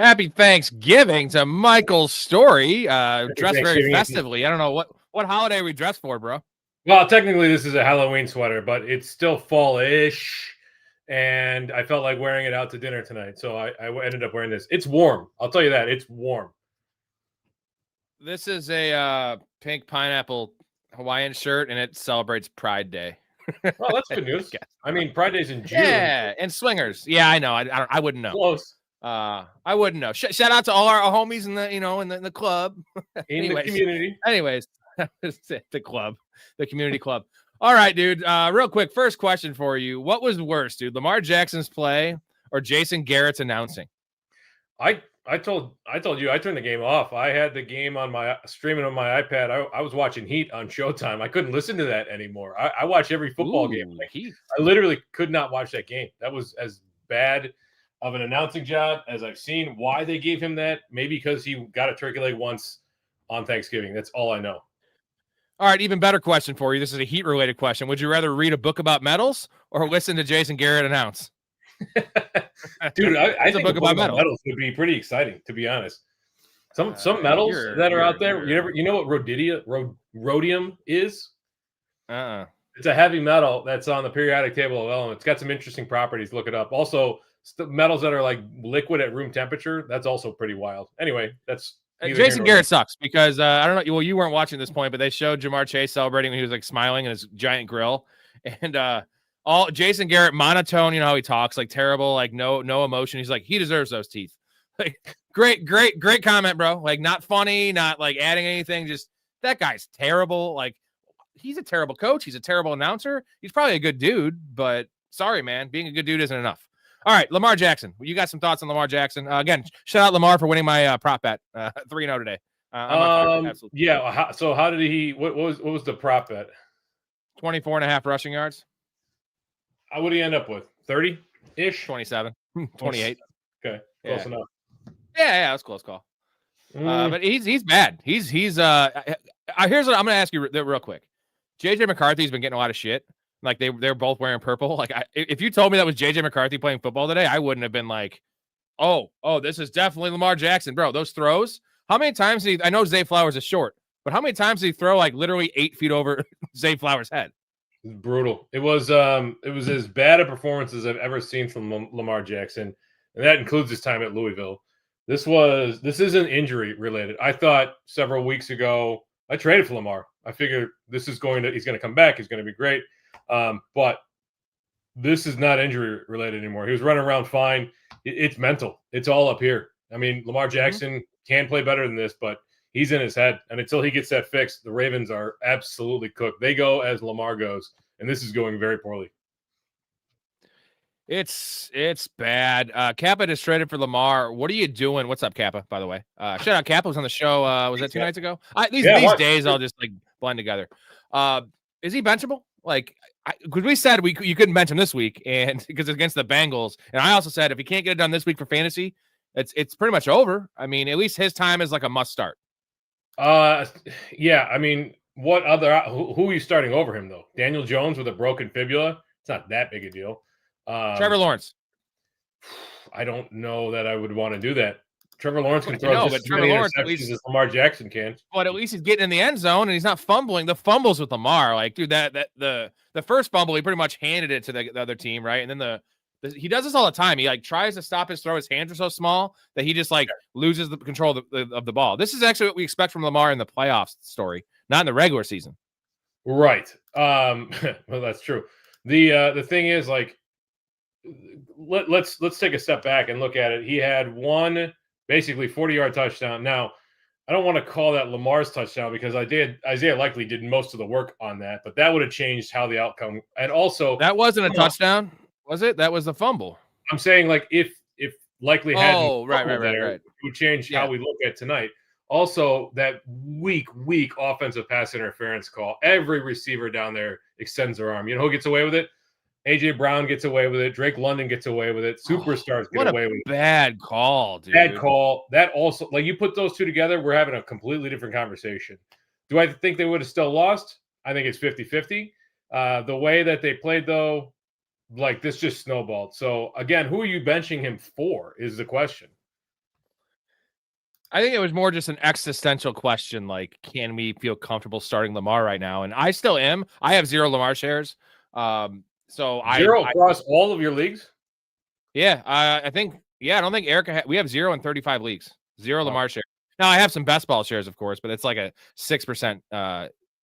Happy Thanksgiving to Michael Storey. Dressed very Thanksgiving. festively. I don't know what holiday we dressed for, bro. Well, technically, this is a Halloween sweater, but it's still fall-ish, and I felt like wearing it out to dinner tonight, so I ended up wearing this. It's warm. I'll tell you that. It's warm. This is a pink pineapple Hawaiian shirt, and it celebrates Pride Day. Well, that's good news. I mean, Pride Day's in June. Yeah, and swingers. Yeah, I know. I wouldn't know. Close. I wouldn't know. Shout out to all our homies in the club, The community. Anyways, the club, the community club. All right, dude. Real quick, first question for you: what was worse, dude? Lamar Jackson's play or Jason Garrett's announcing? I told you I turned the game off. I had the game on my streaming on my iPad. I was watching Heat on Showtime. I couldn't listen to that anymore. I watch every football game. I literally could not watch that game. That was as bad of an announcing job as I've seen. Why they gave him that? Maybe because he got a turkey leg once on Thanksgiving. That's all I know. All right, even better question for you. This is a Heat-related question. Would you rather read a book about medals or listen to Jason Garrett announce? Dude, I think a book about medals would be pretty exciting, to be honest. Some medals that are out there. You know what rhodium is? It's a heavy metal that's on the periodic table of elements. It's got some interesting properties. Look it up. Also, metals that are like liquid at room temperature. That's also pretty wild. Anyway, that's Jason Garrett sucks because I don't know. Well, you weren't watching this point, but they showed Jamar Chase celebrating when he was like smiling in his giant grill, and all Jason Garrett monotone. You know how he talks, like terrible, like no emotion. He's like, he deserves those teeth. Like great comment, bro. Like not funny, not like adding anything. Just that guy's terrible. Like he's a terrible coach. He's a terrible announcer. He's probably a good dude, but sorry, man, being a good dude isn't enough. All right, Lamar Jackson. You got some thoughts on Lamar Jackson? Again, shout out Lamar for winning my prop bet, 3-0 today. Yeah. So how did he? What was the prop bet? 24.5 rushing yards. What did he end up with? 30-ish? 27, 28. Okay, close enough. Yeah, that's close call. But he's bad. Here's what I'm going to ask you real quick. JJ McCarthy's been getting a lot of shit. Like they're both wearing purple. Like if you told me that was JJ McCarthy playing football today, I wouldn't have been like, oh, this is definitely Lamar Jackson, bro. Those throws. How many times I know Zay Flowers is short, but how many times did he throw like literally 8 feet over Zay Flowers' head? Brutal. It was as bad a performance as I've ever seen from Lamar Jackson, and that includes his time at Louisville. This isn't injury related. I thought several weeks ago I traded for Lamar. I figured he's going to come back. He's going to be great. But this is not injury related anymore. He was running around fine. It's mental. It's all up here. I mean, Lamar Jackson can play better than this, but he's in his head. And until he gets that fixed, the Ravens are absolutely cooked. They go as Lamar goes, and this is going very poorly. It's bad. Kappa just traded for Lamar. What are you doing? What's up, Kappa, by the way? Shout out Kappa was on the show. Was that 2 nights ago? These days I'll just like blend together. Is he benchable? Like, because we said you couldn't bench him this week, and because it's against the Bengals, and I also said if he can't get it done this week for fantasy, it's pretty much over. I mean, at least his time is like a must start. Yeah. I mean, what other who are you starting over him though? Daniel Jones with a broken fibula. It's not that big a deal. Trevor Lawrence. I don't know that I would want to do that. Trevor Lawrence can throw just as many interceptions as Lamar Jackson can. But at least he's getting in the end zone and he's not fumbling. The fumbles with Lamar, like, dude, the first fumble, he pretty much handed it to the other team, right? And then he does this all the time. He like tries to stop his throw. His hands are so small that he just like loses the control of the ball. This is actually what we expect from Lamar in the playoffs story, not in the regular season. Right. Well, that's true. The thing is, like, let's take a step back and look at it. He had one basically 40-yard touchdown. Now, I don't want to call that Lamar's touchdown because Isaiah likely did most of the work on that, but that would have changed how the outcome. And also, that wasn't a touchdown, was it? That was a fumble. I'm saying, like, if likely had right, it would change how we look at tonight. Also, that weak offensive pass interference call. Every receiver down there extends their arm. You know who gets away with it? A.J. Brown gets away with it. Drake London gets away with it. Superstars get away with it. Bad call, dude. Bad call. That also, like, you put those two together, we're having a completely different conversation. Do I think they would have still lost? I think it's 50-50. The way that they played, though, like, this just snowballed. So, again, who are you benching him for is the question. I think it was more just an existential question, like, can we feel comfortable starting Lamar right now? And I still am. I have 0 Lamar shares. So Zero across all of your leagues? yeah, I think, I don't think Erica, we have 0 in 35 leagues, 0 Wow. Lamar shares. Now I have some best ball shares, of course, but it's like a 6%,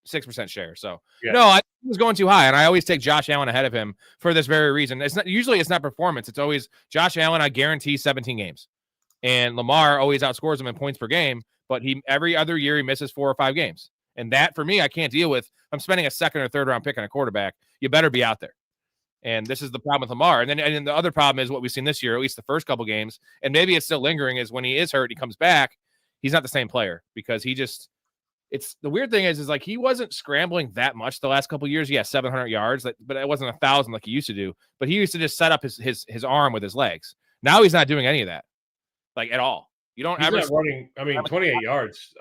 6% share. So no, I was going too high, and I always take Josh Allen ahead of him for this very reason. It's not performance. It's always Josh Allen. I guarantee 17 games. And Lamar always outscores him in points per game, but every other year he misses 4 or 5 games. And that for me, I can't deal with. I'm spending a second or third round pick on a quarterback. You better be out there. And this is the problem with Lamar. And then the other problem is what we've seen this year, at least the first couple games, and maybe it's still lingering, is when he is hurt, he comes back, he's not the same player because it's the weird thing is like he wasn't scrambling that much the last couple of years. Yeah, 700 yards, but it wasn't 1,000 like he used to do. But he used to just set up his arm with his legs. Now he's not doing any of that. Like at all. You don't He's ever not running. I mean, 28 yards.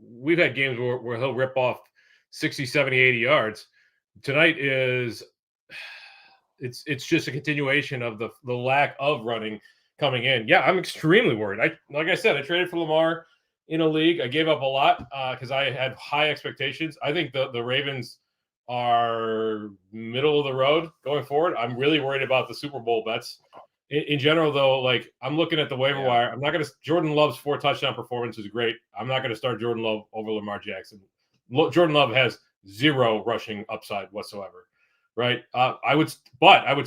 We've had games where he'll rip off 60, 70, 80 yards. Tonight it's just a continuation of the lack of running coming in. Yeah, I'm extremely worried. Like I said, I traded for Lamar in a league. I gave up a lot because I had high expectations. I think the Ravens are middle of the road going forward. I'm really worried about the Super Bowl bets. In general, though, like I'm looking at the waiver wire. I'm not going to. Jordan Love's 4 touchdown performance is great. I'm not going to start Jordan Love over Lamar Jackson. Jordan Love has 0 rushing upside whatsoever, right? I would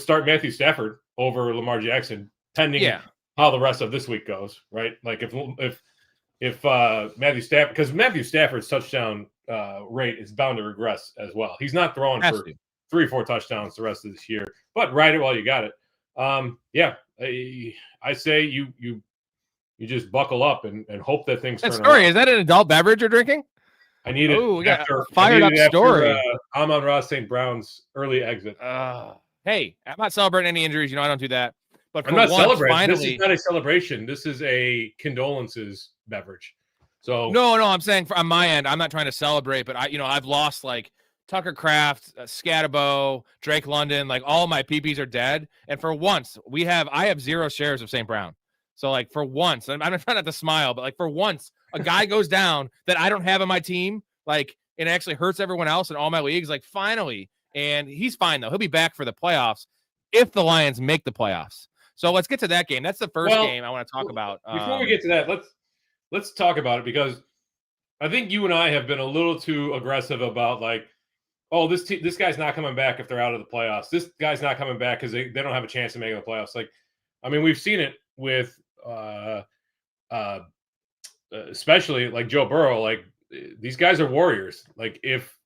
start Matthew Stafford over Lamar Jackson, pending how the rest of this week goes, right? Like if Matthew Stafford, because Matthew Stafford's touchdown rate is bound to regress as well. He's not throwing for 3 or 4 touchdowns the rest of this year, but ride it while you got it. I say you just buckle up and hope that things turn Storey, around. is that an adult beverage you're drinking? I need it after fired up Storey. Amon-Ra St. Brown's early exit. Hey, I'm not celebrating any injuries. I don't do that. But I'm not celebrating. This is not a celebration. This is a condolences beverage. So no, I'm saying on my end, I'm not trying to celebrate, but I've lost like Tucker Kraft, Scatabo, Drake London, like all my PPs are dead. And for once, I have 0 shares of St. Brown. So like for once, I'm trying not to smile, but like for once, a guy goes down that I don't have on my team, like, and it actually hurts everyone else in all my leagues. Like finally, and he's fine though. He'll be back for the playoffs if the Lions make the playoffs. So let's get to that game. That's the first game I want to talk about. Before we get to that, let's talk about it because I think you and I have been a little too aggressive about like, oh, this guy's not coming back if they're out of the playoffs. This guy's not coming back because they don't have a chance of making the playoffs. Like, I mean, we've seen it with especially like Joe Burrow. Like these guys are warriors. Like if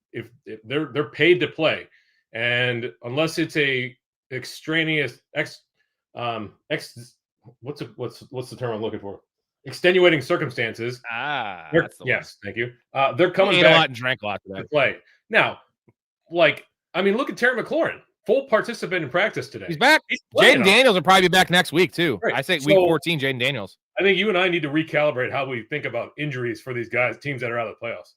they're paid to play, and unless it's a extraneous what's the term I'm looking for? Extenuating circumstances. Yes, thank you. They're coming back a lot and drank a lot to play. Now, like, I mean, look at Terry McLaurin, full participant in practice today. He's back. Jaden Daniels will probably be back next week too. Right. I think week 14, Jaden Daniels. I think you and I need to recalibrate how we think about injuries for these teams that are out of the playoffs.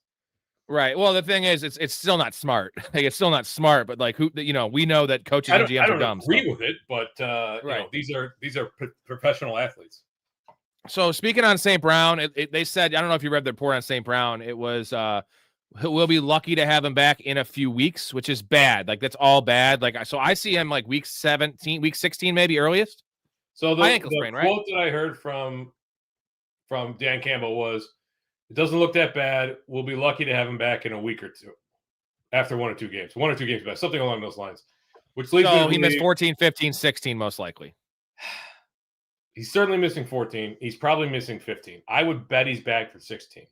Right. Well, the thing is, it's still not smart. Like, it's still not smart. But like, we know that coaches and GMs are dumb. I don't agree with it, but these are professional athletes. So speaking on St. Brown, they said, I don't know if you read the report on St. Brown. It was we'll be lucky to have him back in a few weeks, which is bad. Like that's all bad. Like so, I see him like week 17, week 16, maybe earliest. So the quote that I heard from Dan Campbell was, "It doesn't look that bad. We'll be lucky to have him back in a week or two, after 1 or 2 games, back, something along those lines." Which leads me to he missed 14, 15, 16, most likely. He's certainly missing 14. He's probably missing 15. I would bet he's back for 16.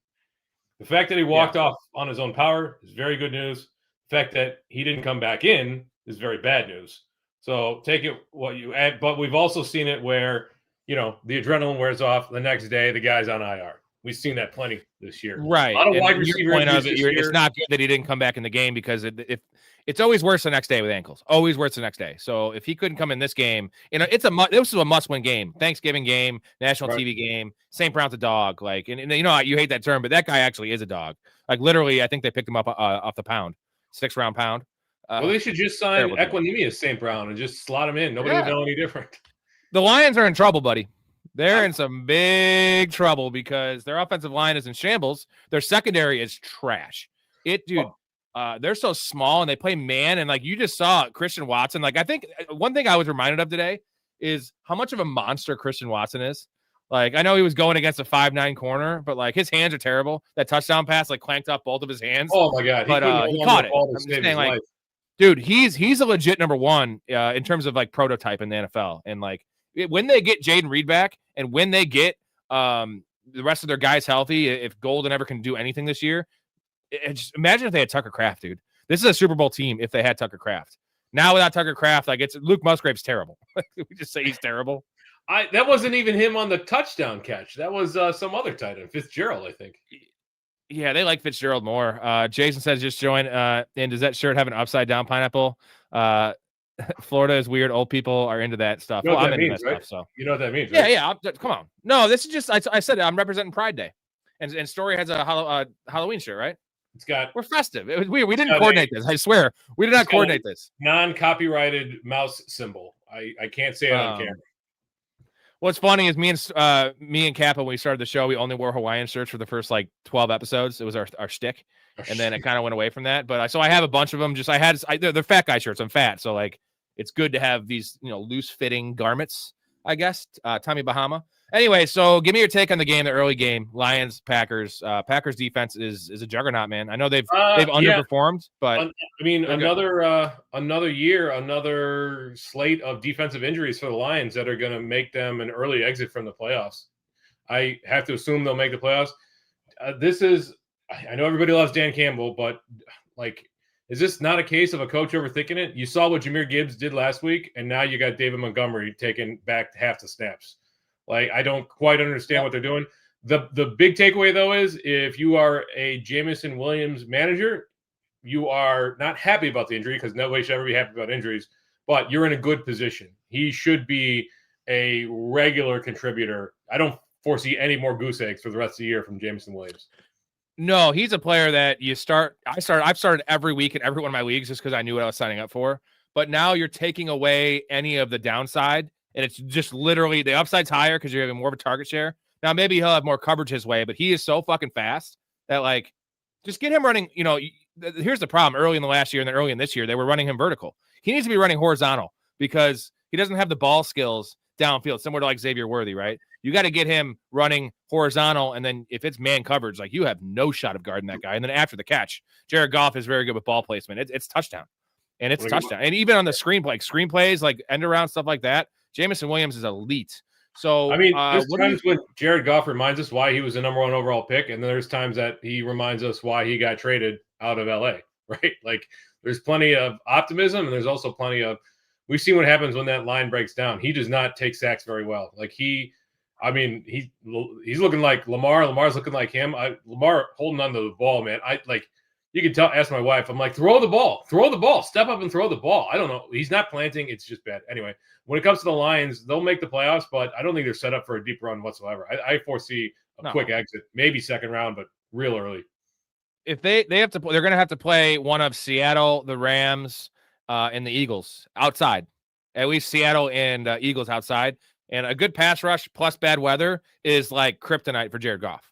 The fact that he walked off on his own power is very good news. The fact that he didn't come back in is very bad news. So take it what you add. But we've also seen it where, the adrenaline wears off. The next day, the guy's on IR. We've seen that plenty this year. Right. A lot of wide receiver injuries this year. It's not good that he didn't come back in the game because it's always worse the next day with ankles. Always worse the next day. So if he couldn't come in this game, this was a must-win game. Thanksgiving game, national TV game. St. Brown's a dog. Like, and you hate that term, but that guy actually is a dog. Like literally, I think they picked him up off the pound, 6th-round pound. Well, they should just sign Equinemius St. Brown and just slot him in. Nobody would know any different. The Lions are in trouble, buddy. They're in some big trouble because their offensive line is in shambles. Their secondary is trash. Dude, they're so small and they play man. And like you just saw Christian Watson. Like I think one thing I was reminded of today is how much of a monster Christian Watson is. Like I know he was going against a 5'9" corner, but like his hands are terrible. That touchdown pass like clanked up both of his hands. Oh my God, He caught it. I'm just saying, like, dude, he's a legit number one in terms of like prototype in the NFL. And like when they get Jaden Reed back and when they get the rest of their guys healthy, if Golden ever can do anything this year, just imagine if they had Tucker Kraft, dude. This is a Super Bowl team if they had Tucker Kraft. Now without Tucker Kraft, like it's Luke Musgrave's terrible. We just say he's terrible. That wasn't even him on the touchdown catch. That was some other tight end, Fitzgerald, I think. Yeah, they like Fitzgerald more. Jason says just join. And does that shirt have an upside down pineapple? Florida is weird. Old people are into that stuff. You know well, what I'm that into means, that right? stuff. So you know what that means, right? Yeah. Come on. No, this is just. I said it. I'm representing Pride Day, and Storey has a Halloween shirt, right? We're festive. It was weird. We didn't coordinate this. I swear, we did not coordinate this. Non-copyrighted mouse symbol. I can't say it on camera. What's funny is me and Kappa, when we started the show, we only wore Hawaiian shirts for the first like 12 episodes. It was our shtick. And then it kind of went away from that. But I have a bunch of them. They're fat guy shirts. I'm fat. So like, it's good to have these, loose fitting garments, I guess. Tommy Bahama. Anyway, so give me your take on the game, the early game. Lions, Packers. Packers defense is a juggernaut, man. I know they've underperformed, but I mean, another year, another slate of defensive injuries for the Lions that are going to make them an early exit from the playoffs. I have to assume they'll make the playoffs. I know everybody loves Dan Campbell, but like, is this not a case of a coach overthinking it? You saw what Jahmyr Gibbs did last week, and now you got David Montgomery taking back half the snaps. Like, I don't quite understand what they're doing. The big takeaway, though, is if you are a Jameson Williams manager, you are not happy about the injury because nobody should ever be happy about injuries, but you're in a good position. He should be a regular contributor. I don't foresee any more goose eggs for the rest of the year from Jameson Williams. No, he's a player that I've started every week in every one of my leagues just because I knew what I was signing up for. But now you're taking away any of the downside. And it's just literally the upside's higher because you're having more of a target share. Now, maybe he'll have more coverage his way, but he is so fucking fast that, like, just get him running. Here's the problem. Early in the last year and then early in this year, they were running him vertical. He needs to be running horizontal because he doesn't have the ball skills downfield, similar to like Xavier Worthy, right? You got to get him running horizontal. And then if it's man coverage, like you have no shot of guarding that guy. And then after the catch, Jared Goff is very good with ball placement. It's touchdown. And it's touchdown. And even on the screenplays, like end around stuff like that, Jameson Williams is elite. So I mean, there's times when Jared Goff reminds us why he was the number one overall pick, and then there's times that he reminds us why he got traded out of LA, right? Like there's plenty of optimism, and there's also plenty of we've seen what happens when that line breaks down. He does not take sacks very well. Like he's looking like Lamar. Lamar's looking like him. Lamar holding on to the ball, man. You can tell. Ask my wife. I'm like, throw the ball, step up and throw the ball. I don't know. He's not planting. It's just bad. Anyway, when it comes to the Lions, they'll make the playoffs, but I don't think they're set up for a deep run whatsoever. I foresee a quick exit, maybe second round, but real early. If they're going to have to play one of Seattle, the Rams, and the Eagles outside. At least Seattle and Eagles outside. And a good pass rush plus bad weather is like kryptonite for Jared Goff.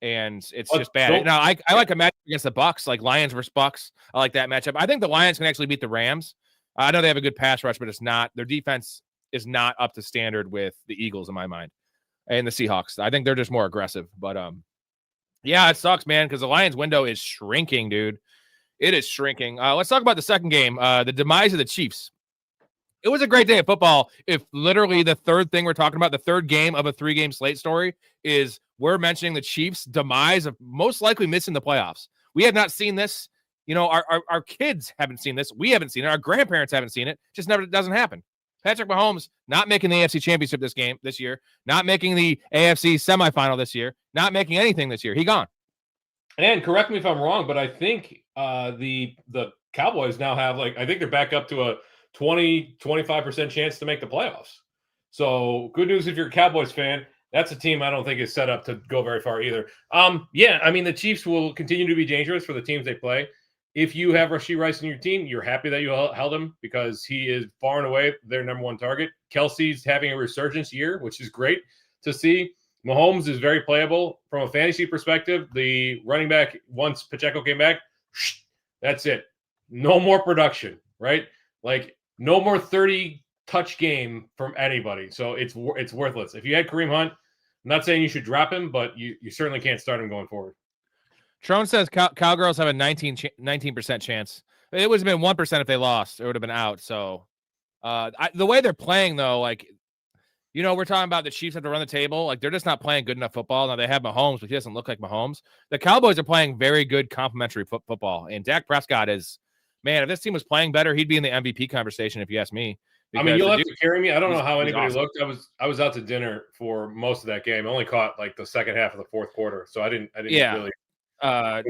And it's just bad. Now, I like a matchup against the Bucs, like Lions versus Bucs. I like that matchup. I think the Lions can actually beat the Rams. I know they have a good pass rush, but it's not. Their defense is not up to standard with the Eagles in my mind, and the Seahawks. I think they're just more aggressive. But yeah, it sucks, man, because the Lions' window is shrinking, dude. It is shrinking. Let's talk about the second game, the demise of the Chiefs. It was a great day of football. If literally the third thing we're talking about, the third game of a 3-game slate story, is we're mentioning the Chiefs' demise of most likely missing the playoffs. We have not seen this. Our kids haven't seen this. We haven't seen it. Our grandparents haven't seen it. Just never doesn't happen. Patrick Mahomes not making the AFC Championship this year, not making the AFC semifinal this year, not making anything this year. He gone. And correct me if I'm wrong, but I think the Cowboys now have I think they're back up to a 20-25% chance to make the playoffs. So good news if you're a Cowboys fan. That's a team I don't think is set up to go very far either. Yeah, I mean, the Chiefs will continue to be dangerous for the teams they play. If you have Rashee Rice in your team, you're happy that you held him because he is far and away their number one target. Kelsey's having a resurgence year, which is great. to see. Mahomes is very playable from a fantasy perspective. The running back, once Pacheco came back, that's it. No more production, right? Like no more 30 touch game from anybody. So it's worthless. If you had Kareem Hunt, I'm not saying you should drop him, but you certainly can't start him going forward. Trone says Cowgirls have a 19% chance. It would have been 1% if they lost. It would have been out. So the way they're playing, though, like, you know, we're talking about the Chiefs have to run the table. Like, they're just not playing good enough football. Now, they have Mahomes, but he doesn't look like Mahomes. The Cowboys are playing very good complementary football. And Dak Prescott is, man, if this team was playing better, he'd be in the MVP conversation, if you ask me. I mean, you'll have to carry me. I don't know how anybody awesome. looked. I was out to dinner for most of that game. I only caught like the second half of the fourth quarter, so I didn't really. I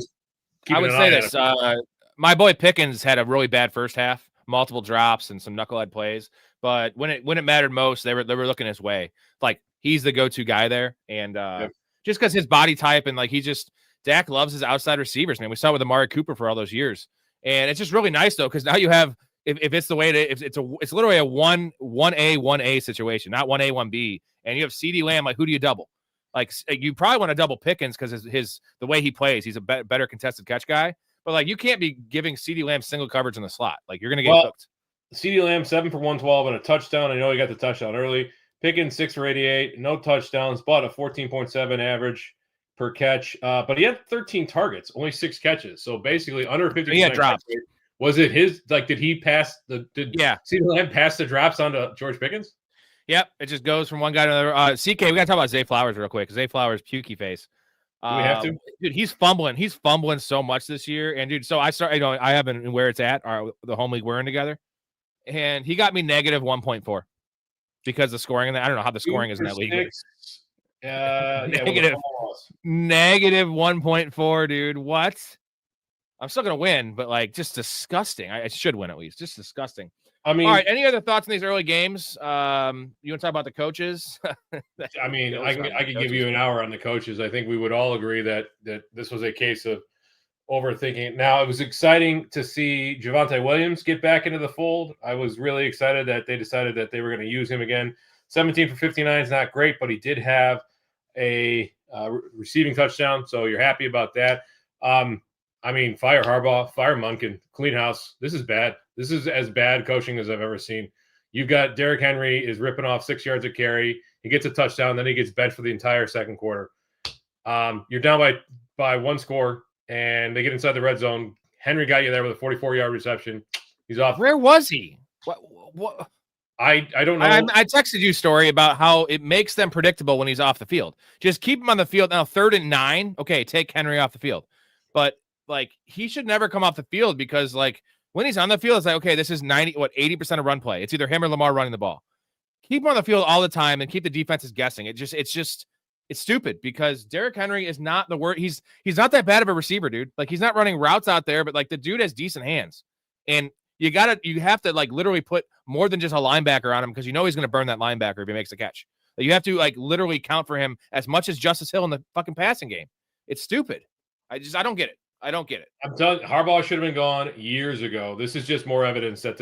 would say this. My boy Pickens had a really bad first half, multiple drops and some knucklehead plays. But when it mattered most, they were looking his way. Like, he's the go-to guy there, and just because his body type and like Dak loves his outside receivers. Man, we saw it with Amari Cooper for all those years, and it's just really nice though because now you have if it's the way it's literally a 1A situation, not 1A 1B, and you have CeeDee Lamb. Like, who do you double? Like, you probably want to double Pickens because the way he plays, he's a better contested catch guy. But like, you can't be giving CeeDee Lamb single coverage in the slot. Like, you're gonna get cooked. CeeDee Lamb 7 for 112 and a touchdown. I know he got the touchdown early. Pickens 6 for 88, no touchdowns, but a 14.7 average per catch. But he had 13 targets, only 6 catches. So basically under 50%. He had drops. Was it his? Like, did he pass did CeeDee Lamb pass the drops onto George Pickens? Yep, it just goes from one guy to another. CK, we gotta talk about Zay Flowers real quick. Zay Flowers, pukey face. Do we have to? Dude, he's fumbling. He's fumbling so much this year. And dude, so I have been where it's at, the home league we're in together. And he got me negative 1.4 because the scoring in that. I don't know how the scoring is in that league. Negative 1.4, dude. What? I'm still gonna win, but like, just disgusting. I should win at least. Just disgusting. I mean, all right. Any other thoughts on these early games? You want to talk about the coaches? I mean, I could give you an hour on the coaches. I think we would all agree that this was a case of overthinking. Now, it was exciting to see Javonte Williams get back into the fold. I was really excited that they decided that they were going to use him again. 17 for 59 is not great, but he did have a receiving touchdown, so you're happy about that. I mean, fire Harbaugh, fire Munkin, clean house. This is bad. This is as bad coaching as I've ever seen. You've got Derrick Henry is ripping off 6 yards of carry. He gets a touchdown, then he gets benched for the entire second quarter. You're down by 1 score, and they get inside the red zone. Henry got you there with a 44-yard reception. He's off. Where was he? What? I don't know. I texted you, Storey, about how it makes them predictable when he's off the field. Just keep him on the field. Now, 3rd and 9. Okay, take Henry off the field. But, like, he should never come off the field because, like, when he's on the field, it's like, okay, this is 80% of run play. It's either him or Lamar running the ball. Keep him on the field all the time and keep the defenses guessing. It's stupid because Derrick Henry is not the word. He's not that bad of a receiver, dude. Like, he's not running routes out there, but like, the dude has decent hands. And you have to like literally put more than just a linebacker on him because you know he's going to burn that linebacker if he makes a catch. Like, you have to like literally count for him as much as Justice Hill in the fucking passing game. It's stupid. I don't get it. I don't get it. I'm telling you, Harbaugh should have been gone years ago. This is just more evidence that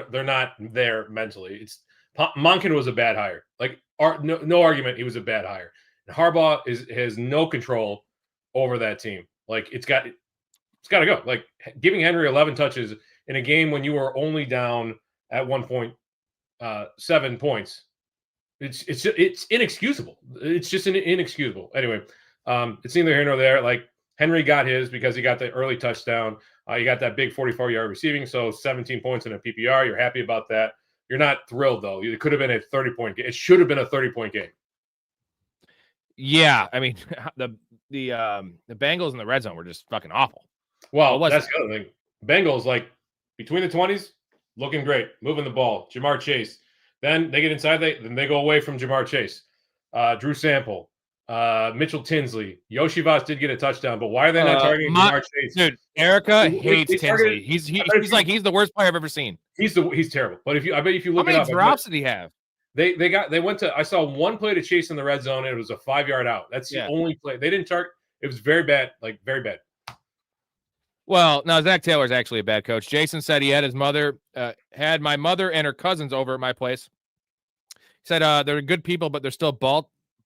they're not there mentally. Monken was a bad hire. Like, no argument, he was a bad hire. And Harbaugh has no control over that team. Like, it's got to go. Like, giving Henry 11 touches in a game when you were only down at 1 point 7 points. It's inexcusable. It's just inexcusable. Anyway, it's neither here nor there. Like, Henry got his because he got the early touchdown. You got that big 44-yard receiving, so 17 points in a PPR. You're happy about that. You're not thrilled, though. It could have been a 30-point game. It should have been a 30-point game. Yeah, I mean, the Bengals in the red zone were just fucking awful. Well, that's the other thing. Bengals, like, between the 20s, looking great, moving the ball. Jamar Chase. Then they get inside, then they go away from Jamar Chase. Drew Sample. Mitchell Tinsley, Yoshi Voss did get a touchdown, but why are they not targeting Jamar Chase? Dude, Erica hates Tinsley. He's the worst player I've ever seen. He's terrible. But I bet if you look how many drops did he have? They went to. I saw one play to Chase in the red zone, and it was a 5-yard out. That's the only play they didn't target. It was very bad, like very bad. Well, no, Zach Taylor's actually a bad coach. Jason said he had my mother and her cousins over at my place. He said they're good people, but they're still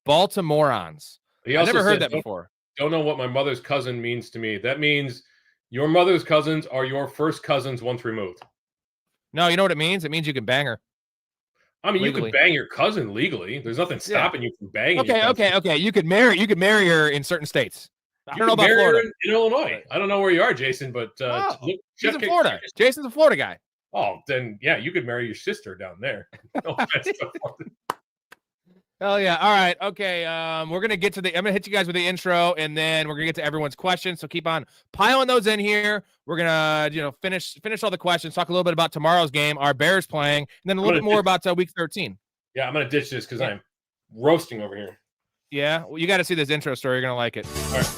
Baltimoreans. He I also never heard said, that before. Don't know what my mother's cousin means to me. That means your mother's cousins are your first cousins once removed. No, you know what it means? It means you can bang her. I mean, Legally. you could bang your cousin legally. There's nothing stopping you from banging. Okay. You could marry her in certain states. I don't know about Florida. In Illinois. I don't know where you are, Jason, but she's in Florida. Jason's a Florida guy. Oh, then yeah, you could marry your sister down there. No offense to Florida. Hell yeah. All right. Okay. We're gonna get to I'm gonna hit you guys with the intro, and then we're gonna get to everyone's questions. So keep on piling those in here. We're gonna, finish all the questions, talk a little bit about tomorrow's game, our Bears playing, and then a little bit more about week 13. Yeah, I'm gonna ditch this because I'm roasting over here. Yeah, well, you got to see this intro story. You're gonna like it. All right.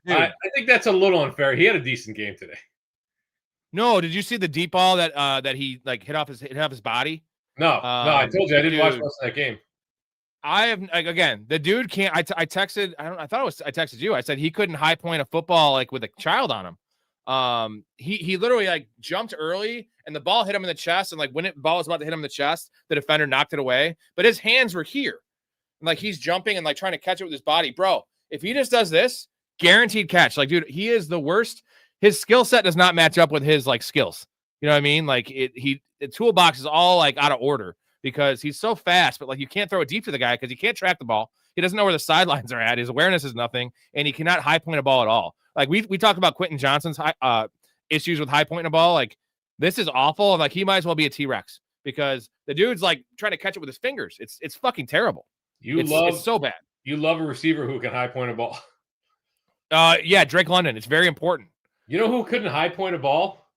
I think that's a little unfair. He had a decent game today. No, did you see the deep ball that he hit off his body? No, I told you I didn't watch most of that game. I have again, the dude can't. I texted. I texted you. I said he couldn't high point a football with a child on him. He literally jumped early and the ball hit him in the chest, and when the ball was about to hit him in the chest, the defender knocked it away. But his hands were here. He's jumping and trying to catch it with his body. Bro, if he just does this, guaranteed catch. Dude, he is the worst. His skill set does not match up with his skills. You know what I mean? The toolbox is all out of order because he's so fast, but you can't throw it deep to the guy because he can't track the ball. He doesn't know where the sidelines are at. His awareness is nothing, and he cannot high point a ball at all. We talked about Quentin Johnson's issues with high pointing a ball. This is awful. He might as well be a T-Rex because the dude's trying to catch it with his fingers. It's fucking terrible. It's so bad. You love a receiver who can high point a ball. Yeah, Drake London. It's very important. You know who couldn't high point a ball?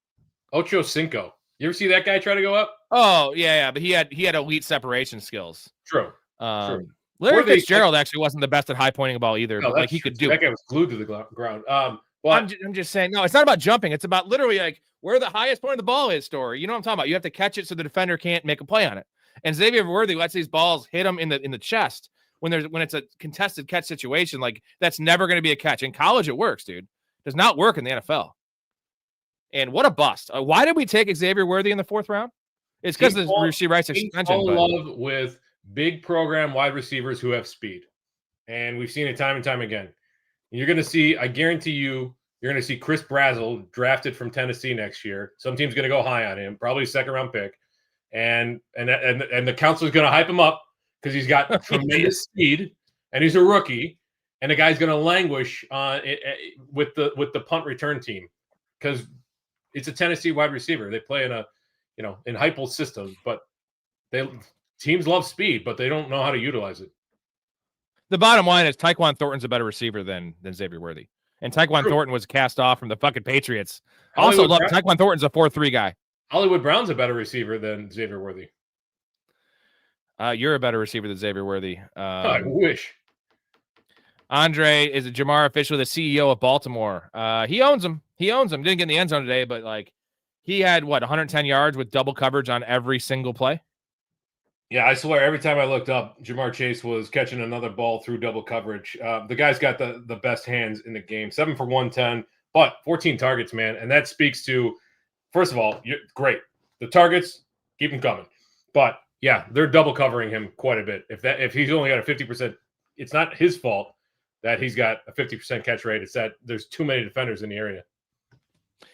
Ocho Cinco. You ever see that guy try to go up? Oh yeah, but he had elite separation skills. True. Larry Fitzgerald actually wasn't the best at high pointing a ball either, no, but he could do that it. That guy was glued to the ground. I'm just saying, no, it's not about jumping. It's about literally where the highest point of the ball is, Storey. You know what I'm talking about? You have to catch it so the defender can't make a play on it. And Xavier Worthy lets these balls hit him in the chest. When it's a contested catch situation, that's never going to be a catch. In college, it works, dude. It does not work in the NFL. And what a bust. Why did we take Xavier Worthy in the 4th round? It's because the receiver rights extension. I love with big program wide receivers who have speed. And we've seen it time and time again. You're going to see, I guarantee you're going to see Chris Brazzell drafted from Tennessee next year. Some team's going to go high on him, probably a 2nd-round pick. And the counselor's going to hype him up because he's got tremendous speed and he's a rookie, and the guy's going to languish with the punt return team because it's a Tennessee wide receiver. They play in in Heupel's system, but teams love speed, but they don't know how to utilize it. The bottom line is Tyquan Thornton's a better receiver than Xavier Worthy, and Tyquan Thornton was cast off from the fucking Patriots. Tyquan Thornton's a 4-3 guy. Hollywood Brown's a better receiver than Xavier Worthy. You're a better receiver than Xavier Worthy. I wish. Andre is Jamar officially the CEO of Baltimore. He owns him. Didn't get in the end zone today, but he had 110 yards with double coverage on every single play. Yeah, I swear every time I looked up, Jamar Chase was catching another ball through double coverage. The guy's got the best hands in the game. 7 for 110, but 14 targets, man, and that speaks to, first of all, great. The targets, keep them coming, but yeah, they're double covering him quite a bit. If he's only got a 50%, it's not his fault that he's got a 50% catch rate. It's that there's too many defenders in the area.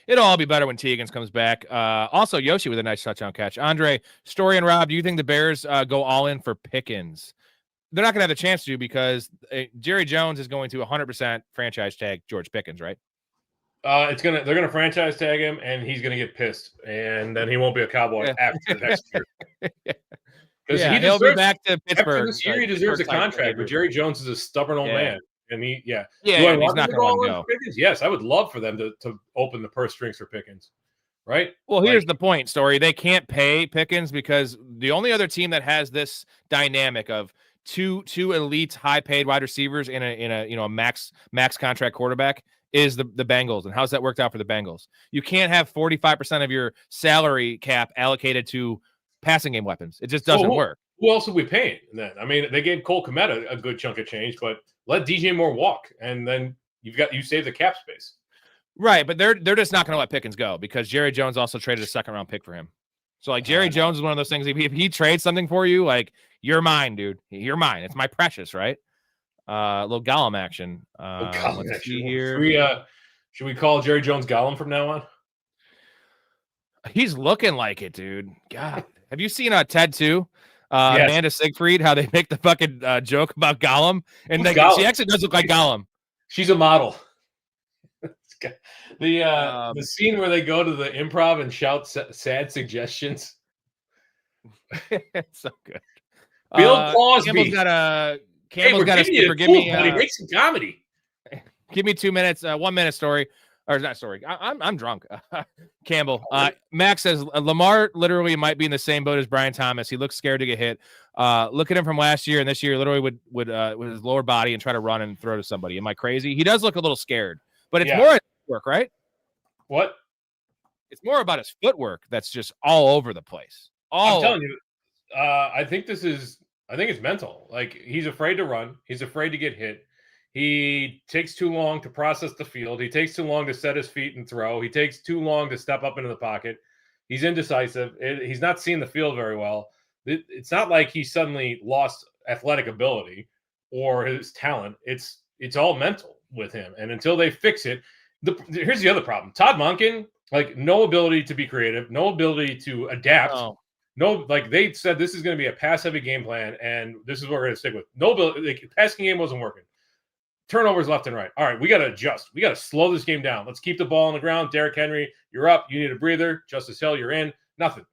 It'll all be better when Teagans comes back. Also, Yoshi with a nice touchdown catch. Andre, Storey, and Rob, do you think the Bears go all in for Pickens? They're not going to have the chance to because Jerry Jones is going to 100% franchise tag George Pickens, right? They're gonna franchise tag him, and he's gonna get pissed, and then he won't be a Cowboy after next year. Because he'll be back to Pittsburgh. After this year, he deserves a contract. But Jerry Jones is a stubborn old man, and he's not going to go. Yes, I would love for them to open the purse strings for Pickens, right? Well, here's the point, Storey. They can't pay Pickens because the only other team that has this dynamic of two elite high paid wide receivers in a max contract quarterback is the Bengals. And how's that worked out for the Bengals? You can't have 45% of your salary cap allocated to passing game weapons. It just doesn't work. Who else are we paying then? I mean, they gave Cole Kmet a good chunk of change, but let DJ Moore walk, and then you save the cap space. Right, but they're just not going to let Pickens go because Jerry Jones also traded a second round pick for him. So like Jerry Jones is one of those things. If he trades something for you, like you're mine, dude. You're mine. It's my precious, right? Little Gollum action. Let's see here. Should we call Jerry Jones Gollum from now on? He's looking like it, dude. God, have you seen Ted 2? Yes. Amanda Siegfried, how they make the fucking joke about Gollum, and she actually does look like Gollum. She's a model. The scene where they go to the improv and shout sad suggestions. It's so good. Bill Cosby. Campbell's got a speaker. Give me make some comedy. Give me 2 minutes. 1 minute story. Or not story. I'm drunk. Campbell. Max says Lamar literally might be in the same boat as Brian Thomas. He looks scared to get hit. Look at him from last year and this year. Literally would with his lower body and try to run and throw to somebody. Am I crazy? He does look a little scared, but it's more work, right? What? It's more about his footwork that's just all over the place. I'm telling you, I think it's mental. Like he's afraid to run. He's afraid to get hit. He takes too long to process the field. He takes too long to set his feet and throw. He takes too long to step up into the pocket. He's indecisive. He's not seeing the field very well. It's not like he suddenly lost athletic ability or his talent. It's all mental with him. And until they fix it, here's the other problem. Todd Monken, like no ability to be creative, no ability to adapt. Oh. No, like they said, this is going to be a pass-heavy game plan, and this is what we're going to stick with. No ability. The passing game wasn't working. Turnovers left and right. All right, we got to adjust. We got to slow this game down. Let's keep the ball on the ground. Derrick Henry, you're up. You need a breather. Justice Hill, you're in. Nothing.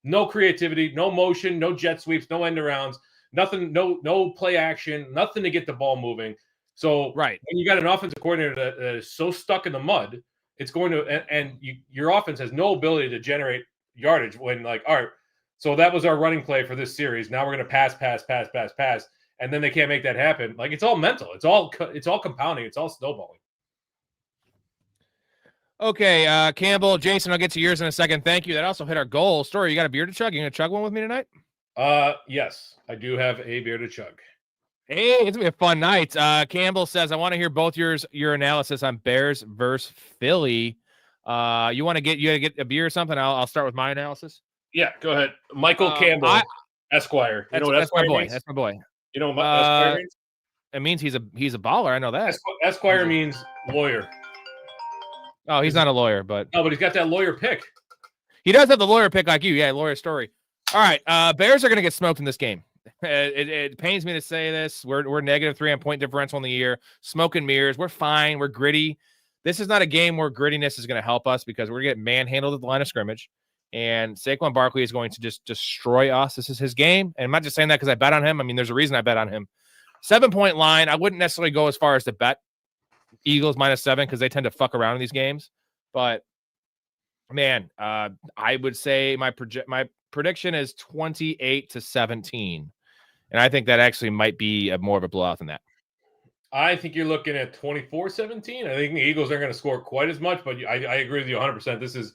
No creativity, no motion, no jet sweeps, no end arounds, nothing, no play action, nothing to get the ball moving. So when you got an offensive coordinator that is so stuck in the mud, it's going to and your offense has no ability to generate yardage when like, all right, so that was our running play for this series. Now we're going to pass. And then they can't make that happen. Like it's all mental. It's all compounding. It's all snowballing. Okay, Campbell, Jason, I'll get to yours in a second. Thank you. That also hit our goal. Storey, you got a beer to chug? You gonna chug one with me tonight? Yes, I do have a beer to chug. Hey, it's gonna be a fun night. Campbell says, I want to hear both your analysis on Bears versus Philly. You gotta get a beer or something? I'll start with my analysis. Yeah, go ahead. Michael Campbell, Esquire. You know what Esquire means? That's my boy. You know what Esquire means? It means he's a baller. I know that. Esquire means lawyer. Oh, he's not a lawyer, but he's got that lawyer pick. He does have the lawyer pick like you. Yeah, lawyer Story. All right, Bears are going to get smoked in this game. It pains me to say this. We're -3 on point differential in the year. Smoke and mirrors. We're fine. We're gritty. This is not a game where grittiness is going to help us because we're going to get manhandled at the line of scrimmage. And Saquon Barkley is going to just destroy us. This is his game. And I'm not just saying that because I bet on him. I mean, there's a reason I bet on him. 7-point line. I wouldn't necessarily go as far as to bet Eagles -7 because they tend to fuck around in these games. But, man, I would say my prediction is 28-17. And I think that actually might be more of a blowout than that. I think you're looking at 24-17. I think the Eagles aren't going to score quite as much, but I agree with you 100%. This is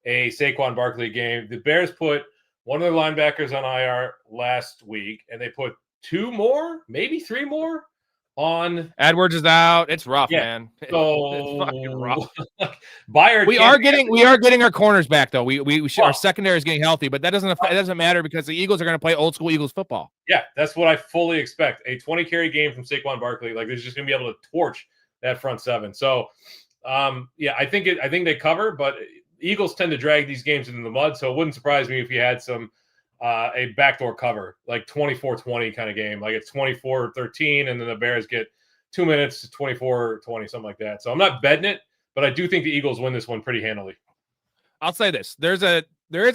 a Saquon Barkley game. The Bears put one of their linebackers on IR last week, and they put 2 more, maybe 3 more on. Edwards is out. It's rough, man. So it's fucking rough. We are getting our corners back though. Our secondary is getting healthy, but that doesn't matter because the Eagles are going to play old school Eagles football. Yeah, that's what I fully expect. A 20 carry game from Saquon Barkley. Like they're just going to be able to torch that front seven. So, I think they cover, but Eagles tend to drag these games into the mud, so it wouldn't surprise me if you had some a backdoor cover, like 24-20 kind of game. Like it's 24-13, and then the Bears get 2 minutes to 24-20, something like that. So I'm not betting it, but I do think the Eagles win this one pretty handily. I'll say this. There is a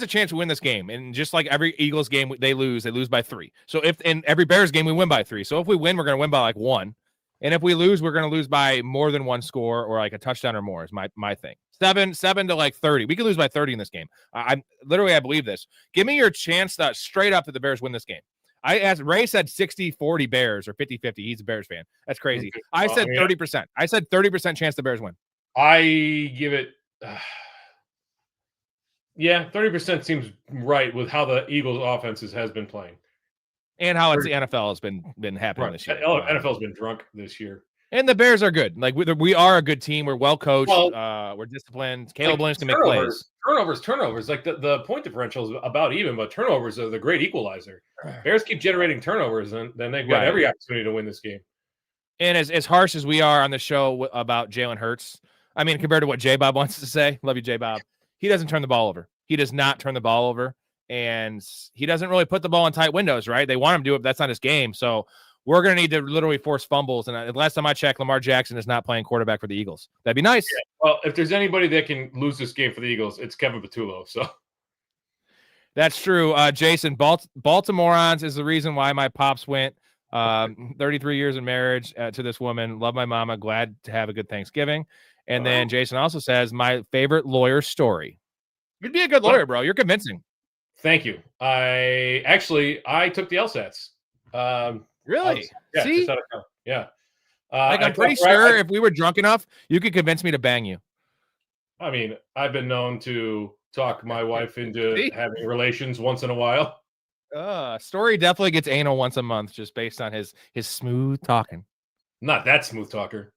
chance we win this game, and just like every Eagles game they lose by 3. So if in every Bears game we win by 3. So if we win, we're going to win by like 1. And if we lose, we're going to lose by more than 1 score or like a touchdown or more is my thing. 7 to like 30. We could lose by 30 in this game. I believe this. Give me your chance that straight up that the Bears win this game. I asked Ray said 60-40 Bears or 50-50. He's a Bears fan. That's crazy. I said 30%. I said 30% chance the Bears win. I give it. Yeah, 30% seems right with how the Eagles' offenses has been playing. And how the NFL has been happening this year. NFL's been drunk this year. And the Bears are good. Like, we are a good team. We're well coached. We're disciplined. Caleb Williams can make plays. Turnovers. Like the point differential is about even, but turnovers are the great equalizer. Bears keep generating turnovers, and then they've got every opportunity to win this game. And as harsh as we are on the show about Jalen Hurts, I mean, compared to what J-Bob wants to say, love you, J-Bob, he doesn't turn the ball over. He does not turn the ball over. And he doesn't really put the ball in tight windows, right? They want him to do it, but that's not his game. So we're going to need to literally force fumbles. And last time I checked, Lamar Jackson is not playing quarterback for the Eagles. That'd be nice. Yeah. Well, if there's anybody that can lose this game for the Eagles, it's Kevin Patullo. So that's true. Jason, Baltimoreans is the reason why my pops went 33 years in marriage to this woman. Love my mama. Glad to have a good Thanksgiving. And then Jason also says, my favorite lawyer story. You'd be a good lawyer, bro. You're convincing. Thank you. I took the LSATs. Really? See? Yeah. I'm pretty sure if we were drunk enough, you could convince me to bang you. I mean, I've been known to talk my wife into having relations once in a while. Storey definitely gets anal once a month just based on his smooth talking. Not that smooth talker.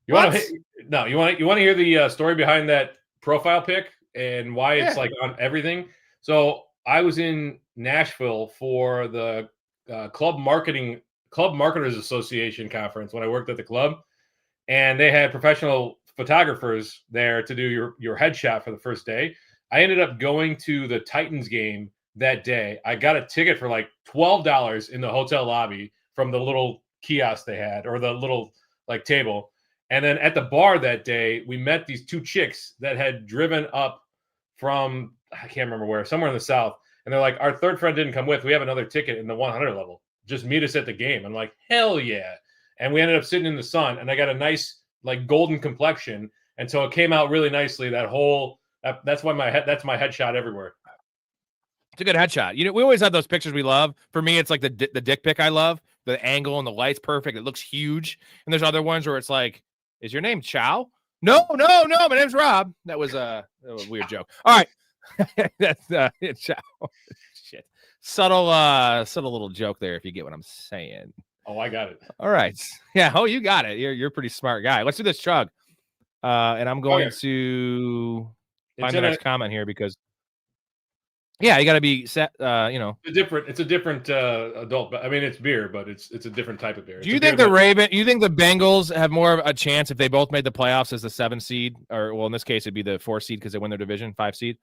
You want to hear the story behind that profile pic and why it's like on everything? So I was in Nashville for the Club Marketers Association conference when I worked at the club, and they had professional photographers there to do your headshot for the first day. I ended up going to the Titans game that day. I got a ticket for like $12 in the hotel lobby from the little kiosk they had, or the little like table. And then at the bar that day, we met these two chicks that had driven up from, I can't remember where, somewhere in the South. And they're like, our third friend didn't come with. We have another ticket in the 100 level. Just meet us at the game. I'm like, hell yeah. And we ended up sitting in the sun, and I got a nice like golden complexion. And so it came out really nicely. That's why that's my headshot everywhere. It's a good headshot. You know, we always have those pictures we love. For me, it's like the dick pic I love. The angle and the light's perfect. It looks huge. And there's other ones where it's like, is your name Chow? No. My name's Rob. That was a weird joke. All right. That's Chow. Shit. Subtle little joke there, if you get what I'm saying. Oh, I got it. All right. Yeah. Oh, you got it. You're a pretty smart guy. Let's do this chug. And I'm going to find the next comment here because you got to be set. It's a different adult. I mean, it's beer, but it's a different type of beer. Do you think the Bengals have more of a chance if they both made the playoffs as the 7 seed, or well, in this case, it'd be the 4 seed because they win their division, 5 seed.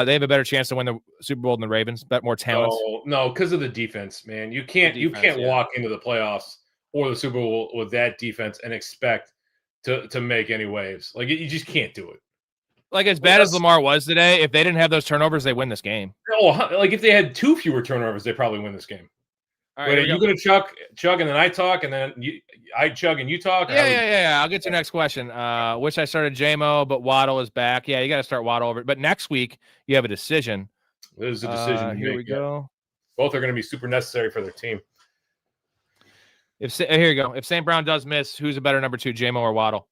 They have a better chance to win the Super Bowl than the Ravens. Bet more talent. No, because of the defense, man. You can't walk into the playoffs or the Super Bowl with that defense and expect to make any waves. Like you just can't do it. Like as bad as Lamar was today, if they didn't have those turnovers, they win this game. Oh, like if they had 2 fewer turnovers, they probably win this game. All right, wait, are you going to chug and then I talk and then I chug and you talk? Yeah. I'll get to your next question. Wish I started JMO, but Waddle is back. Yeah, you got to start Waddle over. But next week you have a decision. There's a decision. Here we go. Both are going to be super necessary for their team. Here you go. If St. Brown does miss, who's a better number 2, JMO or Waddle?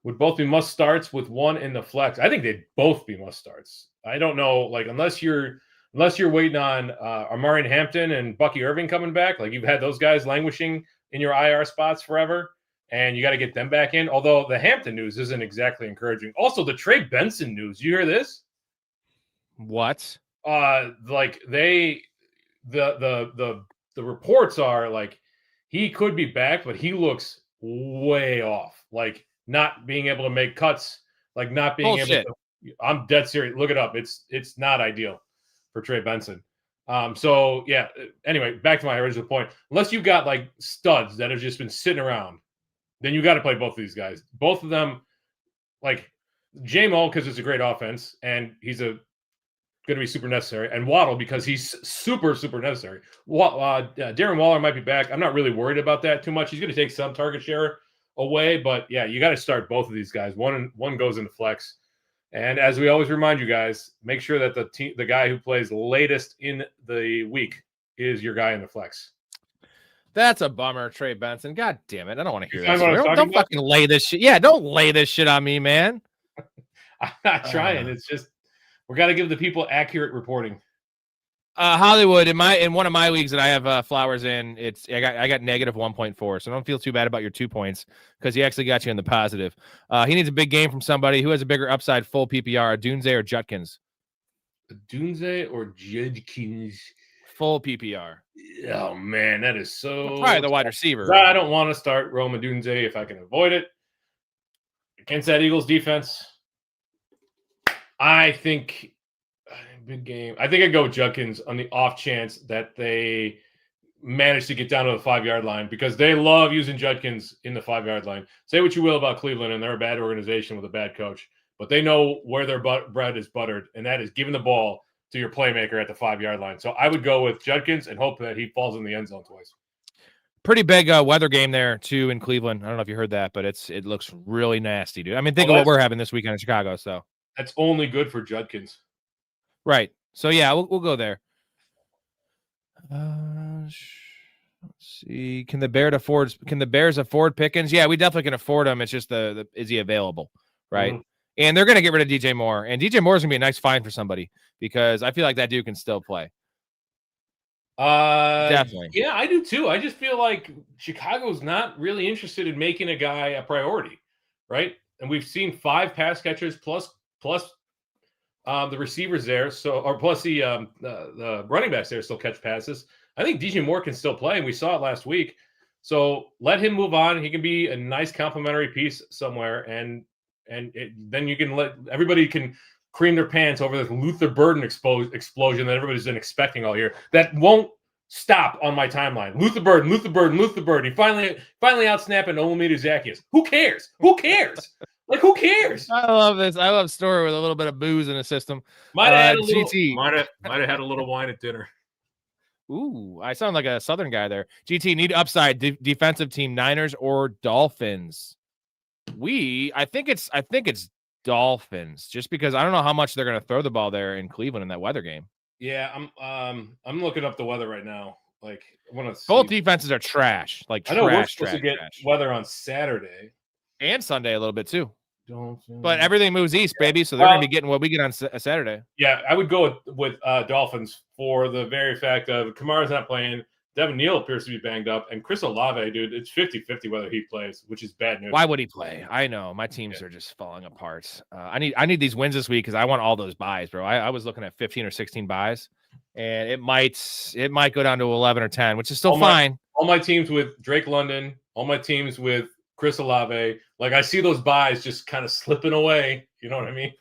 Would both be must starts with one in the flex. I think they'd both be must starts. I don't know, like unless you're waiting on Amari Hampton and Bucky Irving coming back, like you've had those guys languishing in your IR spots forever, and you got to get them back in. Although the Hampton news isn't exactly encouraging. Also, the Trey Benson news. You hear this? What? Like the reports are like he could be back, but he looks way off. Like not being able to make cuts, like not being able to. I'm dead serious. Look it up. It's not ideal for Trey Benson. So yeah. Anyway, back to my original point. Unless you've got like studs that have just been sitting around, then you got to play both of these guys. Both of them, like J-Mo because it's a great offense and he's going to be super necessary, and Waddle because he's super necessary. Darren Waller might be back. I'm not really worried about that too much. He's going to take some target share away, but yeah, you got to start both of these guys. One goes into flex. And as we always remind you guys, make sure that the guy who plays latest in the week is your guy in the flex. That's a bummer, Trey Benson. God damn it. I don't want to hear that. Don't fucking lay this shit. Yeah, don't lay this shit on me, man. I'm not trying. It's just we got to give the people accurate reporting. Hollywood, in one of my leagues that I have Flowers in, I got negative 1.4, so don't feel too bad about your 2 points because he actually got you in the positive. He needs a big game from somebody who has a bigger upside, full PPR, Dunze or Judkins. Dunze or Judkins? Full PPR. Oh man, that is so probably the wide receiver. I don't want to start Roma Dunze if I can avoid it against that Eagles defense. I think big game. I think I'd go with Judkins on the off chance that they manage to get down to the 5-yard line because they love using Judkins in the 5-yard line. Say what you will about Cleveland, and they're a bad organization with a bad coach, but they know where their bread is buttered, and that is giving the ball to your playmaker at the 5-yard line. So I would go with Judkins and hope that he falls in the end zone twice. Pretty big weather game there too in Cleveland. I don't know if you heard that, but it looks really nasty, dude. I mean, think of what we're having this weekend in Chicago. So that's only good for Judkins. Right. So yeah, we'll go there. Let's see. Can the Bears afford Pickens? Yeah, we definitely can afford him. It's just is he available? Right. Mm-hmm. And they're gonna get rid of DJ Moore. And DJ Moore is gonna be a nice find for somebody because I feel like that dude can still play. Definitely. Yeah, I do too. I just feel like Chicago's not really interested in making a guy a priority, right? And we've seen 5 pass catchers plus the receivers there, plus the running backs there still catch passes. I think DJ Moore can still play, and we saw it last week. So let him move on. He can be a nice complementary piece somewhere, and then you can let everybody can cream their pants over this Luther Burden explosion that everybody's been expecting all year. That won't stop on my timeline. Luther Burden. He finally outsnapping Olamide Zacchaeus. Who cares? Like, who cares? I love this. I love Storey with a little bit of booze in the system. Might have had a little wine at dinner. Ooh, I sound like a Southern guy there. GT, need upside defensive team, Niners or Dolphins? I think it's Dolphins, just because I don't know how much they're going to throw the ball there in Cleveland in that weather game. Yeah, I'm looking up the weather right now. Like, I want to. Both defenses are trash. Like, I know we're supposed to get weather on Saturday and Sunday a little bit too. But everything moves east, baby. So they're going to be getting what we get on Saturday. Yeah, I would go with Dolphins for the very fact of Kamara's not playing. Devin Neal appears to be banged up. And Chris Olave, dude, it's 50-50 whether he plays, which is bad news. Why would he play? I know. My teams are just falling apart. I need these wins this week because I want all those buys, bro. I was looking at 15 or 16 buys, and it might go down to 11 or 10, which is still fine. All my teams with Drake London, all my teams with Chris Olave, like I see those buys just kind of slipping away. You know what I mean?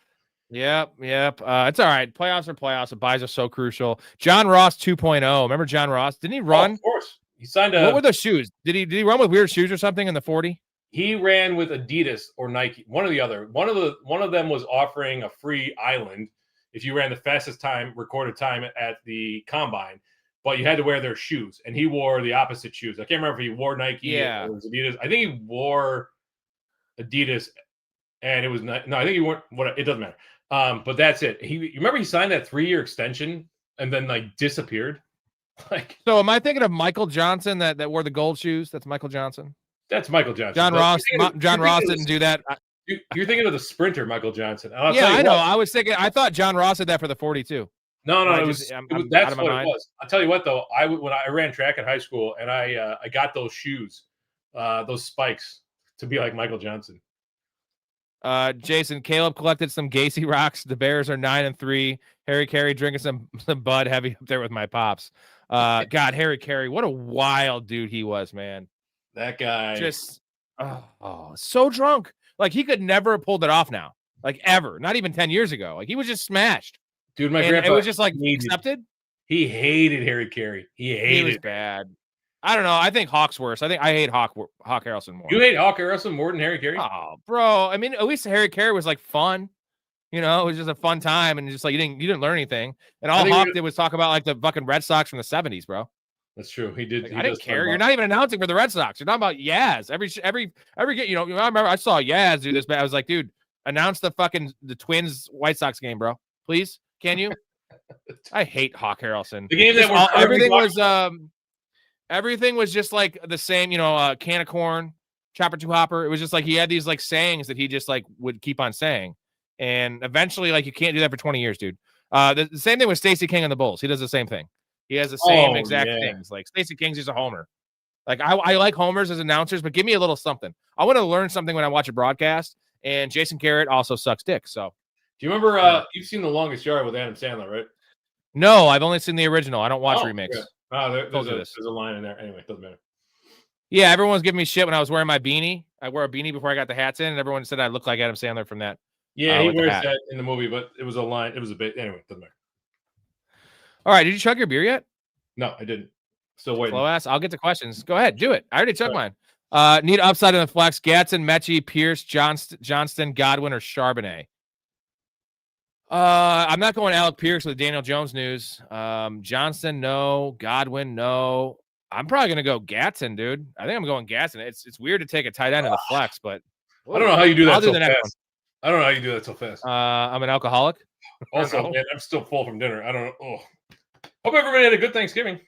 Yep. It's all right. Playoffs are playoffs. The buys are so crucial. John Ross 2.0. Remember John Ross? Didn't he run? Oh, of course. He signed What were those shoes? Did he run with weird shoes or something in the 40? He ran with Adidas or Nike, one or the other. One of them was offering a free island if you ran the fastest recorded time at the combine. But you had to wear their shoes, and he wore the opposite shoes. I can't remember if he wore Nike or it was Adidas. I think he wore Adidas, and it was not. No, I think he wore what. It doesn't matter. But that's it. You remember he signed that 3-year extension and then like disappeared. Like, so am I thinking of Michael Johnson that wore the gold shoes? That's Michael Johnson. That's Michael Johnson. John Ross didn't do that. You're thinking of the sprinter, Michael Johnson. Yeah, I know. I thought John Ross did that for the 42. No, that's what it was. I'll tell you what, though. When I ran track in high school, and I got those shoes, those spikes, to be like Michael Johnson. Jason, Caleb collected some Gacy rocks. The Bears are 9-3. Harry Carey drinking some Bud Heavy up there with my pops. God, Harry Carey, what a wild dude he was, man. That guy just so drunk. Like he could never have pulled it off now. Like ever. Not even 10 years ago. Like he was just smashed. Dude, my grandpa, it was just like accepted. He hated Harry Carey. He was bad. I don't know. I think Hawk's worse. I hate Hawk Harrelson more. You hate Hawk Harrelson more than Harry Carey? Oh, bro. I mean, at least Harry Carey was like fun. You know, it was just a fun time, and just like you didn't learn anything. And all Hawk did was talk about like the fucking Red Sox from the 70s, bro. That's true. He did. Like, I didn't care. You're not even announcing for the Red Sox. You're talking about Yaz. Every get. You know, I remember I saw Yaz do this, but I was like, dude, announce the Twins White Sox game, bro. Please, can you? I hate Hawk Harrelson. The game that we're everything was just like the same, can of corn, chopper two hopper. It was just like he had these like sayings that he just like would keep on saying. And eventually, like, you can't do that for 20 years, dude. The same thing with Stacey King and the Bulls. He does the same thing. He has the same exact things. Like Stacey King's just a homer. Like I like homers as announcers, but give me a little something. I want to learn something when I watch a broadcast. And Jason Garrett also sucks dick. So, do you remember? You've seen The Longest Yard with Adam Sandler, right? No, I've only seen the original. I don't watch remakes. Yeah. There's a line in there. Anyway, doesn't matter. Yeah, everyone was giving me shit when I was wearing my beanie. I wore a beanie before I got the hats in, and everyone said I looked like Adam Sandler from that. Yeah, he wears that in the movie, but it was a line. It was a bit. Anyway, doesn't matter. All right, did you chug your beer yet? No, I didn't. Still waiting. Slow ass. I'll get to questions. Go ahead, do it. I already chugged mine. Need upside in the flex. Gatson, Mechie, Pierce, Johnston, Godwin, or Charbonnet. I'm not going Alec Pierce with Daniel Jones news. Johnston, no. Godwin, no. I'm probably gonna go Gatson, dude. I think I'm going Gatson. It's weird to take a tight end in the flex, but I don't know how you do that so fast. I don't know how you do that so fast. I'm an alcoholic. Also, man, I'm still full from dinner. I don't know. Oh. Hope everybody had a good Thanksgiving.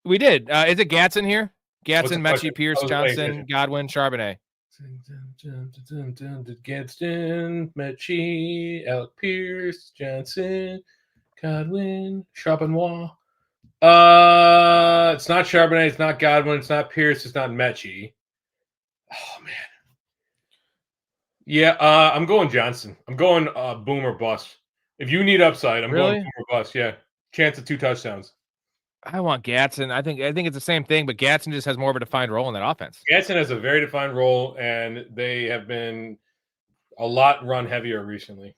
We did. Is it Gatson here? Gatson, Mechie, Pierce, Johnson, Godwin, Charbonnet. Gadsden, Mechie, Alec Pierce, Johnson, Godwin, Charbonnet. It's not Charbonnet, it's not Godwin, it's not Pierce, it's not Mechie. Oh man. Yeah, I'm going Johnson. I'm going boom or bust. If you need upside, I'm going boom or bust. Yeah, chance of 2 touchdowns. I want Gatson. I think it's the same thing, but Gatson just has more of a defined role in that offense. Gatson has a very defined role, and they have been a lot run heavier recently.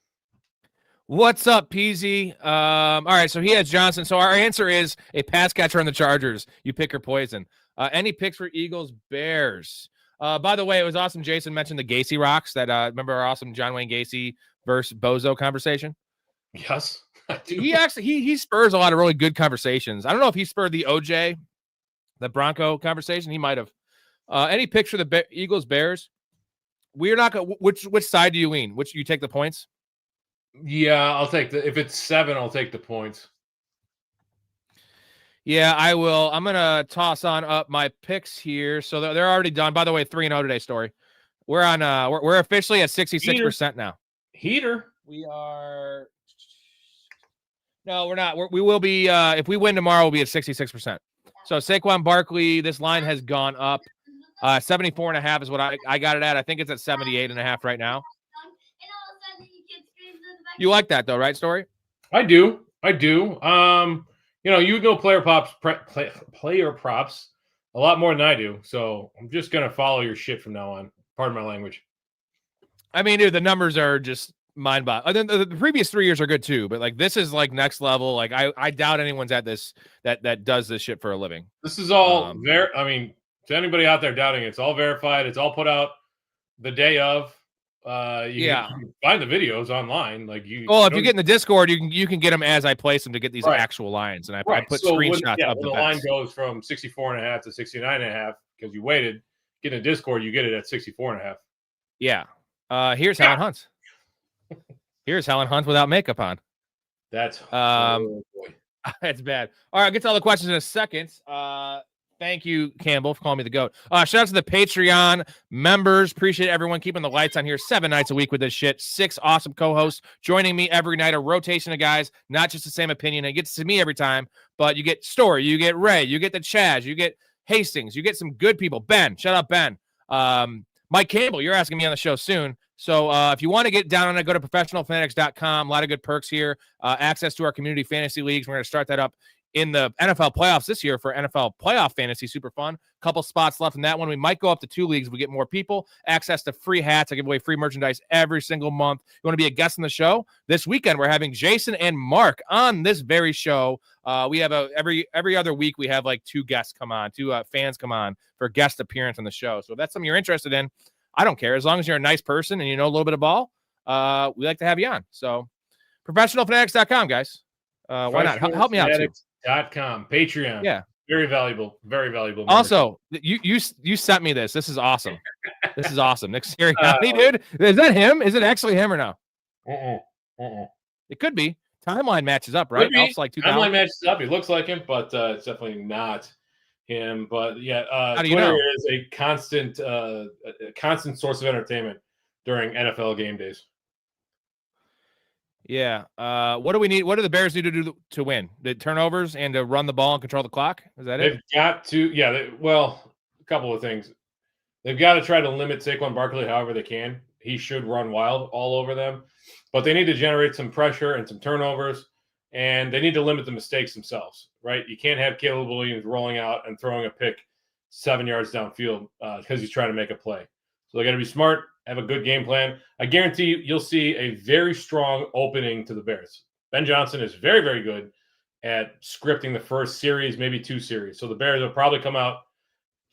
What's up, Peasy? All right, so he has Johnson. So our answer is a pass catcher on the Chargers. You pick or poison. Any picks for Eagles, Bears? By the way, it was awesome. Jason mentioned the Gacy rocks. That remember our awesome John Wayne Gacy versus Bozo conversation? Yes. He actually he spurs a lot of really good conversations. I don't know if he spurred the OJ, the Bronco conversation. He might have. Any picture of the Eagles Bears? We're not going. Which side do you lean? Which you take the points? Yeah, I'll take if it's 7, I'll take the points. Yeah, I will. I'm gonna toss on up my picks here. So they're already done. By the way, 3-0 today. Story. We're on. We're officially at 66% now. Heater. We are. No, we're not. We will be. If we win tomorrow, we'll be at 66%. So Saquon Barkley, this line has gone up. 74.5 is what I got it at. I think it's at 78.5 right now. You like that though, right, Story? I do. You know player props a lot more than I do. So I'm just gonna follow your shit from now on. Pardon my language. I mean, dude, the numbers are just mind-boggling. The previous 3 years are good too, but like this is like next level. Like I doubt anyone's at this that does this shit for a living. This is all I mean, to anybody out there doubting it, it's all verified. It's all put out the day of. You can find the videos online. Like you. Well, if you get in the Discord, you can get them as I place them to get these actual lines, and I put screenshots of the line goes from 64.5 to 69.5 because you waited. Get in the Discord, you get it at 64.5. Yeah. Here's Helen Hunt. Here's Helen Hunt without makeup on. That's that's bad. All right, I'll get to all the questions in a second. Thank you, Campbell, for calling me the GOAT. Shout out to the Patreon members. Appreciate everyone keeping the lights on here 7 nights a week with this shit. 6 awesome co-hosts joining me every night. A rotation of guys, not just the same opinion. It gets to me every time, but you get Storey, you get Ray, you get the Chaz, you get Hastings, you get some good people. Ben, shout out Ben. Mike Campbell, you're asking me on the show soon. So if you want to get down on it, go to professionalfanatics.com. A lot of good perks here. Access to our community fantasy leagues. We're going to start that up in the NFL playoffs this year for NFL playoff fantasy. Super fun. Couple spots left in that one. We might go up to 2 leagues if we get more people. Access to free hats. I give away free merchandise every single month. You want to be a guest on the show? This weekend, we're having Jason and Mark on this very show. We have every other week, we have like 2 guests come on, 2 fans come on for guest appearance on the show. So if that's something you're interested in, I don't care. As long as you're a nice person and you know a little bit of ball, we like to have you on. So professionalfanatics.com, guys. Why not? Help me out too. .com, Patreon. Yeah. Very valuable. Very valuable. Also, you sent me this. This is awesome. This is awesome. Nick Sirianni, dude. Is that him? Is it actually him or no? Uh-uh. It could be. Timeline matches up, right? Alf's like 2000. Timeline matches up. He looks like him, but it's definitely not him. But yeah, How do you Twitter know? is a constant source of entertainment during NFL game days. Yeah. What do we need? What do the Bears need to do to win? The turnovers and to run the ball and control the clock? Is that it? They've got to, a couple of things. They've got to try to limit Saquon Barkley however they can. He should run wild all over them, but they need to generate some pressure and some turnovers, and they need to limit the mistakes themselves, right? You can't have Caleb Williams rolling out and throwing a pick 7 yards downfield because he's trying to make a play. So they got to be smart, have a good game plan. I guarantee you'll see a very strong opening to the Bears. Ben Johnson is very, very good at scripting the first series, maybe 2 series. So the Bears will probably come out,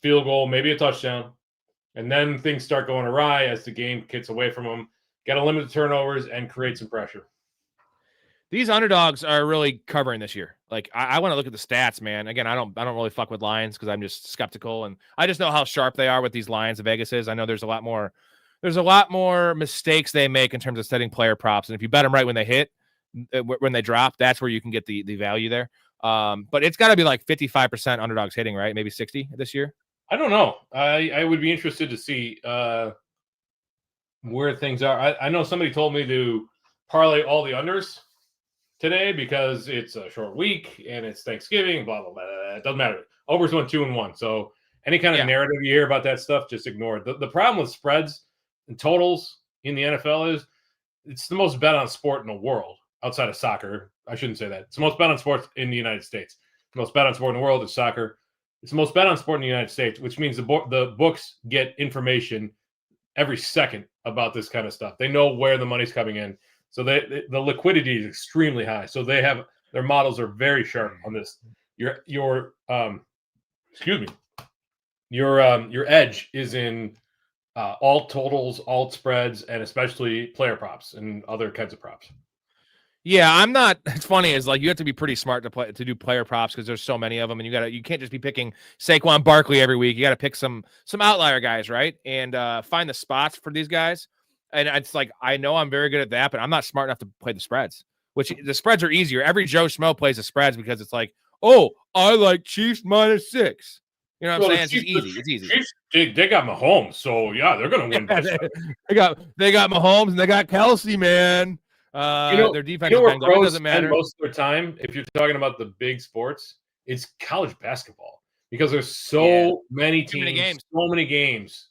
field goal, maybe a touchdown, and then things start going awry as the game gets away from them. Got to limit the turnovers and create some pressure. These underdogs are really covering this year. Like I want to look at the stats, man. Again, I don't really fuck with lines because I'm just skeptical, and I just know how sharp they are with these lines. Of Vegas is. I know there's a lot more mistakes they make in terms of setting player props, and if you bet them right when they hit, when they drop, that's where you can get the value there. But it's got to be like 55% underdogs hitting, right? Maybe 60 this year. I don't know. I would be interested to see where things are. I know somebody told me to parlay all the unders today because it's a short week and it's Thanksgiving, blah, blah, blah. It doesn't matter. Overs went 2-1. So any kind of narrative you hear about that stuff, just ignore it. The problem with spreads and totals in the NFL is it's the most bet on sport in the world outside of soccer. I shouldn't say that. It's the most bet on sports in the United States. The most bet on sport in the world is soccer. It's the most bet on sport in the United States, which means the books get information every second about this kind of stuff. They know where the money's coming in. So the liquidity is extremely high. So they have their models are very sharp on this. Your edge is in alt totals, alt spreads, and especially player props and other kinds of props. Yeah, I'm not. It's funny is like you have to be pretty smart to do player props because there's so many of them, and you can't just be picking Saquon Barkley every week. You got to pick some outlier guys, right? And find the spots for these guys. And it's like I know I'm very good at that, but I'm not smart enough to play the spreads. Which the spreads are easier. Every Joe Schmo plays the spreads because it's like, oh, I like Chiefs -6. You know what I'm saying? It's just easy. It's easy. Chiefs, they got Mahomes, so yeah, they're gonna win. they got Mahomes and they got Kelsey, man. Their defense it doesn't matter. Most of their time, if you're talking about the big sports, it's college basketball because there's so many teams, so many games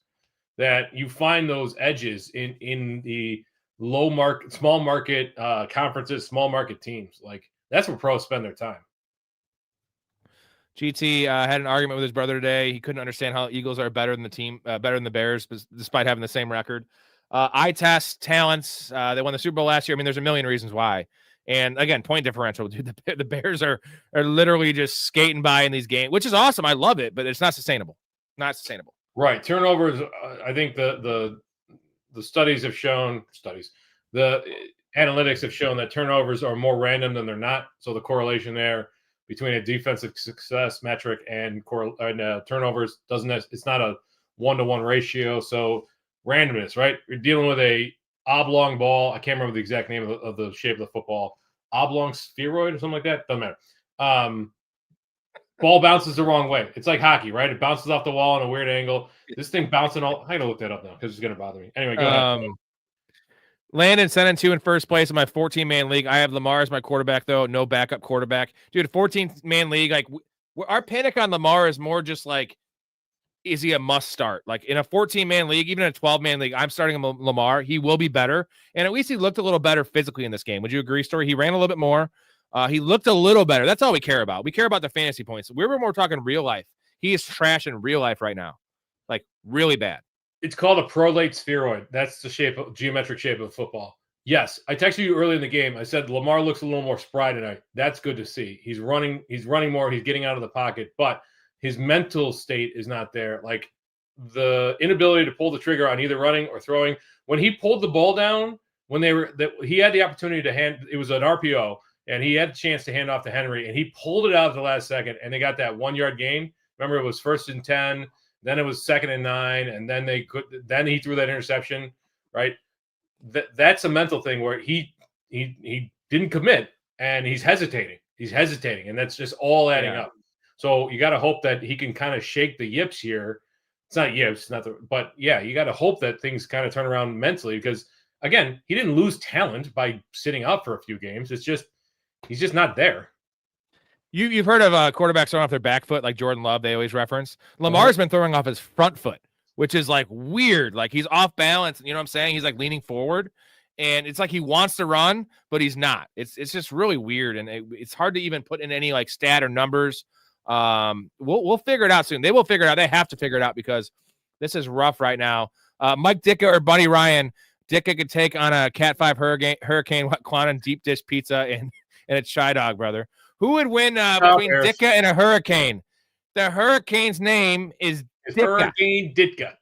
that you find those edges in the small market conferences, small market teams. Like that's where pros spend their time. GT had an argument with his brother today. He couldn't understand how Eagles are better than the Bears, despite having the same record. Eye test, talents. They won the Super Bowl last year. I mean, there's a million reasons why. And again, point differential, dude. The Bears are literally just skating by in these games, which is awesome. I love it, but it's not sustainable. Not sustainable. Right. Turnovers. I think the studies have shown the analytics have shown that turnovers are more random than they're not. So the correlation there between a defensive success metric and turnovers it's not a 1-to-1 ratio. So randomness, right? You're dealing with a oblong ball. I can't remember the exact name of the shape of the football. Oblong spheroid or something like that. Doesn't matter. Ball bounces the wrong way. It's like hockey, right? It bounces off the wall on a weird angle. This thing bouncing all. I gotta look that up now because it's gonna bother me. Anyway, go ahead. Landon 7-2 in first place in my 14-man league. I have Lamar as my quarterback, though. No backup quarterback. Dude, 14-man league, like our panic on Lamar is more just like, is he a must start? Like in a 14-man league, even in a 12-man league, I'm starting Lamar. He will be better. And at least he looked a little better physically in this game. Would you agree, Storey? He ran a little bit more. He looked a little better. That's all we care about. We care about the fantasy points. We were more talking real life. He is trash in real life right now. Like really bad. It's called a prolate spheroid. That's the geometric shape of football. Yes, I texted you early in the game. I said Lamar looks a little more spry tonight. That's good to see. He's running more. He's getting out of the pocket, but his mental state is not there. Like the inability to pull the trigger on either running or throwing. When he pulled the ball down, he had the opportunity to hand. It was an RPO, and he had a chance to hand off to Henry, and he pulled it out at the last second, and they got that 1-yard gain. Remember, it was 1st and 10. Then it was 2nd and 9, and then he threw that interception, right? That's a mental thing where he didn't commit, and he's hesitating. And that's just all adding up. So you got to hope that he can kind of shake the yips here. It's not yips, but yeah, you got to hope that things kind of turn around mentally because again, he didn't lose talent by sitting out for a few games. It's just he's just not there. You've heard of quarterbacks throwing off their back foot like Jordan Love, they always reference. Lamar's been throwing off his front foot, which is like weird. Like he's off balance. You know what I'm saying? He's like leaning forward and it's like he wants to run, but he's not. It's just really weird. And it's hard to even put in any like stat or numbers. We'll figure it out soon. They will figure it out. They have to figure it out because this is rough right now. Mike Ditka or Buddy Ryan, Ditka could take on a Cat 5 hurricane Quantum deep dish pizza and a chai dog, brother. Who would win between Ditka and a hurricane? The hurricane's name is Ditka. Hurricane Ditka.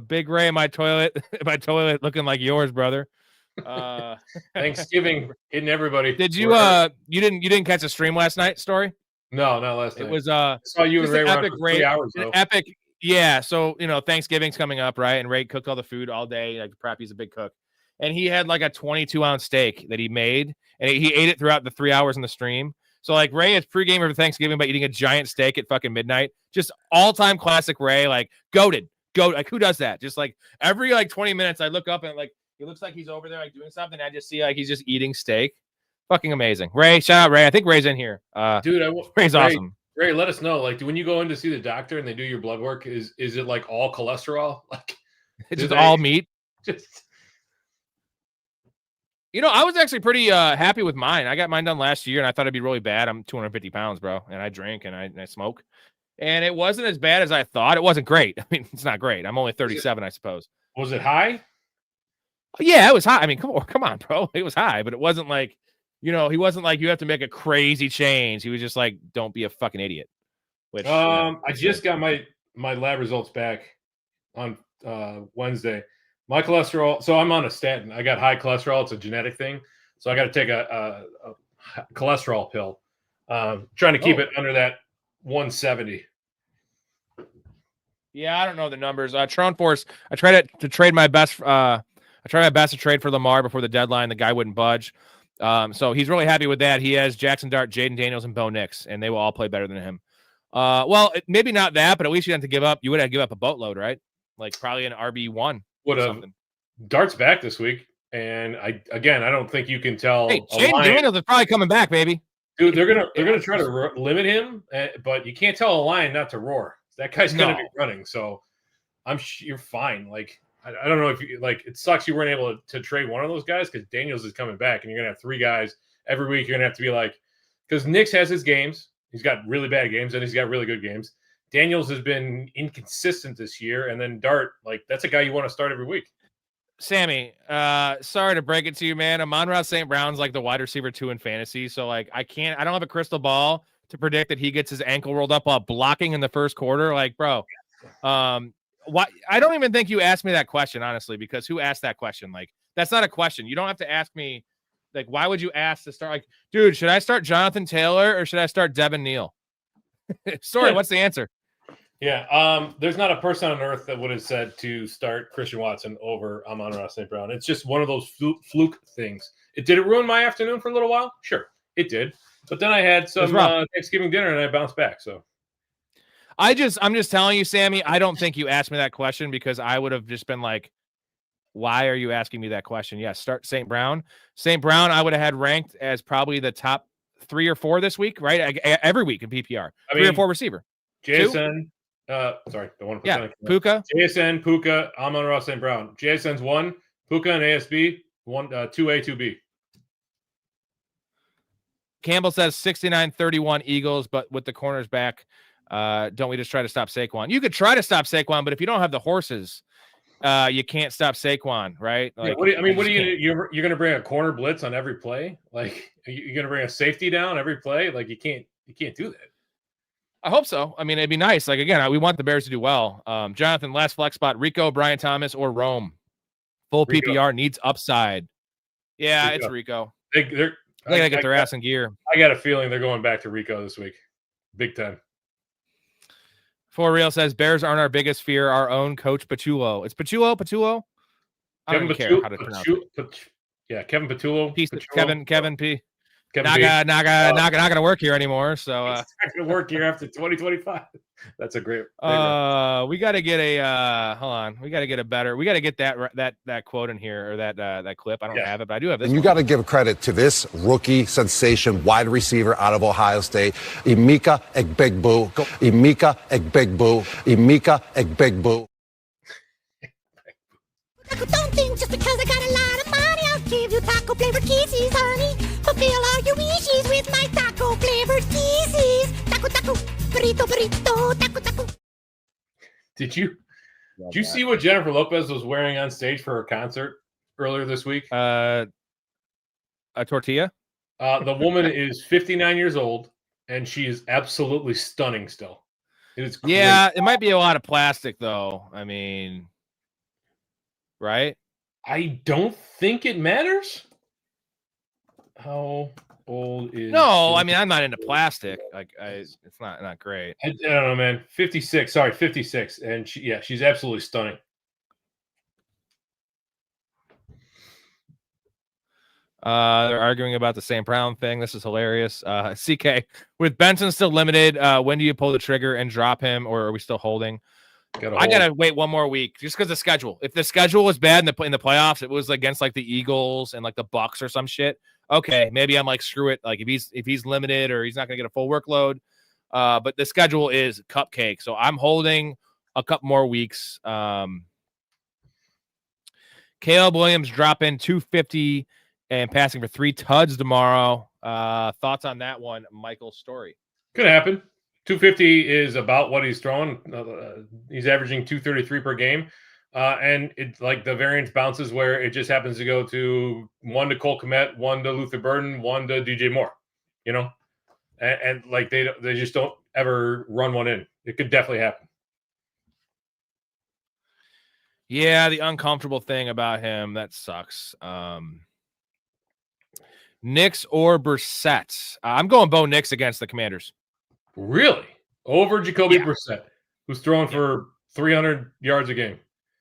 Big Ray, my toilet looking like yours, brother. Thanksgiving hitting everybody. Did you you didn't catch a stream last night, Story? No, not last night. It was I saw you and Ray epic for 3 hours though. Epic, yeah. So Thanksgiving's coming up, right? And Ray cooked all the food all day. Like prep, he's a big cook. And he had like a 22-ounce steak that he made, and he ate it throughout the 3 hours in the stream. So like Ray is pregame for Thanksgiving by eating a giant steak at fucking midnight. Just all-time classic Ray, like goated. Like who does that? Just like every like 20 minutes, I look up and like he looks like he's over there like doing something. I just see like he's just eating steak. Fucking amazing. Ray, shout out Ray. I think Ray's in here. Dude, Ray's awesome. Ray, let us know. Like, when you go in to see the doctor and they do your blood work, is it like all cholesterol? Like, it's just all meat. Just. I was actually pretty happy with mine. I got mine done last year, and I thought it'd be really bad. I'm 250 pounds, bro, and I drink and I smoke. And it wasn't as bad as I thought. It wasn't great. I mean, it's not great. I'm only 37, I suppose. Was it high? Yeah, it was high. I mean, come on, bro. It was high, but it wasn't like, he wasn't like you have to make a crazy change. He was just like, don't be a fucking idiot. Which I just got my lab results back on Wednesday. My cholesterol. So I'm on a statin. I got high cholesterol. It's a genetic thing. So I got to take a cholesterol pill. Trying to keep it under that 170. Yeah, I don't know the numbers. Tron Force. I tried to trade my best. I tried my best to trade for Lamar before the deadline. The guy wouldn't budge. So he's really happy with that. He has Jackson Dart, Jaden Daniels, and Bo Nix, and they will all play better than him. Well, maybe not that, but at least you have to give up. You would have to give up a boatload, right? Like probably an RB1. Would have. Dart's back this week, and I don't think you can tell. Hey, Jaden Daniels is probably coming back, baby. Dude, they're gonna try to limit him, but you can't tell a lion not to roar. That guy's gonna be running, so you're fine. Like I don't know if you like. It sucks you weren't able to trade one of those guys because Daniels is coming back, and you're gonna have 3 guys every week. You're gonna have to be like, because Nix has his games. He's got really bad games, and he's got really good games. Daniels has been inconsistent this year, and then Dart, like that's a guy you want to start every week. Sammy, sorry to break it to you, man. Amon-Ra St. Brown's like the wide receiver 2 in fantasy. So like I don't have a crystal ball to predict that he gets his ankle rolled up while blocking in the first quarter. Like, bro, why? I don't even think you asked me that question, honestly, because who asked that question? Like, that's not a question. You don't have to ask me. Like, why would you ask to start? Like, dude, should I start Jonathan Taylor or should I start Devin Neal? Sorry, what's the answer? Yeah, there's not a person on earth that would have said to start Christian Watson over Amon-Ra St. Brown. It's just one of those fluke things. Did it ruin my afternoon for a little while? Sure, it did. But then I had some Thanksgiving dinner and I bounced back. So I'm just telling you, Sammy, I don't think you asked me that question because I would have just been like, why are you asking me that question? Yes, start St. Brown. St. Brown, I would have had ranked as probably the top 3 or 4 this week, right? Every week in PPR. 3 or 4 receiver. JSN. Sorry, the one. Yeah, Puka. JSN, Puka, Amon-Ra St. Brown. JSN's 1, Puka and ASB 1, 2A, 2B. Campbell says 69-31 Eagles, but with the corners back, don't we just try to stop Saquon? You could try to stop Saquon, but if you don't have the horses, you can't stop Saquon, right? Like, yeah, what are you gonna do? You're gonna bring a corner blitz on every play? Like you're gonna bring a safety down every play? Like you can't do that. I hope so. I mean, it'd be nice. Like, again, we want the Bears to do well. Jonathan, last flex spot, Rico, Brian Thomas, or Rome. Full Rico. PPR needs upside. Yeah, Rico. It's Rico. They gotta get their ass in gear. I got a feeling they're going back to Rico this week. Big time. For Real says, Bears aren't our biggest fear, our own coach Pachulo. It's Pachulo? I don't even care how to pronounce it. Yeah, Kevin Petullo. Kevin P. Kevin Not gonna work here anymore. So it's not gonna work here after 2025. That's a great. We got to get a hold on. We got to get a better. We got to get that quote in here or that clip. I don't have it, but I do have this. And you got to give credit to this rookie sensation wide receiver out of Ohio State, Emeka Egbegbue. Emeka Egbegbue. Emeka Egbegbue. Don't think just because I got a lot of money, I'll give you taco flavored kisses, honey. Fulfill all your wishes with my taco flavored kisses. Taco, taco, burrito, burrito, taco, taco. Did you see what Jennifer Lopez was wearing on stage for her concert earlier this week? A tortilla? The woman is 59 years old, and she is absolutely stunning still. It is great. Yeah, it might be a lot of plastic, though. I mean... Right? I don't think it matters. How old is? No, I mean I'm not into plastic. Like it's not great. I don't know, man. 56. Sorry, 56, and she's absolutely stunning. They're arguing about the St. Brown thing. This is hilarious. CK, with Benson still limited, when do you pull the trigger and drop him, or are we still holding? I gotta wait one more week just because the schedule. If the schedule was bad in the playoffs, it was against like the Eagles and like the Bucks or some shit. Okay, maybe I'm like screw it. Like if he's limited or he's not gonna get a full workload. But the schedule is cupcake, so I'm holding a couple more weeks. Caleb Williams dropping 250 and passing for 3 tuds tomorrow. Thoughts on that one, Michael Storey? Could happen. 250 is about what he's throwing. He's averaging 233 per game. And it's like the variance bounces where it just happens to go to 1 to Cole Kmet, 1 to Luther Burden, 1 to DJ Moore, you know? And like they just don't ever run one in. It could definitely happen. Yeah, the uncomfortable thing about him, that sucks. Knicks or Brissett? I'm going Bo Nix against the Commanders. Really? Over Jacoby Brissett, who's throwing for 300 yards a game.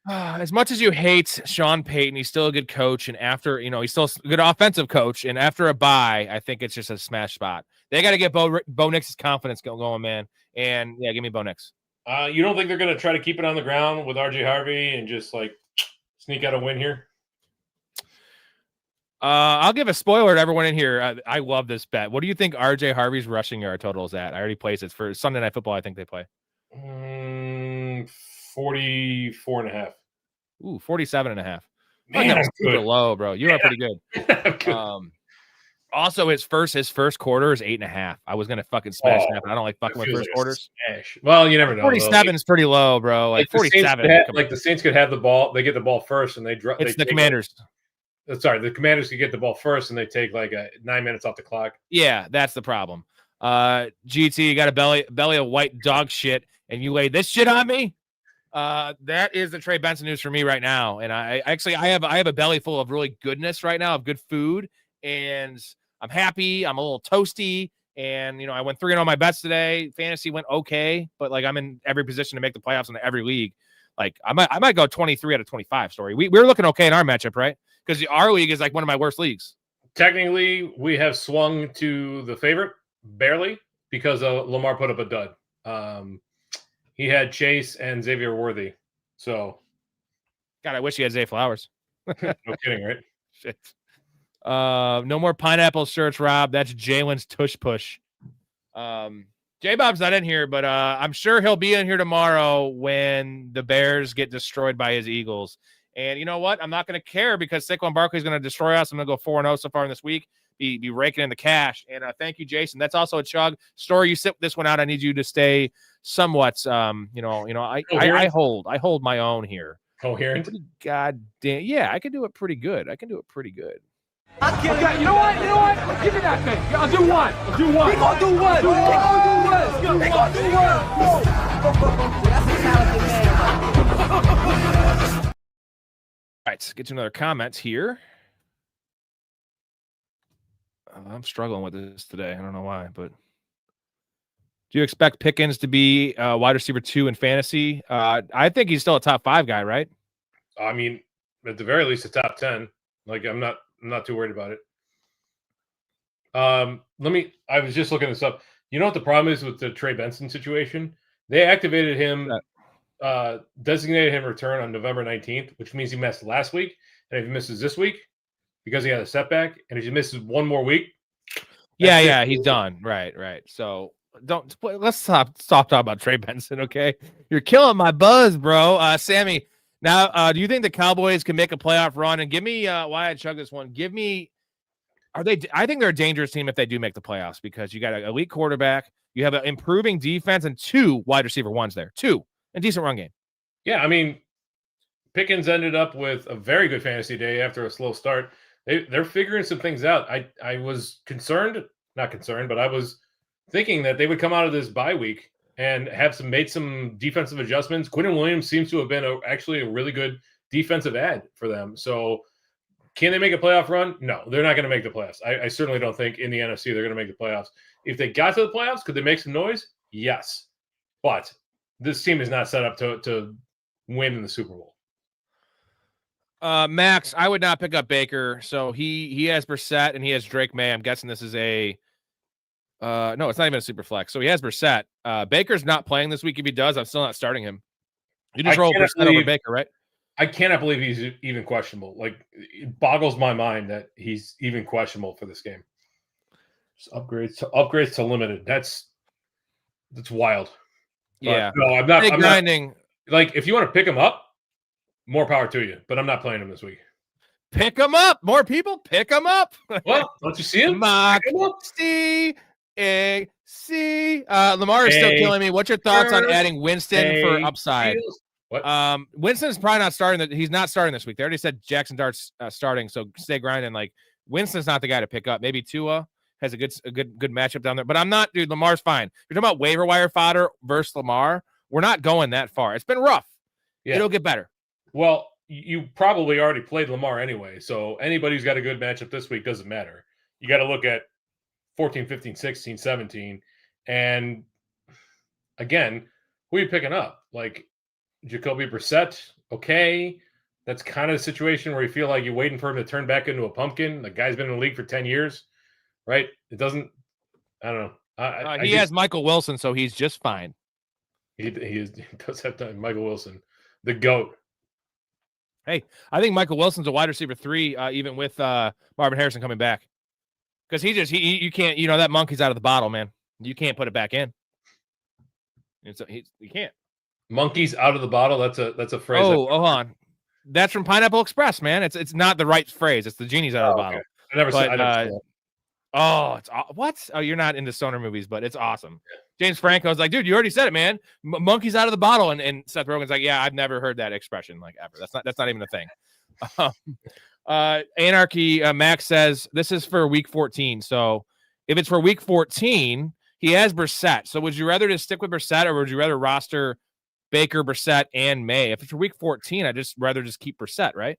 As much as you hate Sean Payton, he's still a good coach. And after, he's still a good offensive coach. And after a bye, I think it's just a smash spot. They got to get Bo Nix's confidence going, man. And yeah, give me Bo Nix. You don't think they're going to try to keep it on the ground with RJ Harvey and just like sneak out a win here? I'll give a spoiler to everyone in here. I love this bet. What do you think RJ Harvey's rushing yard total is at? I already placed it for Sunday Night Football. I think they play 44.5. Ooh, 47.5. Man, that's super low, bro. You are pretty good. Also, his first quarter is 8.5. I was gonna fucking smash that, but I don't like fucking with first quarters. Well, you never know. 47 is pretty low, bro. Like 47. The Saints could have the ball. They get the ball first, and they drop. It's the Commanders. The Commanders could get the ball first, and they take like 9 minutes off the clock. Yeah, that's the problem. GT, you got a belly of white dog shit, and you laid this shit on me. That is the Trey Benson news for me right now. And I have a belly full of really goodness right now, of good food, and I'm happy. I'm a little toasty, and I went 3-0 on my bets today. Fantasy went okay, but like I'm in every position to make the playoffs in every league. Like I might go 23 out of 25. Story. We're looking okay in our matchup, right? Because our league is like one of my worst leagues. Technically, we have swung to the favorite barely because Lamar put up a dud. He had Chase and Xavier Worthy. So, God, I wish he had Zay Flowers. No kidding, right? Shit. No more pineapple shirts, Rob. That's Jalen's tush push. J-Bob's not in here, but I'm sure he'll be in here tomorrow when the Bears get destroyed by his Eagles. And you know what? I'm not going to care because Saquon Barkley is going to destroy us. I'm going to go 4-0 so far in this week. Be raking in the cash. And thank you, Jason. That's also a chug. Story, you sit this one out. I need you to stay somewhat. I hold my own here. Coherent. God damn. Yeah, I can do it pretty good. Okay, you know what? Give me that thing. I'll do one. They gonna do one. They gonna do one. That's a talented man. All right, let's get to another comment here. I'm struggling with this today. I don't know why, but do you expect Pickens to be wide receiver 2 in fantasy? I think he's still a top 5 guy, right? I mean, at the very least, a top 10. Like I'm not I'm not too worried about it. I was just looking this up. You know what the problem is with the Trey Benson situation? They activated him, designated him return on November 19th, which means he missed last week. And if he misses this week because he had a setback, and if he misses one more week, he's done. Right. So let's stop talking about Trey Benson, okay? You're killing my buzz, bro. Sammy, now do you think the Cowboys can make a playoff run? And give me why I chug this one. Give me I think they're a dangerous team if they do make the playoffs because you got an elite quarterback, you have an improving defense, and 2 wide receiver ones there. 2 and decent run game. Yeah, I mean, Pickens ended up with a very good fantasy day after a slow start. They're figuring some things out. I was not concerned, but I was thinking that they would come out of this bye week and have made some defensive adjustments. Quinton Williams seems to have been actually a really good defensive ad for them. So can they make a playoff run? No, they're not going to make the playoffs. I certainly don't think in the NFC they're going to make the playoffs. If they got to the playoffs, could they make some noise? Yes. But this team is not set up to win in the Super Bowl. Max, I would not pick up Baker. So he has Brissett and he has Drake May. I'm guessing this is no, it's not even a super flex. So he has Brissett. Baker's not playing this week. If he does, I'm still not starting him. You just roll Brissett over Baker, right? I cannot believe he's even questionable. Like, it boggles my mind that he's even questionable for this game. Just upgrades to limited. That's wild. Yeah. But no, I'm not grinding. Like, if you want to pick him up, more power to you. But I'm not playing him this week. Pick him up. More people pick him up. Well, don't you see him? Lamar is still killing me. What's your thoughts on adding Winston for upside? What? Winston's probably not starting. He's not starting this week. They already said Jackson Dart's starting, so stay grinding. Like, Winston's not the guy to pick up. Maybe Tua has a good matchup down there, but I'm not, dude. Lamar's fine. You're talking about waiver wire fodder versus Lamar. We're not going that far. It's been rough. Yeah. It'll get better. Well, you probably already played Lamar anyway, so anybody who's got a good matchup this week doesn't matter. You got to look at 14, 15, 16, 17, and again, who are you picking up? Like, Jacoby Brissett, okay. That's kind of the situation where you feel like you're waiting for him to turn back into a pumpkin. The guy's been in the league for 10 years, right? It doesn't – I don't know. He has Michael Wilson, so he's just fine. He does have time. Michael Wilson, the GOAT. Hey, I think Michael Wilson's a wide receiver 3, even with Marvin Harrison coming back. Because you can't – that monkey's out of the bottle, man. You can't put it back in. You can't. Monkeys out of the bottle. That's a phrase. Oh, hold on. That's from Pineapple Express, man. It's not the right phrase. It's the genie's out of the bottle. Okay. I never said that. It's what? Oh, you're not into stoner movies, but it's awesome. James Franco's like, dude, you already said it, man. Monkeys out of the bottle, and Seth Rogen's like, yeah, I've never heard that expression like ever. That's not even a thing. Anarchy Max says this is for week 14. So if it's for week 14, he has Brissett. So would you rather just stick with Brissett, or would you rather roster Baker, Brissett, and May? If it's for week 14, I'd just rather just keep Brissett, right?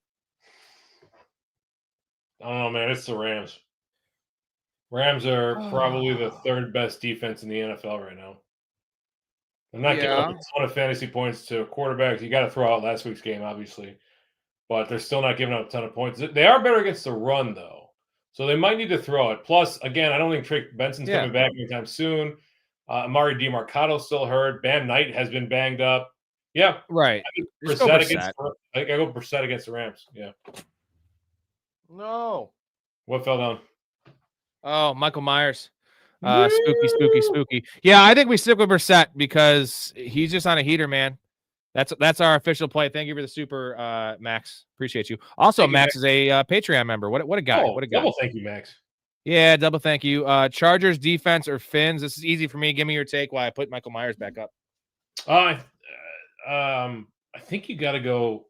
Oh, man, it's the Rams. Rams are probably the 3rd best defense in the NFL right now. I'm not giving up a ton of fantasy points to quarterbacks. You got to throw out last week's game, obviously. But they're still not giving up a ton of points. They are better against the run, though. So they might need to throw it. Plus, again, I don't think Trey Benson's coming back anytime soon. Amari DiMarcado's still hurt. Bam Knight has been banged up. Yeah. Right. I think I go Brissett against the Rams. Yeah. No. What fell down? Oh, Michael Myers. Spooky. Yeah, I think we stick with Brissett because he's just on a heater, man. That's our official play. Thank you for the super, Max. Appreciate you. Also, Max is a Patreon member. What a guy. What a guy. Double thank you, Max. Yeah, double thank you. Chargers defense or Finns? This is easy for me. Give me your take while I put Michael Myers back up. I think you got to go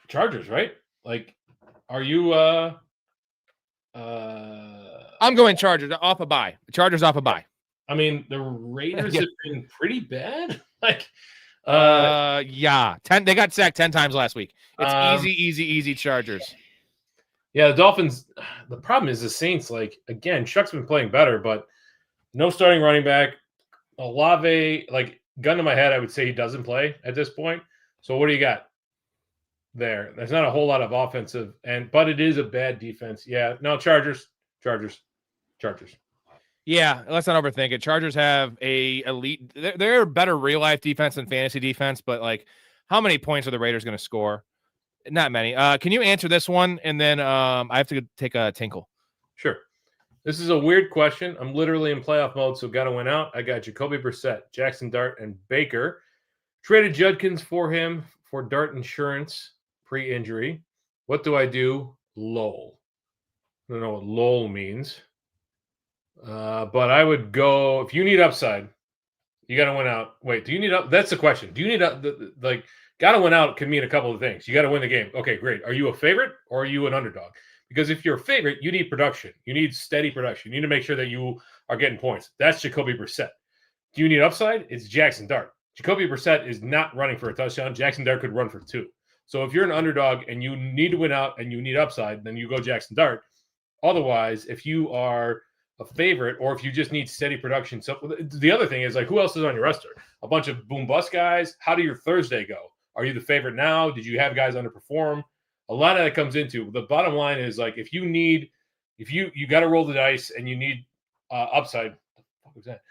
Chargers, right? Like, are you I'm going Chargers off a bye. Chargers off a bye. I mean, the Raiders have been pretty bad. Like, yeah. They got sacked 10 times last week. It's easy Chargers. Yeah, the Dolphins, the problem is the Saints, like, again, Chuck's been playing better, but no starting running back. Olave, like, gun to my head, I would say he doesn't play at this point. So what do you got? there. There's not a whole lot of offensive, but it is a bad defense. Yeah, no, Chargers. Yeah, let's not overthink it. Chargers have a elite. They're a better real life defense than fantasy defense, but like, how many points are the Raiders going to score? Not many. Can you answer this one? And then I have to take a tinkle. Sure. This is a weird question. I'm literally in playoff mode, so got to win out. I got Jacoby Brissett, Jackson Dart, and Baker. Traded Judkins for him for Dart insurance pre-injury. What do I do? Lol. I don't know what lol means. But I would go, if you need upside, you got to win out. Wait, do you need up? That's the question. Do you need like, got to win out can mean a couple of things. You got to win the game. Okay, great. Are you a favorite or are you an underdog? Because if you're a favorite, you need production. You need steady production. You need to make sure that you are getting points. That's Jacoby Brissett. Do you need upside? It's Jackson Dart. Jacoby Brissett is not running for a touchdown. Jackson Dart could run for 2. So if you're an underdog and you need to win out and you need upside, then you go Jackson Dart. Otherwise, if you are a favorite or if you just need steady production. So the other thing is, like, who else is on your roster? A bunch of boom bust guys. How do your Thursday go? Are you the favorite now? Did you have guys underperform? A lot of that comes into the bottom line is, like, if you got to roll the dice and you need upside, what was that?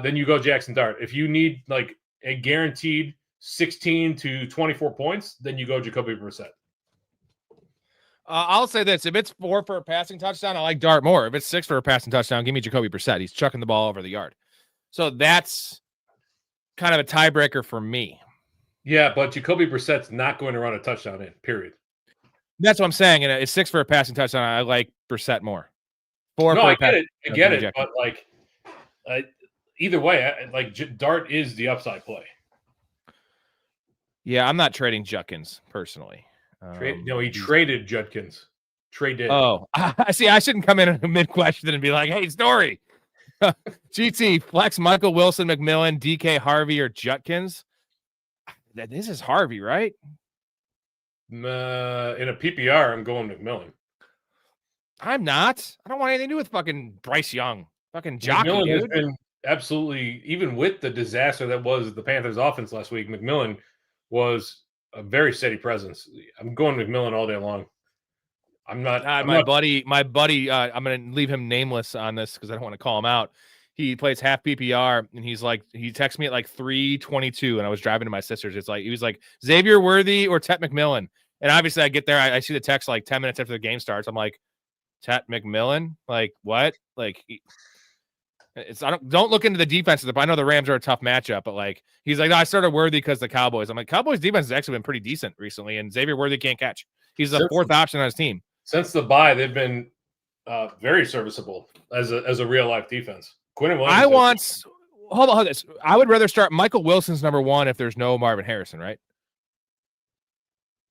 Then you go Jackson Dart. If you need like a guaranteed 16 to 24 points, then you go Jacoby Brissett. I'll say this. If it's 4 for a passing touchdown, I like Dart more. If it's 6 for a passing touchdown, give me Jacoby Brissett. He's chucking the ball over the yard. So that's kind of a tiebreaker for me. Yeah, but Jacoby Brissett's not going to run a touchdown in, period. That's what I'm saying. And it's 6 for a passing touchdown. I like Brissett more. 4 No, for I a get it. I get it. But like, either way, Dart is the upside play. Yeah, I'm not trading Judkins personally. He traded Judkins. Traded. Oh, I see. I shouldn't come in mid question and be like, "Hey, Storey, GT flex Michael Wilson, McMillan, DK Harvey, or Judkins." This is Harvey, right? In a PPR, I'm going McMillan. I'm not. I don't want anything to do with fucking Bryce Young. Fucking jockey, McMillan dude. has been absolutely, even with the disaster that was the Panthers offense last week, McMillan was a very steady presence. I'm going McMillan all day long. My buddy, I'm going to leave him nameless on this because I don't want to call him out. He plays half PPR and he texted me at like 3:22 and I was driving to my sister's. He was like Xavier Worthy or Tet McMillan. And obviously I get there. I see the text like 10 minutes after the game starts. I'm like, Tet McMillan? Like what? Like don't look into the defense. I know the Rams are a tough matchup, but like he's like, no, I started Worthy because the Cowboys. I'm like, Cowboys defense has actually been pretty decent recently, and Xavier Worthy can't catch. He's the 4th option on his team. Since the bye, they've been very serviceable as a real life defense. Quinn and Williams. Hold on. I would rather start Michael Wilson's number 1 if there's no Marvin Harrison, right?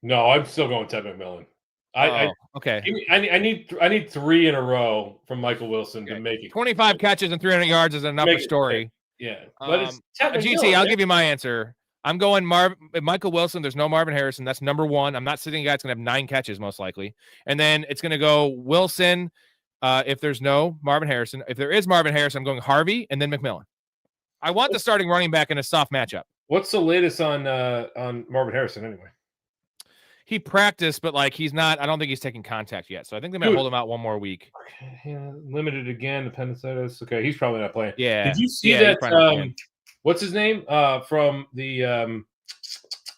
No, I'm still going Ted McMillan. Okay. I need 3 in a row from Michael Wilson to make it. 25 catches and 300 yards is enough for Storey. Yeah. But it's GT, I'll give you my answer. I'm going Michael Wilson. There's no Marvin Harrison. That's number 1. I'm not sitting a guy that's going to have 9 catches most likely. And then it's going to go Wilson if there's no Marvin Harrison. If there is Marvin Harrison, I'm going Harvey and then McMillan. I want the starting running back in a soft matchup. What's the latest on Marvin Harrison anyway? He practiced, but like he's not. I don't think he's taking contact yet. So I think they might hold him out one more week. Yeah, limited again. Appendicitis. Okay, he's probably not playing. Yeah. Did you see that? What's his name? From the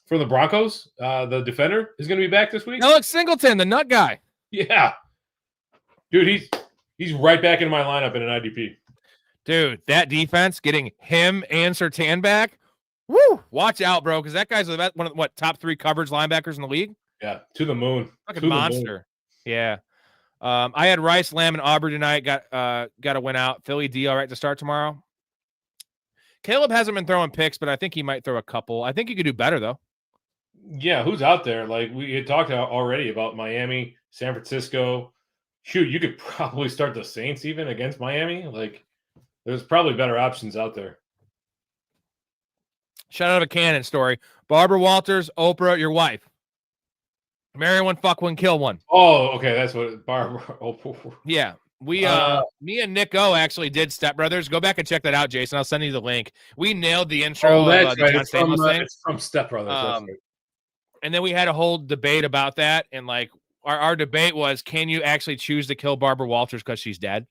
Broncos, the defender is going to be back this week. Alex Singleton, the nut guy. Yeah, dude, he's right back in my lineup in an IDP. Dude, that defense getting him and Surtain back. Woo! Watch out, bro, because that guy's one of the top 3 coverage linebackers in the league. Yeah, to the moon. Fucking monster. Yeah. I had Rice, Lamb, and Aubrey tonight. Got to win out. Philly D all right to start tomorrow. Caleb hasn't been throwing picks, but I think he might throw a couple. I think he could do better though. Yeah, who's out there? Like we had talked already about Miami, San Francisco. Shoot, you could probably start the Saints even against Miami. Like there's probably better options out there. Shout out a Cannon Story. Barbara Walters, Oprah, your wife. Marry one, fuck one, kill one. Oh, okay. That's what Barbara. Yeah. Me and Nick O actually did Step Brothers. Go back and check that out, Jason. I'll send you the link. We nailed the intro. Oh, that's right. It's from Step Brothers. And then we had a whole debate about that. And like our debate was, can you actually choose to kill Barbara Walters because she's dead?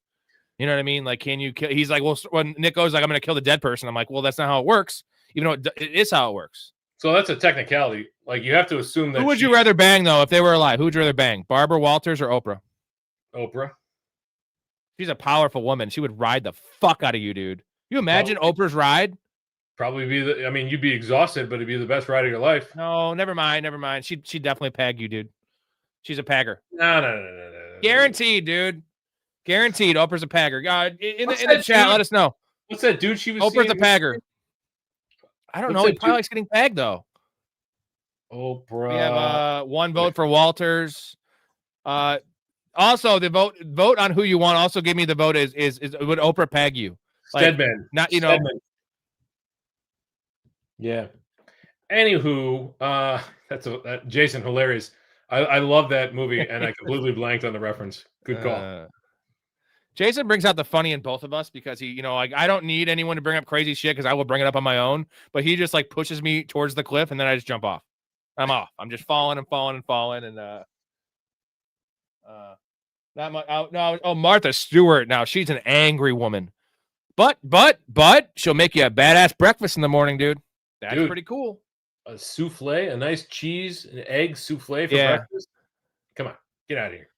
You know what I mean? Like, can you kill? He's like, well, when Nick goes like, I'm going to kill the dead person. I'm like, well, that's not how it works. Even though it is how it works. So that's a technicality. Like, you have to assume that. Who would you rather bang though if they were alive? Who would you rather bang, Barbara Walters or Oprah? Oprah. She's a powerful woman. She would ride the fuck out of you, dude. You imagine Oprah's ride? Probably be I mean, you'd be exhausted, but it'd be the best ride of your life. No, never mind. She'd definitely peg you, dude. She's a pagger. No. Guaranteed, dude. Guaranteed. Oprah's a pagger. God, in the chat, let us know. What's that dude she was Oprah's a pagger. I don't know. He probably likes getting pegged though. Oprah. We have 1 vote for Walters. Also, the vote on who you want. Also, give me the vote. Is would Oprah peg you? Like, Stedman. Not you know. Stedman. Yeah. Anywho, that's Jason, hilarious. I love that movie, and I completely blanked on the reference. Good call. Jason brings out the funny in both of us because he, you know, like I don't need anyone to bring up crazy shit because I will bring it up on my own. But he just like pushes me towards the cliff, and then I just jump off. I'm off. I'm just falling, and not much. Oh, Martha Stewart. Now she's an angry woman, but she'll make you a badass breakfast in the morning, dude. That's pretty cool. A souffle, a nice cheese and egg souffle for breakfast. Come on, get out of here.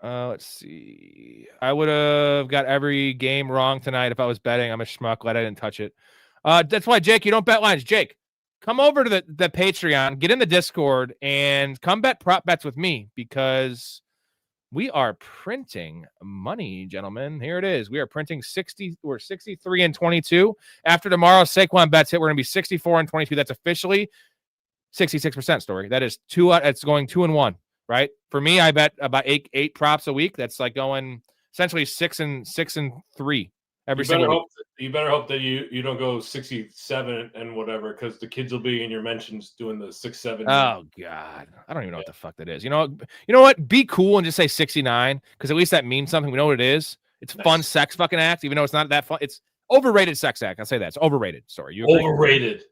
Let's see. I would have got every game wrong tonight if I was betting. I'm a schmuck. Glad I didn't touch it. That's why, Jake, you don't bet lines. Jake, come over to the Patreon, get in the Discord, and come bet prop bets with me because we are printing money, gentlemen. Here it is. We are printing 60. We're 63 and 22. After tomorrow, Saquon bets hit. We're going to be 64 and 22. That's officially 66% Story. That is it's going 2-1, right? For me, I bet about eight props a week. That's like going essentially 6 and 3 every single week. You better hope that you don't go 67 and whatever, because the kids will be in your mentions doing the 6-7. Oh God, I don't even know what the fuck that is. You know what? Be cool and just say 69, because at least that means something. We know what it is. It's fun sex fucking act, even though it's not that fun. It's overrated sex act. I'll say that. It's overrated. Story. You agree? Overrated.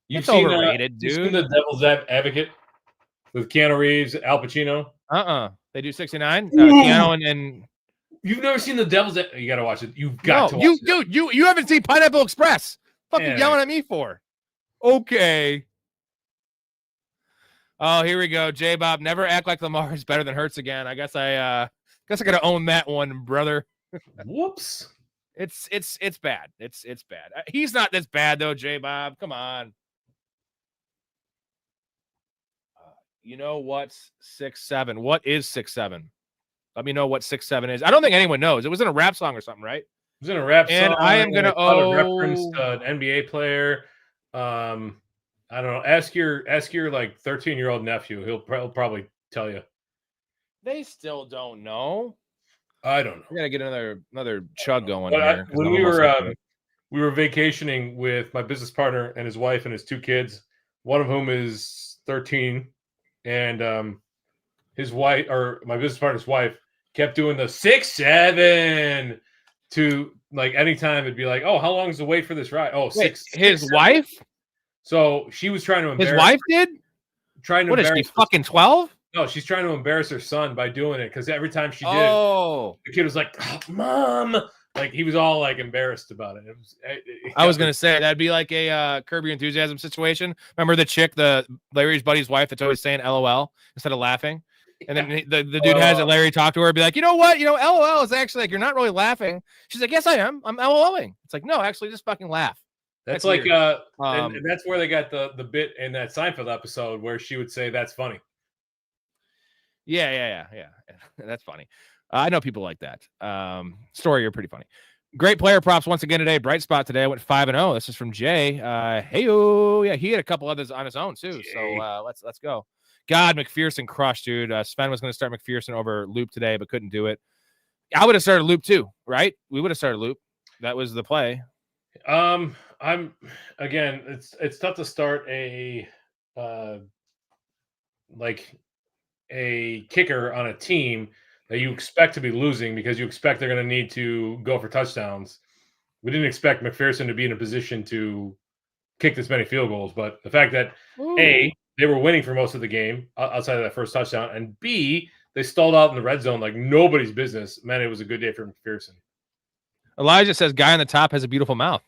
It's overrated, dude. You've seen The Devil's Advocate with Keanu Reeves, Al Pacino? They do 69. Keanu and You've never seen The Devil's Advocate? You got to watch it. You've got to watch it. Dude, you haven't seen Pineapple Express. Fucking yelling at me for. Okay. Oh, here we go. J-Bob, never act like Lamar is better than Hurts again. I guess I gotta own that one, brother. Whoops. It's bad. It's bad. He's not this bad though, J-Bob. Come on. You know what's 6'7"? What is 6'7"? Let me know what 6'7" is. I don't think anyone knows. It was in a rap song or something, right? It was in a rap song. And I am gonna reference an NBA player. I don't know. Ask your like 13-year-old nephew. He'll probably tell you. They still don't know. I don't know. We gotta get another chug going here. When we were vacationing with my business partner and his wife and his 2 kids, one of whom is 13, and his wife, or my business partner's wife, kept doing the 6'7" to like anytime it'd be like, oh, how long is the wait for this ride? Oh, wait, 6. His wife? So she was trying to embarrass. His wife did? Trying to what embarrass. Is she fucking 12? No, she's trying to embarrass her son by doing it, because every time she did, the kid was like, oh, Mom. Like, he was all like embarrassed about it. I was gonna say that'd be like a Curb Your Enthusiasm situation. Remember the chick, the Larry's buddy's wife, that's always saying LOL instead of laughing? And then the dude has it. Larry talk to her, be like, you know what? LOL is actually like, you're not really laughing. She's like, yes, I am. I'm LOLing. It's like, no, actually, just fucking laugh. That's like, and that's where they got the bit in that Seinfeld episode where she would say, that's funny. Yeah. That's funny. I know people like that. Story, you're pretty funny. Great player props once again today. Bright spot today. I went 5-0. This is from Jay. Yeah, he had a couple others on his own too. Jay. So let's go. God, McPherson crushed, dude. Sven was going to start McPherson over Loop today, but couldn't do it. I would have started Loop too, right? We would have started Loop. That was the play. It's tough to start a kicker on a team that you expect to be losing, because you expect they're going to need to go for touchdowns. We didn't expect McPherson to be in a position to kick this many field goals. But the fact that Ooh. A, they were winning for most of the game outside of that first touchdown, and B, they stalled out in the red zone like nobody's business, man, it was a good day for McPherson. Elijah says, "Guy on the top has a beautiful mouth."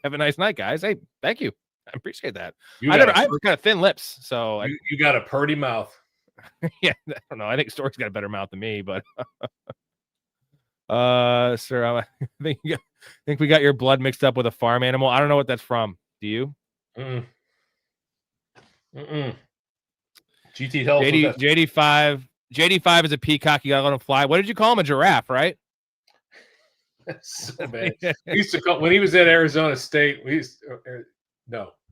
Have a nice night, guys. Hey, thank you. I appreciate that. I have kind of thin lips, so you got a purty mouth. yeah, I don't know. I think Storey's got a better mouth than me, but sir, I think we got your blood mixed up with a farm animal. I don't know what that's from. Do you? GT, tell us JD5 is a peacock. You gotta let him fly. What did you call him? A giraffe, right? That's so bad. We used to call, when he was at Arizona State.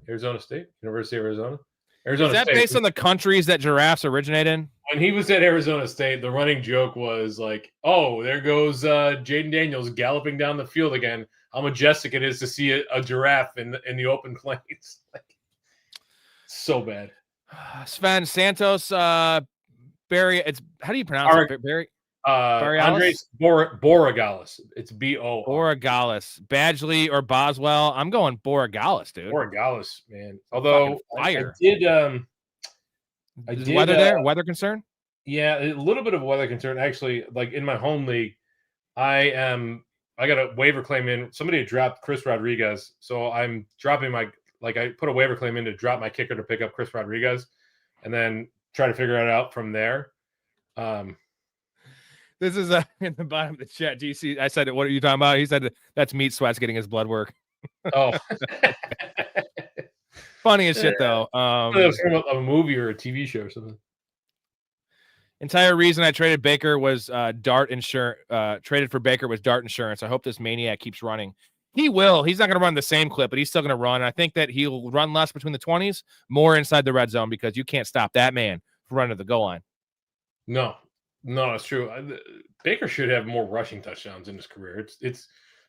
Arizona State, University of Arizona. Is that State. based on the countries that giraffes originate in? When he was at Arizona State, the running joke was like, "Oh, there goes Jaden Daniels galloping down the field again. How majestic it is to see a giraffe in the open plains." Like, so bad. Sven Santos, Barry. It's how do you pronounce it? Barry. Andres Borregales. It's B-O. Borregales. Badgley or Boswell. I'm going Borregales, dude. Borregales, man. Although fire. I did weather there? Weather concern? Yeah, a little bit of weather concern. Actually, like in my home league, I got a waiver claim in. Somebody had dropped Chris Rodriguez, so I'm dropping I put a waiver claim in to drop my kicker to pick up Chris Rodriguez, and then try to figure it out from there. This is in the bottom of the chat. GC, I said, "What are you talking about?" He said, "That's Meat Sweats getting his blood work." Oh, funny as shit though. It was from a movie or a TV show or something. Entire reason I traded Baker was Dart insurance. Traded for Baker was Dart insurance. I hope this maniac keeps running. He will. He's not going to run the same clip, but he's still going to run. I think that he'll run less between the 20s, more inside the red zone because you can't stop that man from running to the goal line. No, it's true. Baker should have more rushing touchdowns in his career. It's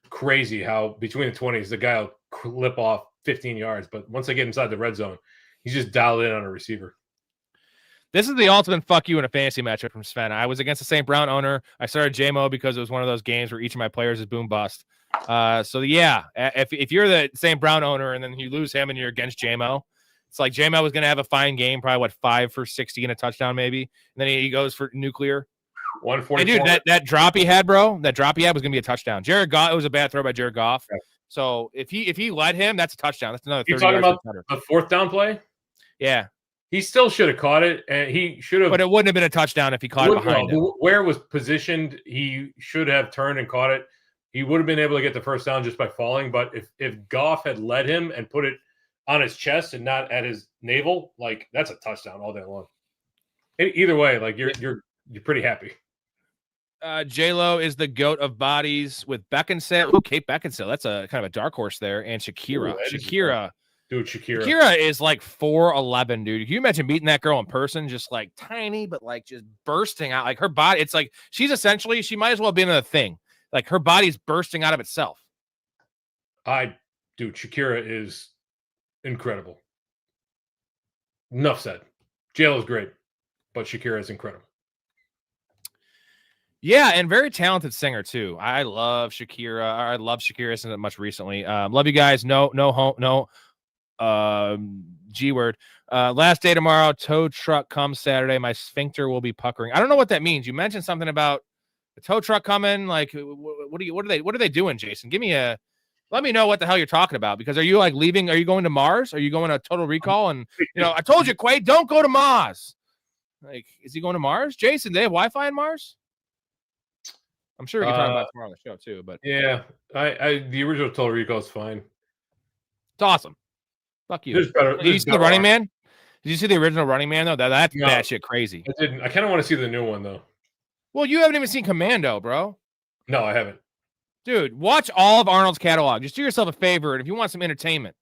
crazy how between the 20s the guy will clip off 15 yards, but once they get inside the red zone, he's just dialed in on a receiver. This is the ultimate fuck you in a fantasy matchup from Sven. I was against the St. Brown owner. I started JMO because it was one of those games where each of my players is boom bust. So yeah, if you're the St. Brown owner and then you lose him and you're against JMO, it's like JMO was going to have a fine game, probably 5 for 60 and a touchdown maybe. And then he goes for nuclear. 144. Hey, dude, that drop he had, bro, was going to be a touchdown. Jared Goff, it was a bad throw by Jared Goff. Okay. So if he led him, that's a touchdown. That's another 30 You're talking about the fourth down play? Yeah. He still should have caught it, and he should have. But it wouldn't have been a touchdown if he caught it behind him. Where it was positioned, he should have turned and caught it. He would have been able to get the first down just by falling. But if Goff had led him and put it on his chest and not at his navel, like that's a touchdown all day long. Either way, like you're pretty happy. J-Lo is the goat of bodies with Beckinsale. Ooh, Kate Beckinsale. That's a kind of a dark horse there. And Shakira. Shakira is like 4'11", dude. Can you imagine meeting that girl in person? Just like tiny, but like just bursting out. Like her body, it's like she might as well have been in a thing. Like her body's bursting out of itself. Shakira is incredible. Enough said. J-Lo's great, but Shakira is incredible. Yeah, and very talented singer too. I love Shakira. I love Shakira. Isn't it much recently? Love you guys. No G word. Last day tomorrow. Tow truck comes Saturday. My sphincter will be puckering. I don't know what that means. You mentioned something about the tow truck coming. Like, what are they doing, Jason? Let me know what the hell you're talking about. Because are you like leaving? Are you going to Mars? Are you going to Total Recall? And I told you, Quaid, don't go to Mars. Like, is he going to Mars? Jason, they have Wi-Fi in Mars? I'm sure we can talk about it tomorrow on the show too. But yeah, the original Total Recall is fine. It's awesome. Fuck you. Did you see the Running Man? Did you see the original Running Man though? That's batshit crazy. I didn't. I kind of want to see the new one though. Well, you haven't even seen Commando, bro. No, I haven't. Dude, watch all of Arnold's catalog. Just do yourself a favor, and if you want some entertainment,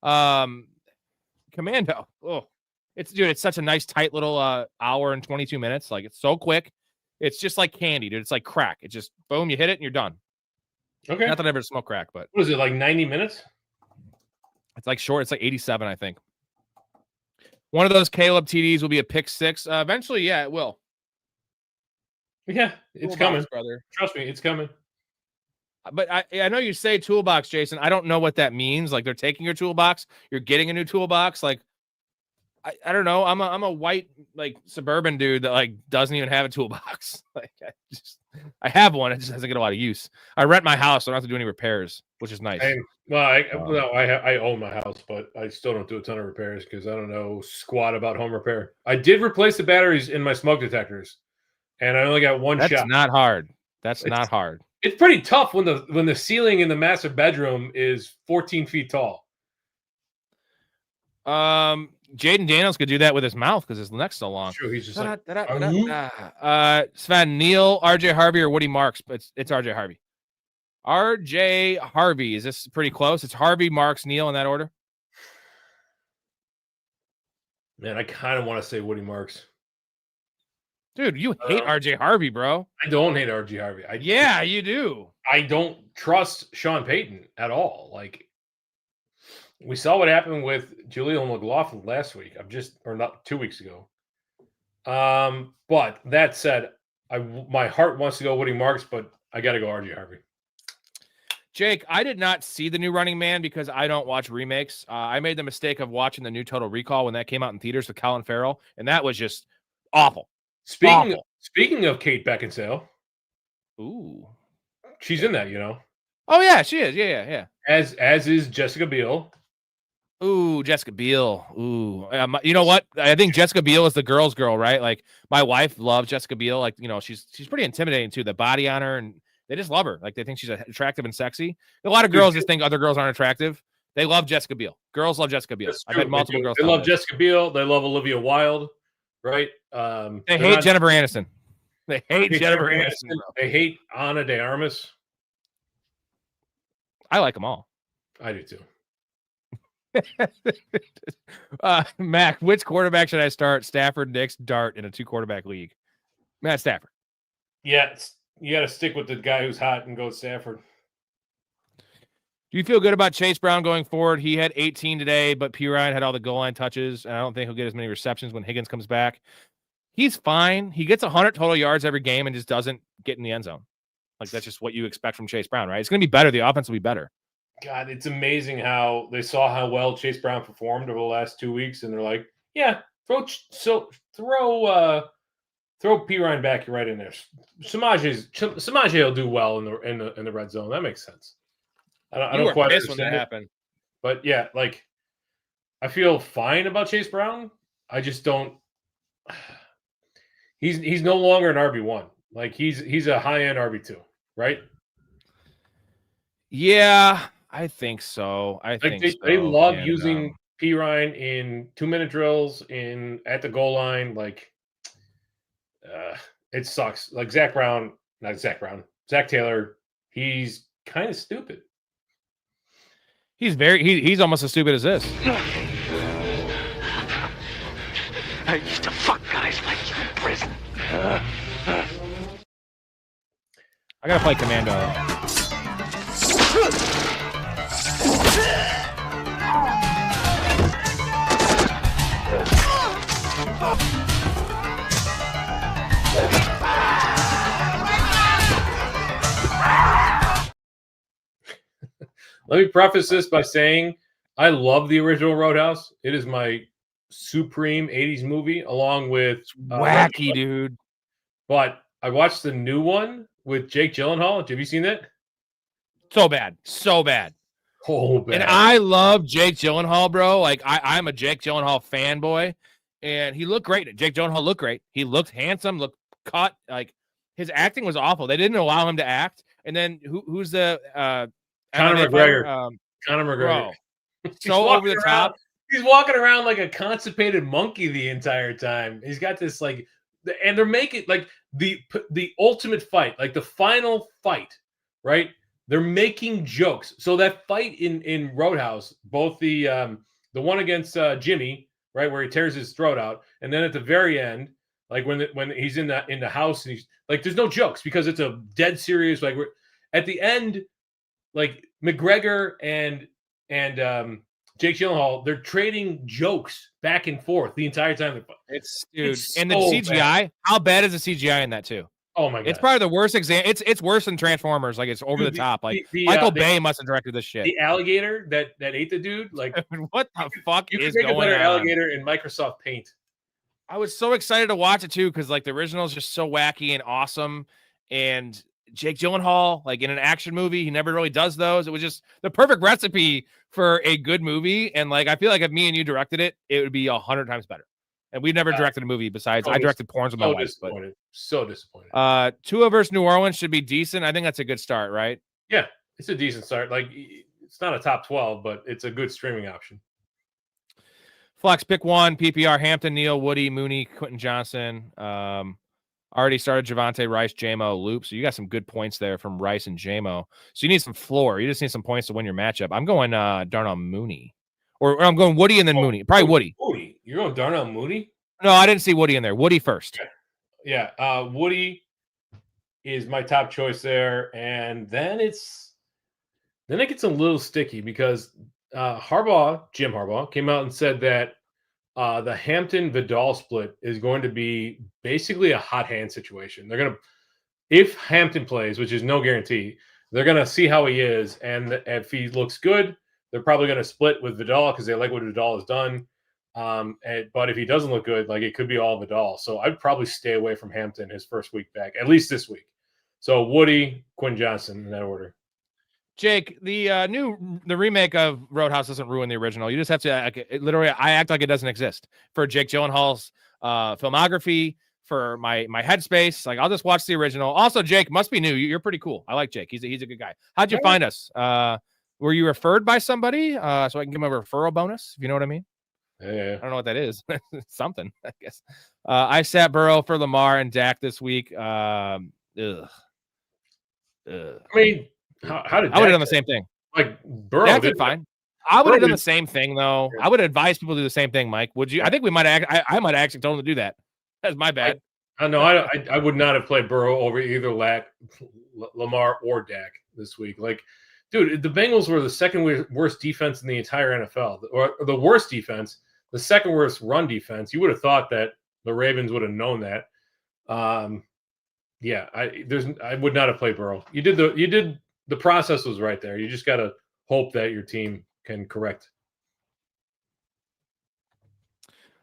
Commando. Oh, it's such a nice, tight little hour and 22 minutes. Like it's so quick. It's just like candy, dude. It's like crack. It just boom, you hit it and you're done. Okay. Not that I ever smoked crack, but what is it, like 90 minutes? It's like short. It's like 87, I think. One of those Caleb TDs will be a pick 6. Eventually, yeah, it will. Yeah, it's coming, brother. Trust me, it's coming. But I know you say toolbox, Jason. I don't know what that means. Like they're taking your toolbox, you're getting a new toolbox. Like I don't know. I'm a white like suburban dude that like doesn't even have a toolbox. Like I have one. It just doesn't get a lot of use. I rent my house, so I don't have to do any repairs, which is nice. I own my house, but I still don't do a ton of repairs because I don't know squat about home repair. I did replace the batteries in my smoke detectors, and I only got one shot. That's not hard. That's not hard. It's pretty tough when the ceiling in the master bedroom is 14 feet tall. Jaden Daniels could do that with his mouth because his neck's so long. True, he's just Sven Neal, RJ Harvey, or Woody Marks, but it's RJ Harvey. RJ Harvey. Is this pretty close? It's Harvey, Marks, Neal in that order. Man, I kind of want to say Woody Marks. Dude, you hate RJ Harvey, bro. I don't hate RJ Harvey. Yeah, you do. I don't trust Sean Payton at all. Like, we saw what happened with Julian McLaughlin last week. Or not 2 weeks ago. But that said, my heart wants to go Woody Marks, but I got to go RJ Harvey. Jake, I did not see the new Running Man because I don't watch remakes. I made the mistake of watching the new Total Recall when that came out in theaters with Colin Farrell, and that was just awful. Speaking of Kate Beckinsale, ooh, she's in that, you know. Oh yeah, she is. Yeah. As is Jessica Biel. Ooh, Jessica Biel. Ooh, you know what? I think Jessica Biel is the girl's girl, right? Like my wife loves Jessica Biel. Like, you know, she's pretty intimidating too. The body on her, and they just love her. Like they think she's attractive and sexy. A lot of girls just think other girls aren't attractive. They love Jessica Biel. Girls love Jessica Biel. I've had multiple girls. They love Jessica Biel. They love Olivia Wilde, right? They hate Jennifer Aniston. They hate Jennifer Aniston. They hate Ana de Armas. I like them all. I do too. Mac, which quarterback should I start? Stafford, Nix, Dart in a 2-quarterback league? Matt Stafford. Yeah, you got to stick with the guy who's hot and go with Stafford. Do you feel good about Chase Brown going forward? He had 18 today, but P. Ryan had all the goal line touches, and I don't think he'll get as many receptions when Higgins comes back. He's fine. He gets 100 total yards every game and just doesn't get in the end zone. Like, that's just what you expect from Chase Brown, right? It's going to be better. The offense will be better. God, it's amazing how they saw how well Chase Brown performed over the last 2 weeks, and they're like, "Yeah, throw P. Ryan back right in there. Samaje will do well in the red zone. That makes sense." I don't quite understand when that happened, but yeah, like I feel fine about Chase Brown. I just don't. He's no longer an RB1. Like he's a high end RB2, right? Yeah. I think so. They love using P. Ryan in 2-minute drills at the goal line. Like, it sucks. Like Zach Taylor. He's kind of stupid. He's almost as stupid as this. I used to fuck guys like you in prison. I gotta play Commando. Let me preface this by saying I love the original Roadhouse. It is my supreme 80s movie, along with wacky, dude. But I watched the new one with Jake Gyllenhaal. Have you seen it? So bad. Oh, bad. And I love Jake Gyllenhaal, bro. Like I'm a Jake Gyllenhaal fanboy, and he looked great. Jake Gyllenhaal looked great. He looked handsome, looked cut. Like his acting was awful. They didn't allow him to act. And then who's the Conor McGregor? Conor McGregor. So over the top. He's walking around like a constipated monkey the entire time. He's got this like, and they're making like the ultimate fight, like the final fight, right? They're making jokes. So that fight in Roadhouse, both the one against Jimmy, right, where he tears his throat out, and then at the very end, like when he's in the house and he's like, there's no jokes because it's a dead serious. Like at the end, like McGregor and Jake Gyllenhaal, they're trading jokes back and forth the entire time. And the CGI. Bad. How bad is the CGI in that too? Oh my god, It's probably the worst example. It's worse than Transformers. Like it's over Dude, the top. Like the, Michael Bay must have directed this shit. the alligator that ate the dude. Like What the fuck you is could make a going better on? alligator in Microsoft Paint. I was so excited to watch it too because like the original is just so wacky and awesome, and Jake Gyllenhaal like in an action movie, he never really does those. It was just the perfect recipe for a good movie, and like I feel like if me and you directed it, it would be 100 times better. And we never directed a movie besides I directed porns with my wife. But So disappointed. Tua versus New Orleans should be decent. I think that's a good start, right? Yeah, it's a decent start. Like it's not a top 12, but it's a good streaming option. Flex pick one, PPR, Hampton, Neal, Woody, Mooney, Quentin Johnson. Already started Javonte, Rice, JMO, Loop. So you got some good points there from Rice and JMO. So you need some floor. You just need some points to win your matchup. I'm going Darnell Mooney. Or I'm going Woody and then Mooney. Probably Woody. Mooney. You're going Darnell Mooney? No, I didn't see Woody in there. Woody first. Yeah. Woody is my top choice there. And then it gets a little sticky because Jim Harbaugh, came out and said that the Hampton Vidal split is going to be basically a hot hand situation. They're going to, if Hampton plays, which is no guarantee, they're going to see how he is. And if he looks good, they're probably going to split with Vidal because they like what Vidal has done. But if he doesn't look good, like it could be all Vidal. So I'd probably stay away from Hampton his first week back, at least this week. So Woody, Quinn Johnson in that order. Jake, the remake of Roadhouse doesn't ruin the original. You just have to I act like it doesn't exist for Jake Gyllenhaal's filmography, for my headspace. Like I'll just watch the original. Also, Jake must be new. You're pretty cool. I like Jake. He's a good guy. How'd you find us? Were you referred by somebody? So I can give him a referral bonus, if you know what I mean. Yeah. I don't know what that is. Something, I guess. I sat Burrow for Lamar and Dak this week. I mean, how did I would have done the same thing? Like Burrow Dak did fine. I would have done the same thing though. Yeah. I would advise people to do the same thing, Mike. Would you? I think we might have. I might have actually told him to do that. That's my bad. I would not have played Burrow over either Lamar or Dak this week. Like, dude, the Bengals were the second worst defense in the entire NFL, or the worst defense, the second worst run defense. You would have thought that the Ravens would have known that. Yeah, I would not have played Burrow. The process was right there. You just got to hope that your team can correct.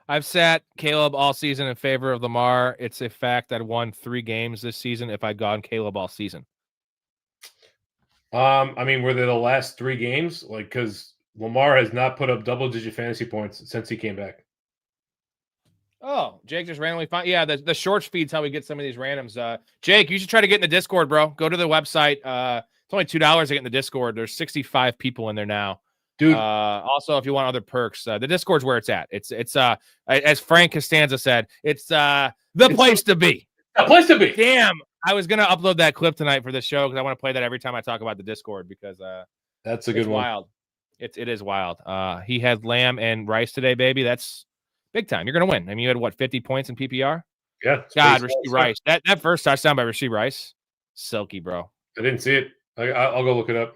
I've sat Caleb all season in favor of Lamar. It's a fact I'd won 3 games this season if I'd gone Caleb all season. I mean, were they the last 3 games? Like, because Lamar has not put up double-digit fantasy points since he came back. Oh, Jake just randomly found. Yeah, the shorts feed's how we get some of these randoms. Jake, you should try to get in the Discord, bro. Go to the website. It's only $2 to get in the Discord. There's 65 people in there now. Dude. Also, if you want other perks, the Discord's where it's at. It's as Frank Costanza said, it's the place to be. A place to be. Damn, I was gonna upload that clip tonight for this show because I want to play that every time I talk about the Discord because that's a good one. Wild. It is wild. He had Lamb and Rice today, baby. That's big time. You're gonna win. I mean, you had what 50 points in PPR? Yeah. God, Rasheed Rice. That first touchdown by Rasheed Rice, silky, bro. I didn't see it. I'll go look it up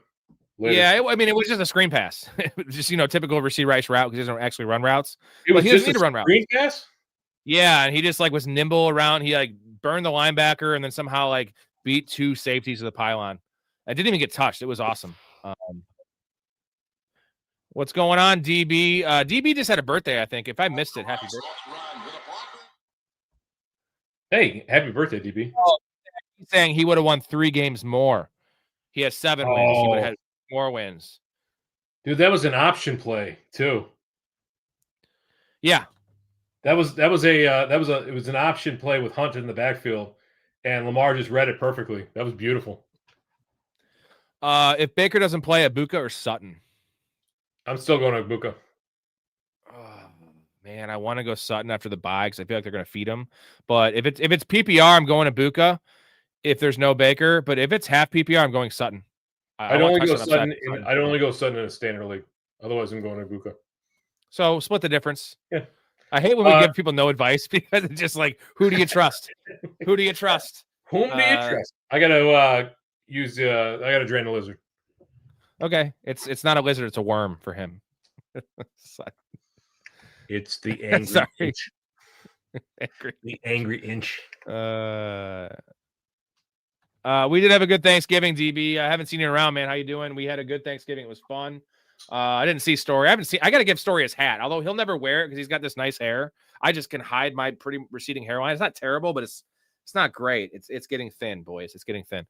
later. Yeah, I mean, it was just a screen pass. Just typical Rasheed Rice route because he doesn't actually run routes. It was he just doesn't need to run routes. Screen pass. Yeah, and he just was nimble around. He burned the linebacker and then somehow beat 2 safeties to the pylon. I didn't even get touched. It was awesome. What's going on, DB? DB just had a birthday, I think. If I missed it, happy birthday. Hey, happy birthday, DB. Oh, he's saying he would have won 3 games more. He has 7 wins. He would have had more wins. Dude, that was an option play too. Yeah. It was an option play with Hunt in the backfield, and Lamar just read it perfectly. That was beautiful. If Baker doesn't play, Ibuka or Sutton? I'm still going to Ibuka. Oh, man, I want to go Sutton after the bye because I feel like they're going to feed him. But if it's PPR, I'm going Ibuka. If there's no Baker, but if it's half PPR, I'm going Sutton. I'd only go Sutton in a standard league. Otherwise, I'm going to Ibuka. So split the difference. Yeah. I hate when we give people no advice because it's just who do you trust? Who do you trust? Whom do you trust? I gotta I gotta drain the lizard. Okay. It's not a lizard, it's a worm for him. It's the angry inch. The angry inch. We did have a good Thanksgiving, DB. I haven't seen you around, man. How you doing? We had a good Thanksgiving. It was fun. I didn't see Storey. I got to give Storey his hat, although he'll never wear it because he's got this nice hair. I just can hide my pretty receding hairline. It's not terrible, but it's not great. It's getting thin, boys. It's getting thin.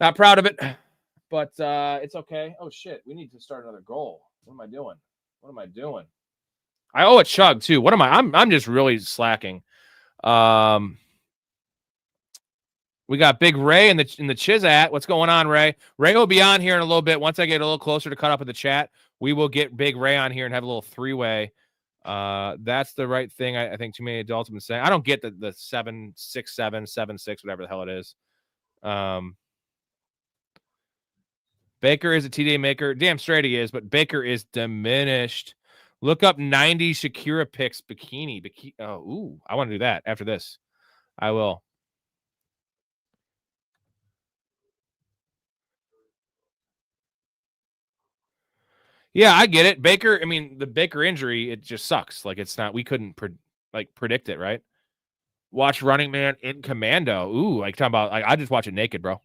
Not proud of it, but it's okay. Oh shit, we need to start another goal. What am I doing? I owe a chug too. What am I? I'm just really slacking. We got Big Ray in the Chizat. What's going on, Ray? Ray will be on here in a little bit. Once I get a little closer to cut up with the chat, we will get Big Ray on here and have a little three-way. That's the right thing. I think too many adults have been saying. I don't get the 7-6-7, 7-6, whatever the hell it is. Baker is a TD maker. Damn straight he is, but Baker is diminished. Look up 90 Shakira pics bikini. I want to do that after this. I will. Yeah, I get it. Baker, I mean, the Baker injury, it just sucks. Like, it's not, we couldn't predict it, right? Watch Running Man in Commando. Ooh, like talking about, I just watch it naked, bro.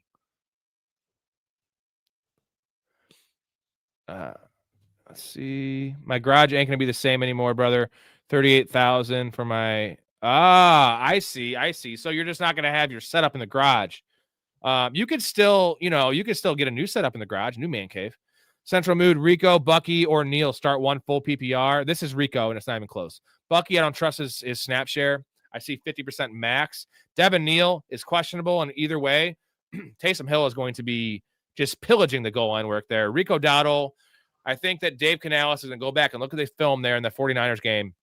Let's see. My garage ain't gonna be the same anymore, brother. 38,000 for my. I see. So you're just not gonna have your setup in the garage. You could still get a new setup in the garage, new man cave. Central mood: Rico, Bucky, or Neil start one full PPR. This is Rico, and it's not even close. Bucky, I don't trust his snap share. I see 50% max. Devin Neal is questionable, and either way, Taysom Hill is going to be just pillaging the goal line work there. Rico Dowdle, I think that Dave Canales is going to go back and look at the film there in the 49ers game.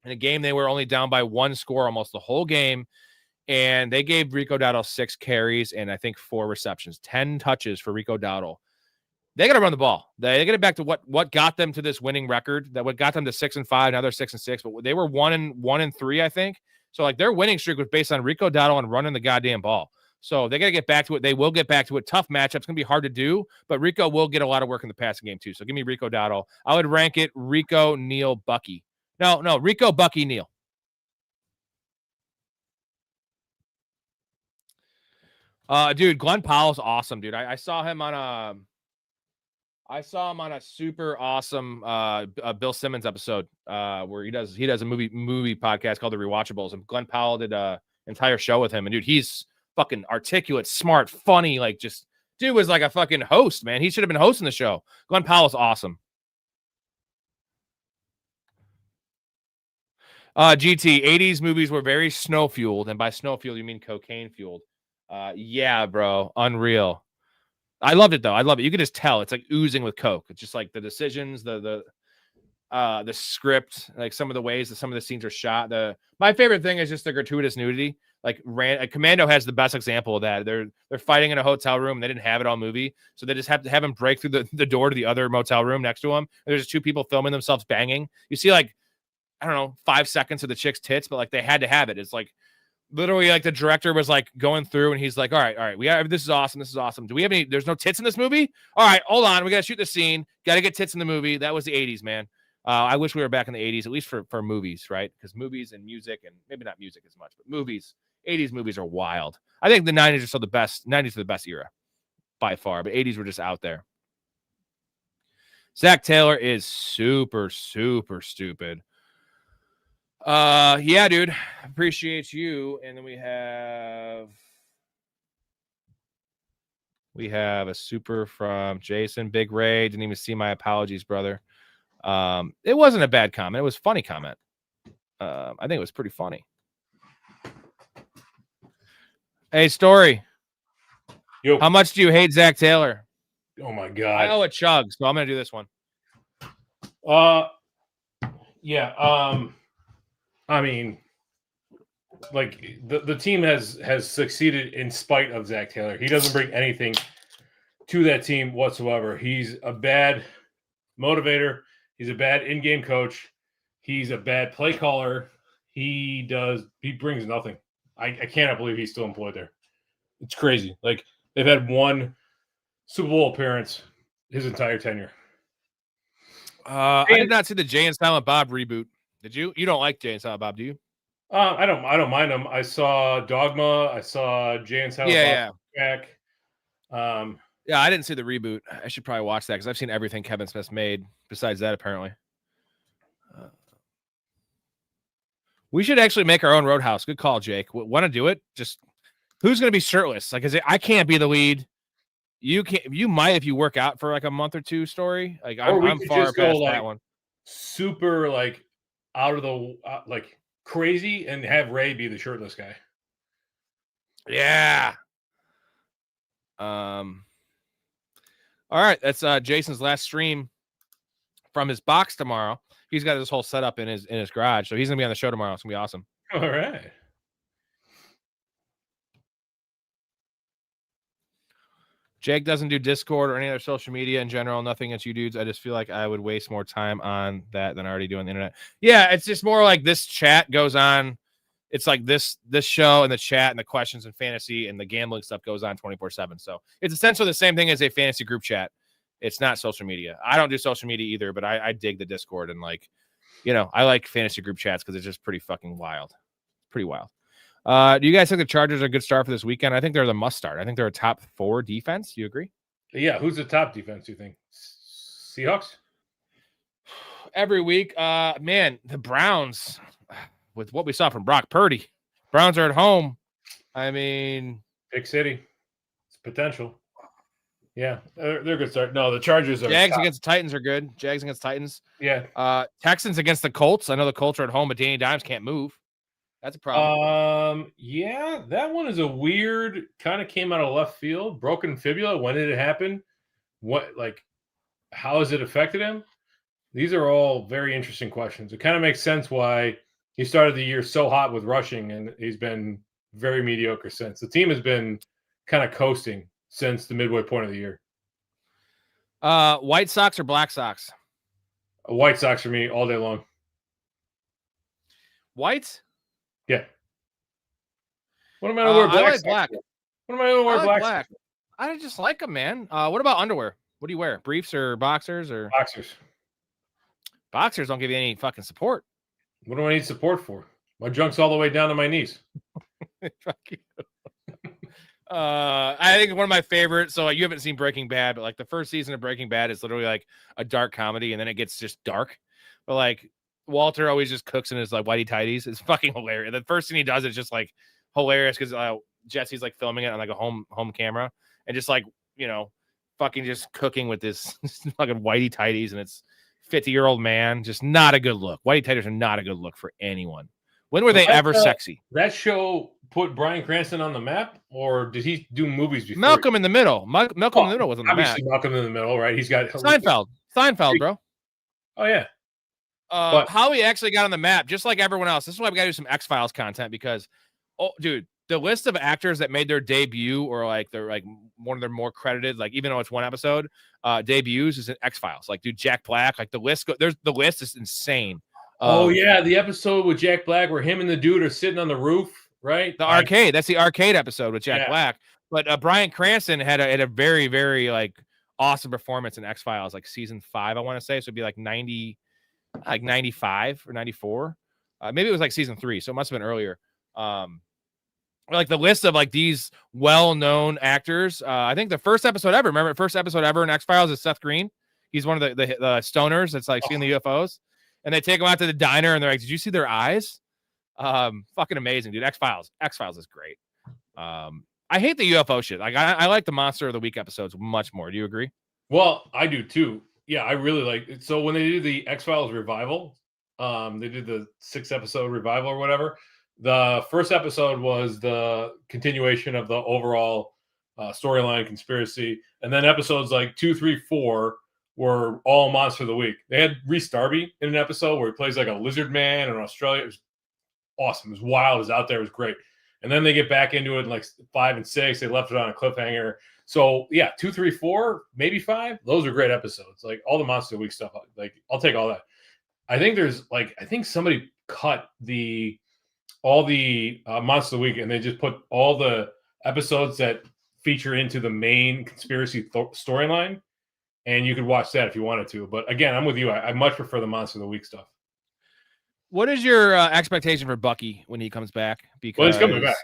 In a game they were only down by one score almost the whole game, and they gave Rico Dowdle 6 carries and I think 4 receptions, 10 touches for Rico Dowdle. They got to run the ball. They get it back to what got them to this winning record, that what got them to 6-5. Now they're 6-6, but they were 1-3, I think. So like their winning streak was based on Rico Dowdle and running the goddamn ball. So they got to get back to it. They will get back to it. Tough matchup. It's going to be hard to do, but Rico will get a lot of work in the passing game too. So give me Rico Dowdle. I would rank it Rico, Neal, Bucky. No, Rico, Bucky, Neal. Dude, Glenn Powell's awesome, dude. I saw him on a super awesome Bill Simmons episode where he does a movie podcast called The Rewatchables, and Glenn Powell did an entire show with him. And dude, he's fucking articulate, smart, funny, like just dude was like a fucking host, man. He should have been hosting the show. Glenn Powell's awesome. GT 80s movies were very snow fueled, and by snow fueled you mean cocaine fueled. Yeah, bro, unreal. I loved it though. I love it. You could just tell it's like oozing with coke. It's just like the decisions, the script, like some of the ways that some of the scenes are shot. My favorite thing is just the gratuitous nudity. Like Commando has the best example of that. They're fighting in a hotel room. They didn't have it all movie, so they just have to have him break through the door to the other motel room next to him. There's just 2 people filming themselves banging. You see like, I don't know, 5 seconds of the chick's tits, but like they had to have it. It's like literally like the director was like going through and he's like, all right, this is awesome. Do we have any? There's no tits in this movie. All right, hold on, we gotta shoot the scene. Gotta get tits in the movie. That was the 80s, man. I wish we were back in the 80s, at least for movies, right? Because movies and music, and maybe not music as much, but movies, 80s movies are wild. I think the 90s are still the best. 90s are the best era by far, but 80s were just out there. Zach Taylor is super, super stupid. Yeah, dude. Appreciate you. And then we have a super from Jason. Big Ray. Didn't even see my apologies, brother. It wasn't a bad comment. It was a funny comment. I think it was pretty funny. Hey, Storey. Yo. How much do you hate Zach Taylor? Oh my God. I owe a chug, so I'm gonna do this one. Yeah. I mean, like the team has succeeded in spite of Zach Taylor. He doesn't bring anything to that team whatsoever. He's a bad motivator. He's a bad in-game coach. He's a bad play caller. He brings nothing. I cannot believe he's still employed there. It's crazy. Like they've had one Super Bowl appearance his entire tenure. I did not see the Jay and Silent Bob reboot. Did you? You don't like Jay and Silent Bob, do you? I don't mind them. I saw Dogma. I saw Jay and Silent Yeah, Bob back. yeah. I didn't see the reboot. I should probably watch that because I've seen everything Kevin Smith's made. Besides that, apparently, we should actually make our own Roadhouse. Good call, Jake. Want to do it? Just who's going to be shirtless? Like, I can't be the lead. You can't. You might if you work out for like a month or two. Story. Like, I'm could far just go, past like, that one. super like out of the like crazy and have Ray be the shirtless guy. Yeah. All right, that's Jason's last stream from his box tomorrow. He's got his whole setup in his garage, so he's gonna be on the show tomorrow. It's gonna be awesome. All right. Jake doesn't do Discord or any other social media in general. Nothing against you dudes. I just feel like I would waste more time on that than I already do on the internet. Yeah, it's just more like this chat goes on. It's like this show and the chat and the questions and fantasy and the gambling stuff goes on 24/7. So it's essentially the same thing as a fantasy group chat. It's not social media. I don't do social media either, but I dig the Discord and like, I like fantasy group chats because it's just pretty fucking wild. Pretty wild. Do you guys think the Chargers are a good start for this weekend? I think they're the must start. I think they're a top 4 defense. Do you agree? Yeah. Who's the top defense, you think? Seahawks? Every week, man, the Browns, with what we saw from Brock Purdy, Browns are at home. I mean, Big city. It's potential. Yeah, they're a good start. No, the Chargers are Jags top. against the Titans are good. Jags against Titans. Yeah. Texans against the Colts. I know the Colts are at home, but Danny Dimes can't move. That's a problem. Yeah, that one is a weird, kind of came out of left field. Broken fibula. When did it happen? How has it affected him? These are all very interesting questions. It kind of makes sense why he started the year so hot with rushing, and he's been very mediocre since. The team has been kind of coasting since the midway point of the year. White Sox or Black Sox? White Sox for me all day long. White? Yeah. What am I wear black? I like black. What am I going to wear black? Black. I just like them, man. What about underwear? What do you wear? Briefs or boxers or Boxers? Boxers don't give you any fucking support. What do I need support for? My junk's all the way down to my knees. Fuck you. I think one of my favorites. So you haven't seen Breaking Bad, but like the first season of Breaking Bad is literally like a dark comedy, and then it gets just dark. But like Walter always just cooks in his like whitey tighties. It's fucking hilarious. The first thing he does is just like hilarious because Jesse's like filming it on like a home camera and just like fucking just cooking with this fucking whitey tighties, and it's 50-year-old man. Just not a good look. Whitey tighties are not a good look for anyone. When were they ever sexy? That show put Bryan Cranston on the map, or did he do movies before? Malcolm in the Middle. Malcolm in the Middle was on the map. Obviously, Malcolm in the Middle, right? He's got Seinfeld, bro. Oh yeah. How he actually got on the map, just like everyone else. This is why we got to do some X-Files content because, dude, the list of actors that made their debut or like they're like one of their more credited, like even though it's one episode, debuts is in X-Files. Like, dude, Jack Black, like the list is insane. Yeah, the episode with Jack Black where him and the dude are sitting on the roof, right? The arcade. That's the arcade episode with Jack Black. But Bryan Cranston had a very, very like awesome performance in X-Files, like season 5, I want to say. So it'd be like 95 or 94. Maybe it was like season 3, so it must have been earlier. Like the list of like these well-known actors. I think the first episode ever in X-Files is Seth Green. He's one of the stoners that's like seeing the UFOs. And they take him out to the diner and they're like, did you see their eyes? Fucking amazing, dude. X-Files is great. I hate the UFO shit. Like I like the Monster of the Week episodes much more. Do you agree? Well, I do too. Yeah, I really like it. So when they did the X-Files revival, they did the 6-episode revival or whatever. The first episode was the continuation of the overall storyline conspiracy. And then episodes like 2, 3, 4 were all Monster of the Week. They had Rhys Darby in an episode where he plays like a lizard man in Australia. It was awesome. It was wild. It was out there. It was great. And then they get back into it in like 5 and 6. They left it on a cliffhanger. So yeah, 2, 3, 4, maybe 5. Those are great episodes. Like all the Monster of the Week stuff. Like I'll take all that. I think somebody cut all the Monster of the Week and they just put all the episodes that feature into the main conspiracy storyline. And you could watch that if you wanted to. But again, I'm with you. I much prefer the Monster of the Week stuff. What is your expectation for Bucky when he comes back? Because Well, he's coming back.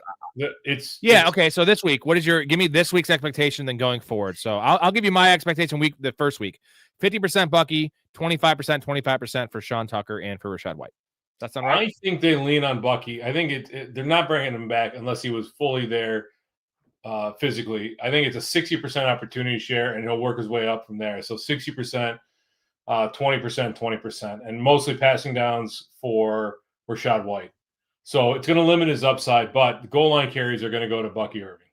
Okay. So this week, give me this week's expectation, then going forward. So I'll give you my expectation the first week: 50% Bucky, 25%, 25% for Sean Tucker and for Rashad White. That sound right? I think they lean on Bucky. I think they're not bringing him back unless he was fully there physically. I think it's a 60% opportunity share, and he'll work his way up from there. So 60%, 20%, 20%, and mostly passing downs for Rashad White. So it's going to limit his upside, but the goal line carries are going to go to Bucky Irving,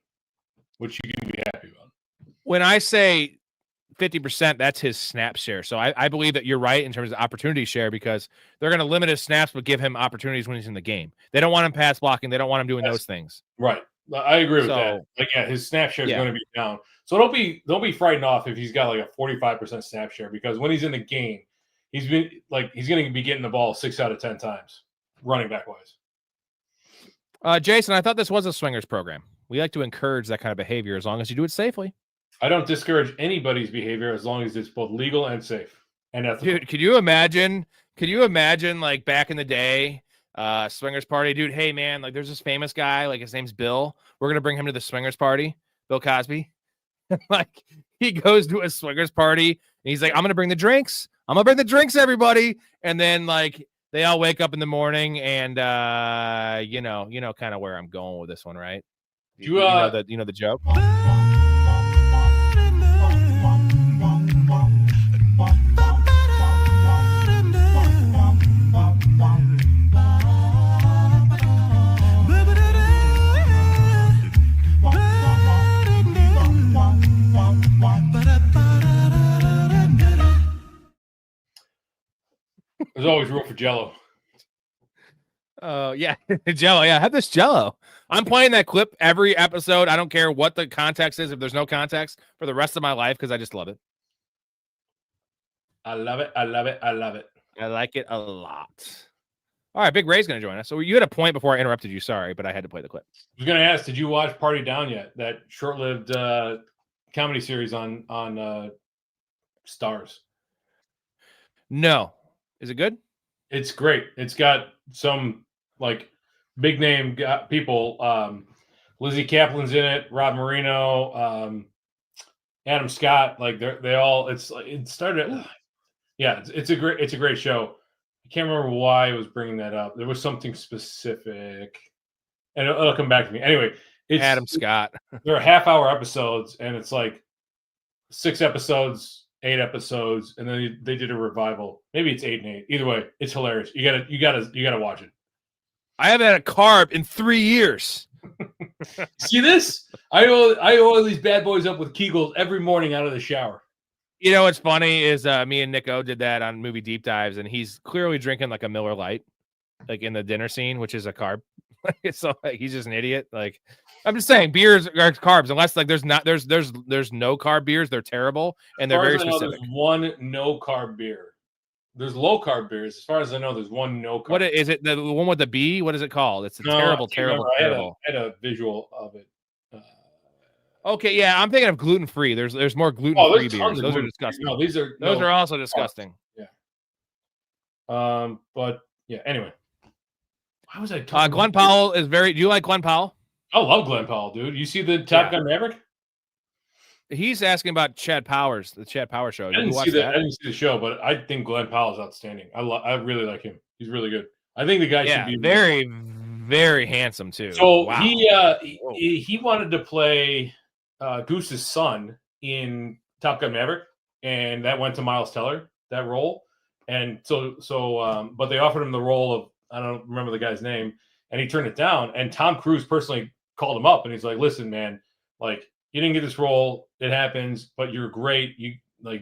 which you can be happy about. When I say 50%, that's his snap share. So I believe that you're right in terms of opportunity share because they're going to limit his snaps but give him opportunities when he's in the game. They don't want him pass blocking. They don't want him doing those things. Right. I agree with that. Like, yeah, his snap share is going to be down. So don't be frightened off if he's got like a 45% snap share because when he's in the game, he's going to be getting the ball 6 out of 10 times, running back wise. Jason, I thought this was a swingers program. We like to encourage that kind of behavior as long as you do it safely. I don't discourage anybody's behavior as long as it's both legal and safe and ethical. Dude, could you imagine like back in the day, swingers party? Dude, hey man, like there's this famous guy, like his name's Bill. We're going to bring him to the swingers party. Bill Cosby. Like he goes to a swingers party and he's like, I'm going to bring the drinks. Everybody. And then like they all wake up in the morning and you know kind of where I'm going with this one, right? You know the joke. There's always room for Jello. Yeah, Jello. Yeah, have this Jello. I'm playing that clip every episode. I don't care what the context is. If there's no context for the rest of my life, because I just love it. I love it. I love it. I love it. I like it a lot. All right, Big Ray's going to join us. So you had a point before I interrupted you. Sorry, but I had to play the clip. I was going to ask, did you watch Party Down yet? That short-lived comedy series on Stars. No. Is it good? It's great. It's got some like big name people. Lizzie Kaplan's in it. Rob Marino, Adam Scott. Like they all. It started. Yeah, it's a great show. I can't remember why I was bringing that up. There was something specific, and it'll come back to me. Anyway, it's Adam Scott. They're half-hour episodes, and it's like 6 episodes, 8 episodes, and then they did a revival. Maybe it's 8 and 8. Either way, it's hilarious. You gotta watch it. I haven't had a carb in 3 years. See this? I oil these bad boys up with Kegels every morning out of the shower. You know what's funny is me and Nico did that on movie deep dives, and he's clearly drinking like a Miller Lite, like in the dinner scene, which is a carb. So like, he's just an idiot. Like I'm just saying, beers are carbs, unless like there's no carb beers. They're terrible and they're very specific. There's one no carb beer. There's low carb beers. As far as I know, there's one no carb. What is it? The one with the B? What is it called? It's terrible. I had a visual of it. Okay, yeah, I'm thinking of gluten free. There's more gluten free beers. Those are disgusting. No, those are also disgusting. Yeah. But yeah. Anyway, why was I talking? Glenn Powell is very. Do you like Glenn Powell? I love Glenn Powell, dude. You see the Top Gun Maverick? He's asking about Chad Powers, the Chad Power show. I didn't see the show, but I think Glenn Powell is outstanding. I really like him. He's really good. I think the guy should be very, very handsome too. So wow. He wanted to play Goose's son in Top Gun Maverick, and that went to Miles Teller, that role. And but they offered him the role of, I don't remember the guy's name, and he turned it down. And Tom Cruise personally called him up, and he's like, "Listen, man, like you didn't get this role. It happens, but you're great.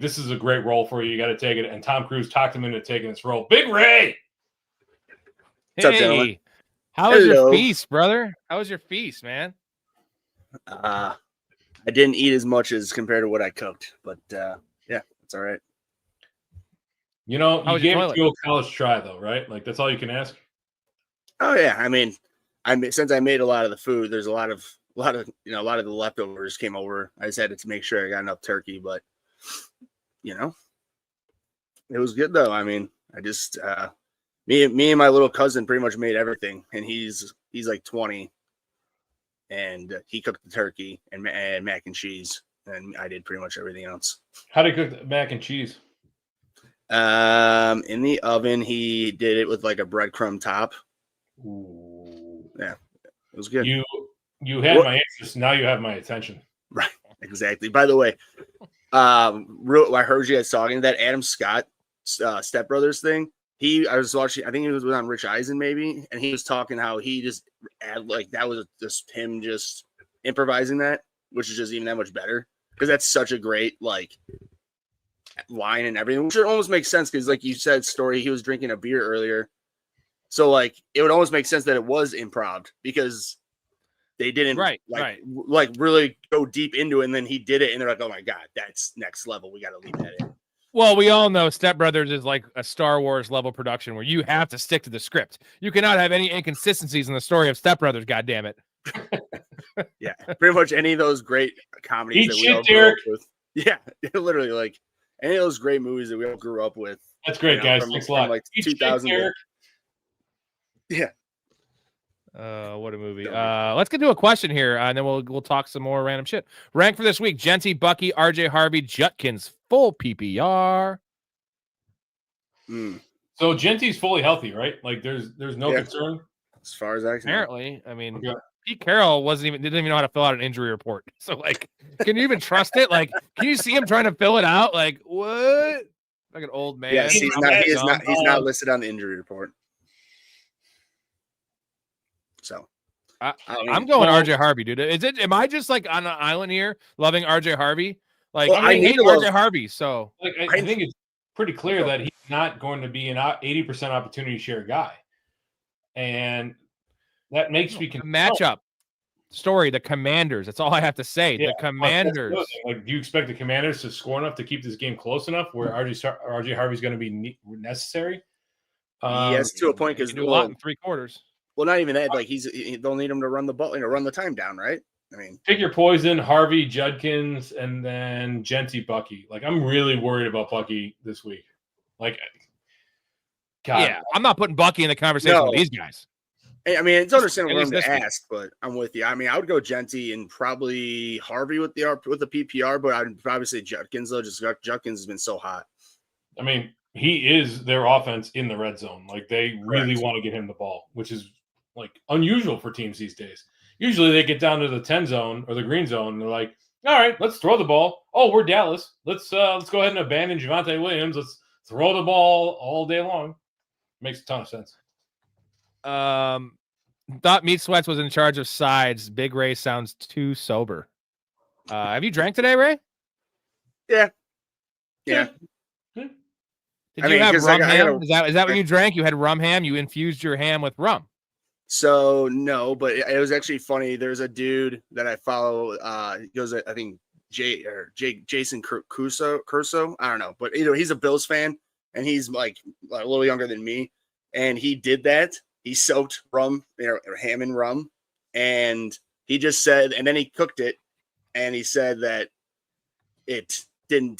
This is a great role for you. You got to take it." And Tom Cruise talked him into taking this role. Big Ray. What's up, gentlemen? How was your feast, brother? How was your feast, man? I didn't eat as much as compared to what I cooked, but yeah, it's all right. You know, you gave it a college try, though, right? Like that's all you can ask. Oh yeah, I mean, since I made a lot of the food, there's a lot of the leftovers came over. I just had to make sure I got enough turkey, but it was good though. I mean, I just Me and my little cousin pretty much made everything, and he's like 20, and he cooked the turkey and mac and cheese, and I did pretty much everything else. How do you cook the mac and cheese? In the oven, he did it with like a breadcrumb top. Ooh. Yeah, it was good. You had my interest. Now you have my attention. Right, exactly. By the way, I heard you guys talking that Adam Scott Step Brothers thing. I was watching. I think he was on Rich Eisen maybe, and he was talking how he just that was just him just improvising that, which is just even that much better because that's such a great like line and everything, which almost makes sense because like you said, Storey, he was drinking a beer earlier, so like it would almost make sense that it was improv because they didn't like really go deep into it, and then he did it, and they're like, oh my god, that's next level. We got to leave that in. Well, we all know Step Brothers is like a Star Wars level production where you have to stick to the script. You cannot have any inconsistencies in the story of Step Brothers. God damn it! Yeah, pretty much any of those great comedies that we all grew up with. Yeah, literally like any of those great movies that we all grew up with. That's great, guys. From, Thanks a lot. Like 2000. Yeah. What a movie. Let's get to a question here, and then we'll talk some more random shit. Rank for this week: Genty, Bucky, RJ Harvey, Judkins, full PPR. So Genty's fully healthy, right? Like there's no concern as far as I can. Apparently, I mean, Pete Carroll didn't even know how to fill out an injury report. So like, can you even trust it? Like, can you see him trying to fill it out? Like, what? Like an old man. Yes, he's not listed on the injury report. So I'm going RJ Harvey, dude. Am I just like on an island here loving RJ Harvey? Like I hate RJ Harvey. So like I think it's pretty clear that he's not going to be an 80% opportunity share guy. And that makes me matchup story. The Commanders. That's all I have to say. The Commanders. Like, do you expect the Commanders to score enough to keep this game close enough where RJ Harvey's going to be necessary? Yes, to a point because do a lot in 3 quarters. Well, not even that. Like they'll need him to run the ball, run the time down, right? I mean, pick your poison: Harvey, Judkins, and then Genty, Bucky. Like I'm really worried about Bucky this week. Like, God. Yeah, I'm not putting Bucky in the conversation with these guys. I mean, it's understandable for him to ask, but I'm with you. I mean, I would go Genty and probably Harvey with the PPR, but I'd probably say Judkins though. Just Judkins has been so hot. I mean, he is their offense in the red zone. Like they really want to get him the ball, which is like unusual for teams these days. Usually they get down to the 10 zone or the green zone and they're like, all right, let's throw the ball. Oh, we're Dallas. Let's go ahead and abandon Javonte Williams. Let's throw the ball all day long. Makes a ton of sense. Thought Meat Sweats was in charge of sides. Big Ray sounds too sober. Have you drank today, Ray? Yeah. Did you have rum ham? Is that what you drank? You had rum ham? You infused your ham with rum? So no, but it was actually funny. There's a dude that I follow. He goes, I think Jason Curso. I don't know, but he's a Bills fan, and he's like a little younger than me. And he did that. He soaked rum, ham and rum, and he just said, and then he cooked it, and he said that it didn't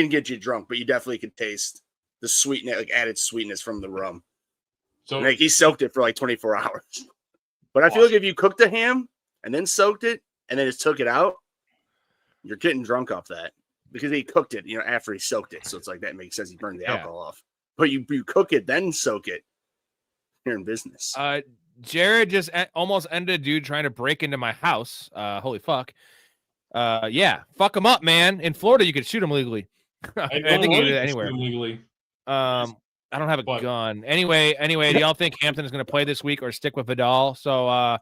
get you drunk, but you definitely could taste the sweetness, like added sweetness from the rum. So like he soaked it for like 24 hours. But I feel like if you cooked the ham and then soaked it and then just took it out, you're getting drunk off that because he cooked it, after he soaked it. So it's like that makes sense. He burned the alcohol off. But you cook it, then soak it. You're in business. Jared just almost ended a dude trying to break into my house. Holy fuck. Yeah, fuck him up, man. In Florida, you could shoot him legally. I think you can do that anywhere. Legally. I don't have a gun. Anyway, do y'all think Hampton is going to play this week or stick with Vidal? So,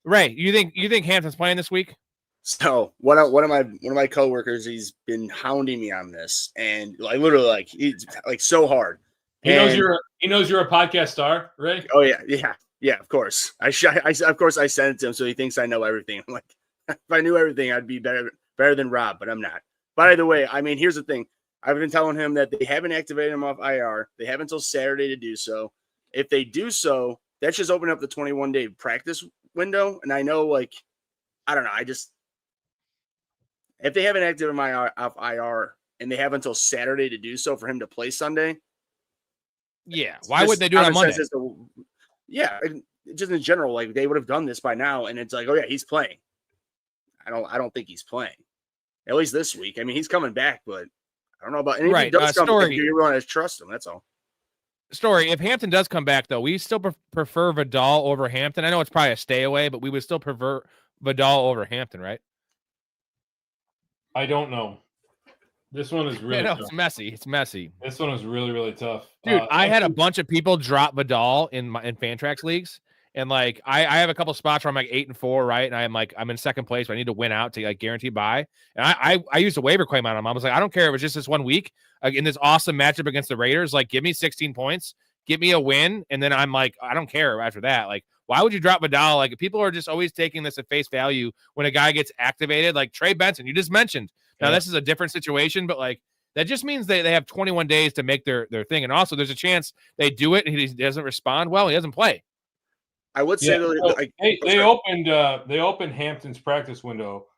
Ray, you think Hampton's playing this week? So one of my coworkers, he's been hounding me on this, and like literally, like he's like so hard. He knows you're a podcast star, Ray. Oh yeah. Of course, I sent it to him, so he thinks I know everything. I'm like, if I knew everything, I'd be better than Rob, but I'm not. By the way, I mean, here's the thing. I've been telling him that they haven't activated him off IR. They have until Saturday to do so. If they do so, that's just open up the 21-day practice window. And I know, like, I don't know. If they haven't activated him off IR and they have until Saturday to do so for him to play Sunday, Yeah. Why would they do it on Monday? Yeah, just in general, like they would have done this by now, and it's like, oh yeah, he's playing. I don't think he's playing. At least this week. I mean, he's coming back, but I don't know about any. Right. Story. You want to trust him. That's all. Story. If Hampton does come back, though, we still prefer Vidal over Hampton. I know it's probably a stay away, but we would still prefer Vidal over Hampton, right? I don't know. This one is really tough. It's messy. It's messy. This one is really, really tough. Dude, I had a bunch of people drop Vidal in Fantrax leagues. And like I have a couple spots where I'm like 8-4, right? And I'm in second place, but I need to win out to like guarantee buy. And I used a waiver claim on him. I was like, I don't care if it's just this 1 week in this awesome matchup against the Raiders. Like, give me 16 points, give me a win, and then I'm like, I don't care after that. Like, why would you drop Vidal? Like, people are just always taking this at face value when a guy gets activated. Like Trey Benson, you just mentioned. Now this is a different situation, but like that just means they have 21 days to make their thing. And also, there's a chance they do it and he doesn't respond. Well, he doesn't play. I would say they opened Hampton's practice window.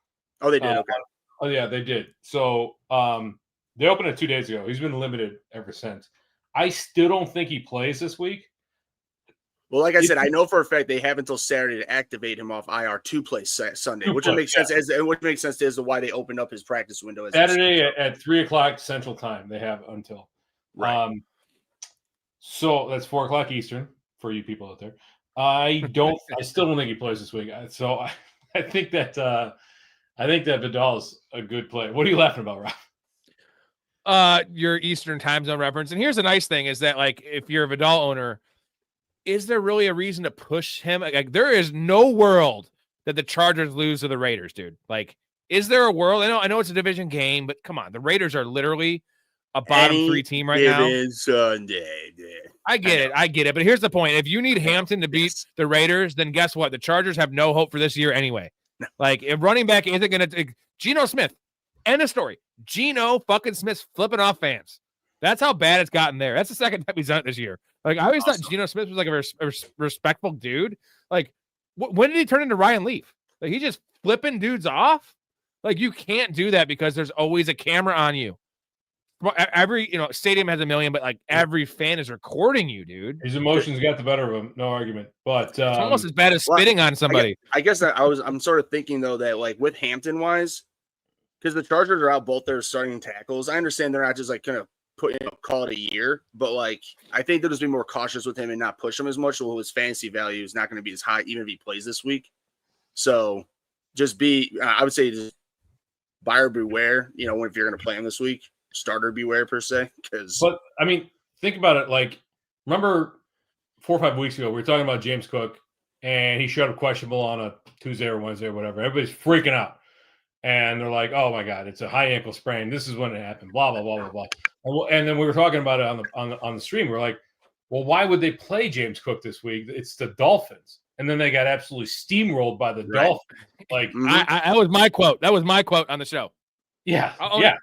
Oh, they did. Okay. Oh yeah, they did. So they opened it 2 days ago. He's been limited ever since. I still don't think he plays this week. Well, like I said, I know for a fact they have until Saturday to activate him off IR to play Sunday, which would make sense as to why they opened up his practice window. Saturday at 3:00 Central Time. They have until. Right. So that's 4:00 Eastern for you people out there. I still don't think he plays this week. So I think that Vidal's a good play. What are you laughing about, Rob? Your Eastern time zone reference. And here's the nice thing is that like if you're a Vidal owner, is there really a reason to push him? Like there is no world that the Chargers lose to the Raiders, dude. Like, is there a world? I know it's a division game, but come on, the Raiders are literally a bottom 3 team right now. Sunday. I get it. But here's the point. If you need Hampton to beat the Raiders, then guess what? The Chargers have no hope for this year anyway. No. Like, if running back isn't going to – Geno Smith, end of story. Geno fucking Smith's flipping off fans. That's how bad it's gotten there. That's the second time he's done it this year. Like, I always thought Geno Smith was like a respectful dude. Like, when did he turn into Ryan Leaf? Like, he just flipping dudes off? Like, you can't do that because there's always a camera on you. Every stadium has 1 million, but like every fan is recording you, dude. His emotions got the better of him, no argument. But it's almost as bad as spitting on somebody. I guess that I'm sort of thinking though that like with Hampton wise, because the Chargers are out both their starting tackles. I understand they're not just like gonna call it a year, but like I think they'll just be more cautious with him and not push him as much. Well, his fantasy value is not going to be as high even if he plays this week. So just I would say just buyer beware. If you're going to play him this week. Starter beware per se, but I mean, think about it. Like, remember 4 or 5 weeks ago, we were talking about James Cook, and he showed up questionable on a Tuesday or Wednesday or whatever. Everybody's freaking out, and they're like, "Oh my God, it's a high ankle sprain. This is when it happened." Blah blah blah blah blah. And then we were talking about it on the stream. We're like, "Well, why would they play James Cook this week? It's the Dolphins." And then they got absolutely steamrolled by the Dolphins. Like, that was my quote. That was my quote on the show. Yeah, yeah.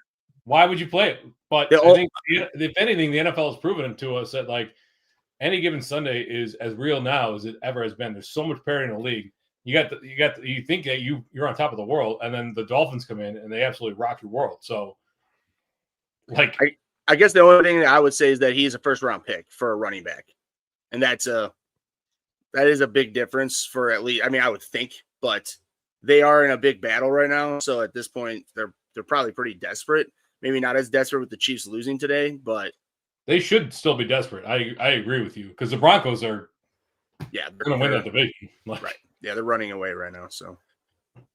Why would you play it? But I think, if anything, the NFL has proven to us that like any given Sunday is as real now as it ever has been. There's so much parity in the league. You think that you're on top of the world, and then the Dolphins come in and they absolutely rock your world. So, like, I guess the only thing that I would say is that he's a first round pick for a running back, and that is a big difference for at least. I mean, I would think, but they are in a big battle right now. So at this point, they're probably pretty desperate. Maybe not as desperate with the Chiefs losing today, but they should still be desperate. I agree with you because the Broncos are they're going to win that division. Right. Yeah, they're running away right now. So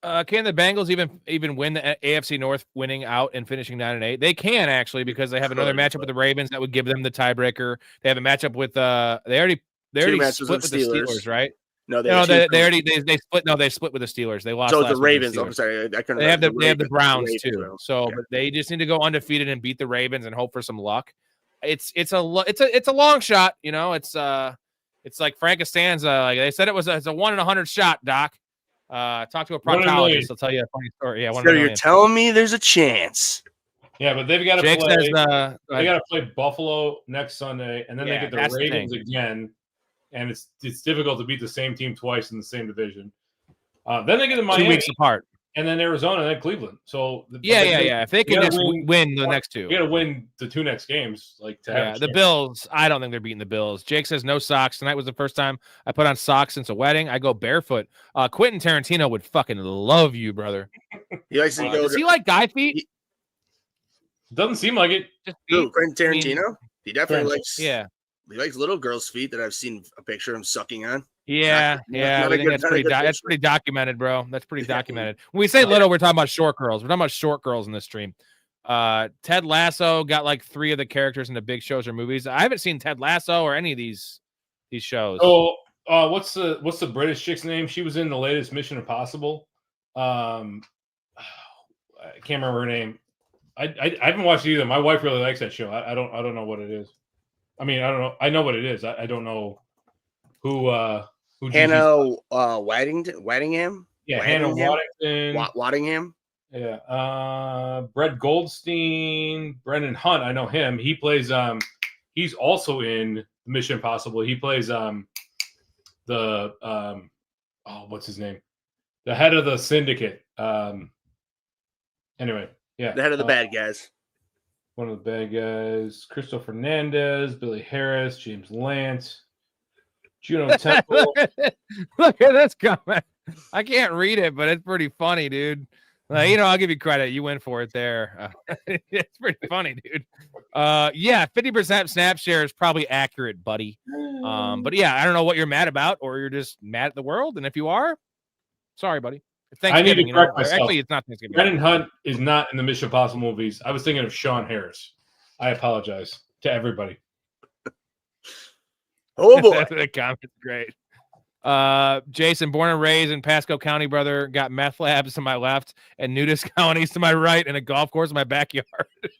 can the Bengals even win the AFC North, winning out and finishing 9-8? They can actually because they have another matchup with the Ravens that would give them the tiebreaker. They have a matchup with they already split with the Steelers, right? No, they split. No, they split with the Steelers. They lost. So the Ravens. I'm sorry, I couldn't. They have the Browns too. So, but they just need to go undefeated and beat the Ravens and hope for some luck. It's a long shot. It's like Frank Costanza. Like they said, it's a 1 in 100 shot. Doc, talk to a proctologist. They'll tell you a funny story. Yeah, so you're telling me there's a chance. Yeah, but they've got to play. They got to play Buffalo next Sunday, and then they get the Ravens again. And it's difficult to beat the same team twice in the same division. Then they get to Miami. 2 weeks apart. and then Arizona, and then Cleveland. So Yeah. If they can just win the next two, you got to win the 2 next games. Like to have the Bills. I don't think they're beating the Bills. Jake says no socks. Tonight was the first time I put on socks since a wedding. I go barefoot. Quentin Tarantino would fucking love you, brother. He likes to go. Does he like guy feet? Doesn't seem like it. Quentin Tarantino. He definitely likes. Yeah. He likes little girls' feet that I've seen a picture of him sucking on. Yeah. I think that's pretty documented, bro. That's pretty documented. When we say little, we're talking about short girls. We're talking about short girls in this stream. Ted Lasso got like 3 of the characters in the big shows or movies. I haven't seen Ted Lasso or any of these shows. Oh, what's the British chick's name? She was in the latest Mission Impossible. I can't remember her name. I haven't watched it either. My wife really likes that show. I don't know what it is. I mean, I don't know. I know what it is. I don't know who Hannah Waddingham. Yeah, Hannah Waddingham. Waddingham. Yeah. Brett Goldstein, Brendan Hunt. I know him. He plays. He's also in Mission Impossible. He plays what's his name? The head of the syndicate. Anyway, yeah. The head of the bad guys. One of the bad guys. Crystal Fernandez, Billy Harris, James Lance, Juno Temple. Look at this comment. I can't read it, but it's pretty funny, dude. I'll give you credit. You went for it there. It's pretty funny, dude. 50% snap share is probably accurate, buddy. But yeah, I don't know what you're mad about, or you're just mad at the world. And if you are, sorry, buddy. I need to correct myself. Actually, it's not Thanksgiving. Brendan Hunt is not in the Mission Impossible movies. I was thinking of Sean Harris. I apologize to everybody. Oh boy, the comment's great. Jason, born and raised in Pasco County, brother, got meth labs to my left and nudist counties to my right, and a golf course in my backyard. Have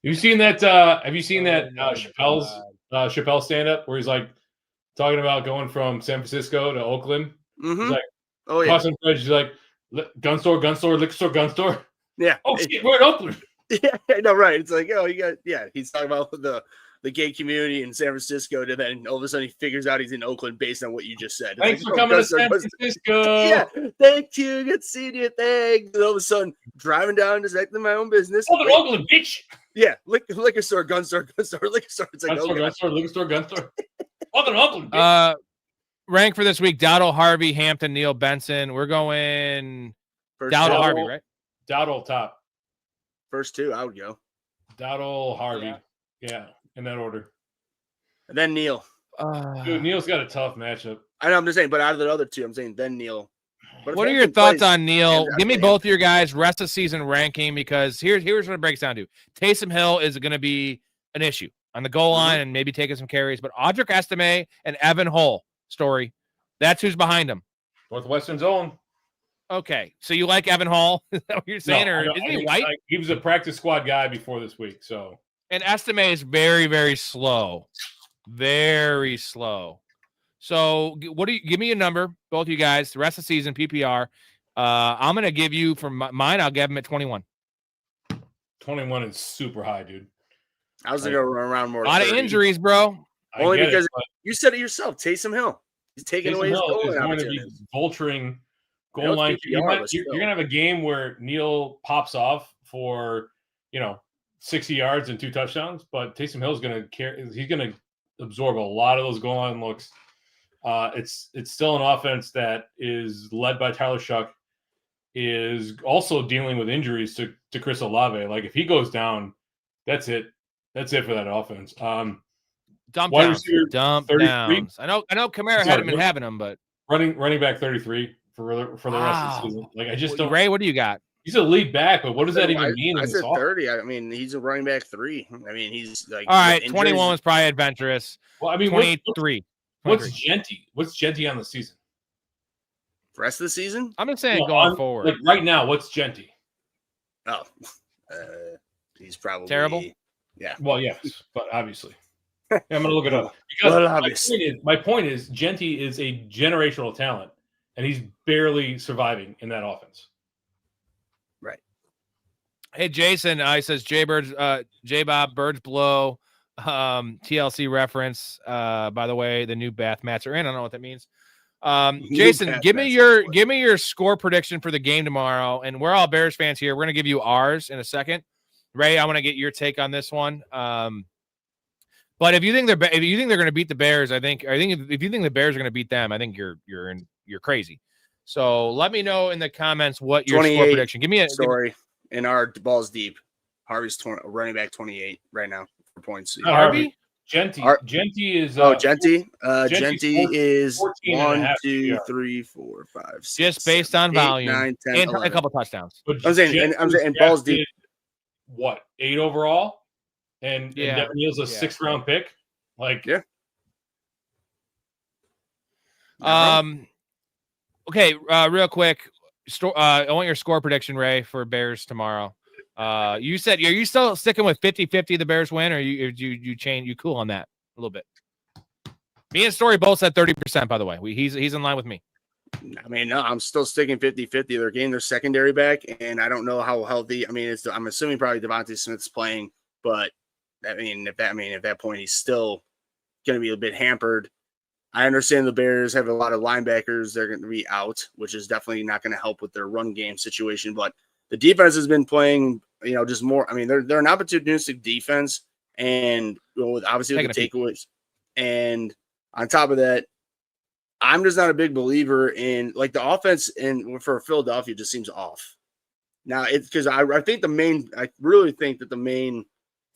you seen that Chappelle stand-up where he's like talking about going from San Francisco to Oakland? Mm-hmm. He's like, oh yeah, he's like, gun store, liquor store, gun store. Yeah. Oh shit, we're in Oakland. Yeah, no, right. It's like, he's talking about the gay community in San Francisco, and then all of a sudden he figures out he's in Oakland based on what you just said. Thanks for coming to San Francisco. Yeah, thank you. Good seeing you. Thanks. And all of a sudden, driving down, just acting my own business. Oh, the Oakland, bitch. Yeah, liquor store, gun store, liquor store. It's like, gun store, liquor store, gun store. Oh, the Oakland, bitch. Rank for this week: Dowdle, Harvey, Hampton, Neil, Benson. We're going Dowdle, Harvey, right? Dowdle top. First 2, I would go. Dowdle, Harvey. Yeah, in that order. And then Neil. Dude, Neil's got a tough matchup. I know, I'm just saying, but out of the other 2, I'm saying then Neil. What are your thoughts on Neil? Give me both of your guys' rest of season ranking, because here's what it breaks down to. Taysom Hill is going to be an issue on the goal line and maybe taking some carries, but Audric Estime and Evan Hull, Storey, that's who's behind him. Northwestern's own. Okay, so you like Evan Hall? Is that what you're saying? Or isn't he white? He was a practice squad guy before this week. So, and Estime is very, very slow. Very slow. So give me a number, both you guys, the rest of the season, PPR. I'm going to give you, for mine, I'll give him at 21. 21 is super high, dude. I was going to go around more. A lot of injuries, bro. Only because you said it yourself, Taysom Hill. He's taking away his goal line opportunities. Vulturing goal line. You're going to have a game where Neil pops off for, 60 yards and 2 touchdowns, but Taysom Hill is going to carry. He's going to absorb a lot of those goal line looks. It's still an offense that is led by Tyler Shuck, is also dealing with injuries to Chris Olave. Like, if he goes down, that's it. That's it for that offense. Dump downs. I know Kamara hadn't been having them, but running back 33 for the rest of the season. Like, I just don't. Ray, what do you got? He's a lead back, but what does that even mean? I said 30. I mean, he's a running back 3. I mean, he's like, all right. 21 was probably adventurous. Well, I mean, 23. What's Genty? What's Genty on the season? Rest of the season? I'm just saying going forward. Like right now, what's Genty? Oh, he's probably terrible. Yeah. Well, yes, but obviously, I'm going to look it up because my point is, Genty is a generational talent, and he's barely surviving in that offense. Right. Hey, Jason, he says J-Bob, Birds Blow, TLC reference. By the way, the new bath mats are in. I don't know what that means. Jason, give me your score prediction for the game tomorrow. And we're all Bears fans here. We're gonna give you ours in a second. Ray, I want to get your take on this one. But if you think they're going to beat the Bears, I think if you think the Bears are going to beat them, I think you're crazy. So let me know in the comments what your score prediction. Give me a story. And our ball's deep. Harvey's running back 28 right now for points. Harvey. Genty is Genty is 14 1, 2, 3, 4, 5, 6, just based on 8, volume 9, 10, and 11. a couple touchdowns. But I'm saying balls deep. What 8 overall? And Devin Neal's a 6th round pick. Like, yeah. Okay, real quick. I want your score prediction, Ray, for Bears tomorrow. You said, are you still sticking with 50-50 the Bears win, or you change? You cool on that a little bit? Me and Storey both said 30%. By the way, he's in line with me. I mean, no, I'm still sticking 50-50. They're getting their secondary back, and I don't know how healthy. I mean, I'm assuming probably Devontae Smith's playing, but at that point he's still going to be a bit hampered. I understand the Bears have a lot of linebackers. They're going to be out, which is definitely not going to help with their run game situation. But the defense has been playing, just more. I mean, they're an opportunistic defense, and obviously with the takeaways. And on top of that, I'm just not a big believer in like the offense for Philadelphia just seems off. Now it's because I really think that the main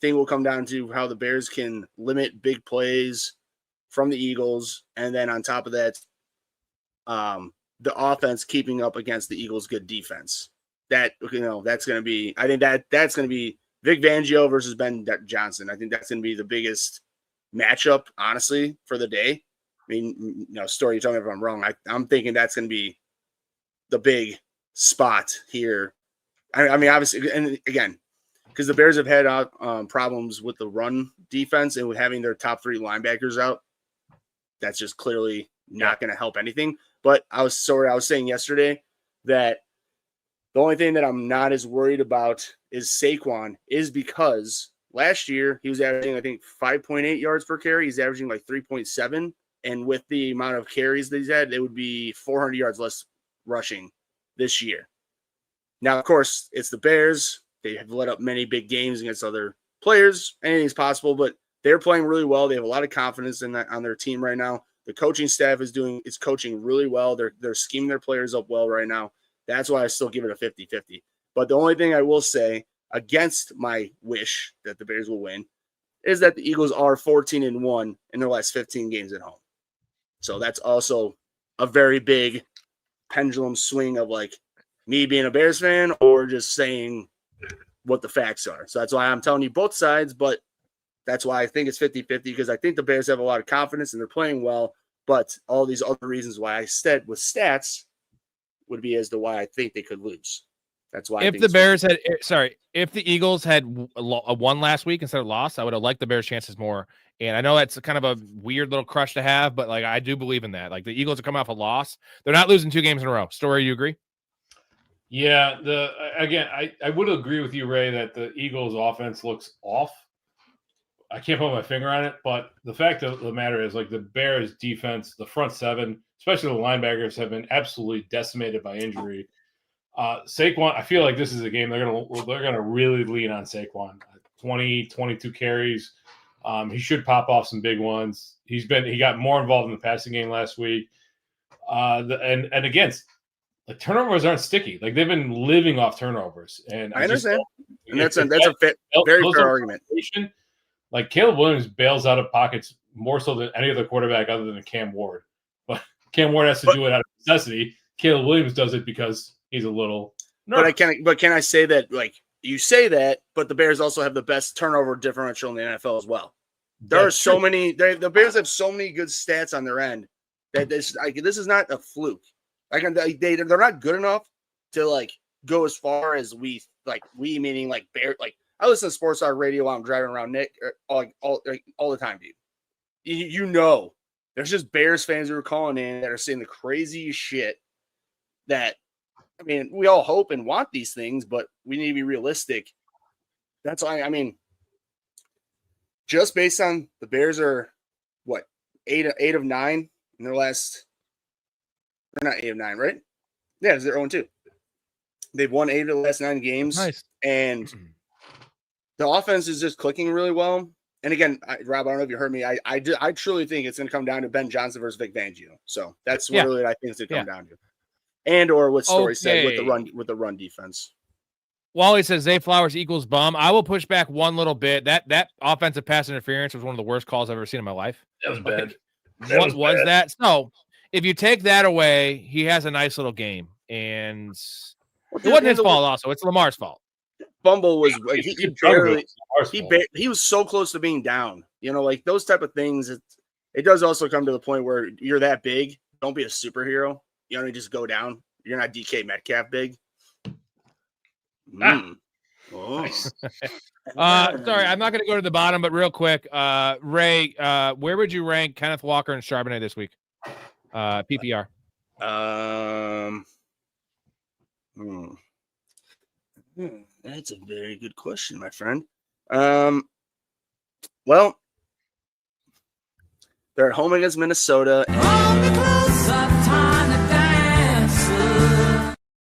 thing will come down to how the Bears can limit big plays from the Eagles, and then on top of that, the offense keeping up against the Eagles' good defense. That's going to be. I think that's going to be Vic Fangio versus Ben Johnson. I think that's going to be the biggest matchup, honestly, for the day. I mean, Storey, you tell me if I'm wrong. I'm thinking that's going to be the big spot here. I mean, obviously, and again, because the Bears have had problems with the run defense and with having their top 3 linebackers out, that's just clearly not going to help anything. But I was saying yesterday that the only thing that I'm not as worried about is Saquon, is because last year he was averaging, I think, 5.8 yards per carry. He's averaging like 3.7. And with the amount of carries that he's had, it would be 400 yards less rushing this year. Now, of course, it's the Bears. They have let up many big games against other players. Anything's possible, but they're playing really well. They have a lot of confidence on their team right now. The coaching staff is coaching really well. They're scheming their players up well right now. That's why I still give it a 50-50. But the only thing I will say against my wish that the Bears will win is that the Eagles are 14-1 in their last 15 games at home. So that's also a very big pendulum swing of like me being a Bears fan or just saying what the facts are. So that's why I'm telling you both sides, but that's why I think it's 50-50, because I think the Bears have a lot of confidence and they're playing well, but all these other reasons why I said with stats would be as to why I think they could lose. That's why if the Eagles had won last week instead of lost, I would have liked the Bears' chances more. And I know that's kind of a weird little crush to have, but like I do believe in that. Like the Eagles are coming off a loss. They're not losing 2 games in a row. Storey, you agree? Yeah. I would agree with you, Ray, that the Eagles' offense looks off. I can't put my finger on it, but the fact of the matter is, like, the Bears' defense, the front 7, especially the linebackers, have been absolutely decimated by injury. Saquon, I feel like this is a game they're gonna really lean on Saquon. 20, 22 carries. He should pop off some big ones. He got more involved in the passing game last week. And against, like, turnovers aren't sticky. Like, they've been living off turnovers. And I understand. And that's a very fair argument. Like, Caleb Williams bails out of pockets more so than any other quarterback other than Cam Ward. But Cam Ward has to do it out of necessity. Caleb Williams does it because he's a little nervous. But can I say that, like, you say that, but the Bears also have the best turnover differential in the NFL as well. There are so many. The Bears have so many good stats on their end that this is not a fluke. Like, they're not good enough to like go as far as we meaning like Bear. Like, I listen to Sports Talk Radio while I'm driving around Nick all the time, dude. There's just Bears fans who are calling in that are saying the crazy shit that. I mean, we all hope and want these things, but we need to be realistic. That's why, I mean, just based on the Bears are, 8 of 9 in their last They're not 8-9, right? Yeah, they're 0-2. They've won 8 of the last 9 games. Nice. And the offense is just clicking really well. And again, Rob, I don't know if you heard me. I truly think it's going to come down to Ben Johnson versus Vic Fangio. So that's really what I think it's going to come down to. And or what Storey said with the run defense. Wally says Zay Flowers equals bum. I will push back one little bit. That offensive pass interference was one of the worst calls I've ever seen in my life. That was bad. What was that? So if you take that away, he has a nice little game. And it wasn't his fault also. It's Lamar's fault. Fumble was like he was so close to being down. You know, like those type of things. It does also come to the point where you're that big. Don't be a superhero. You only just go down. You're not DK Metcalf big. Oh. Sorry, I'm not going to go to the bottom, but real quick, Ray, where would you rank Kenneth Walker and Charbonnet this week? PPR. That's a very good question, my friend. Well, they're at home against Minnesota.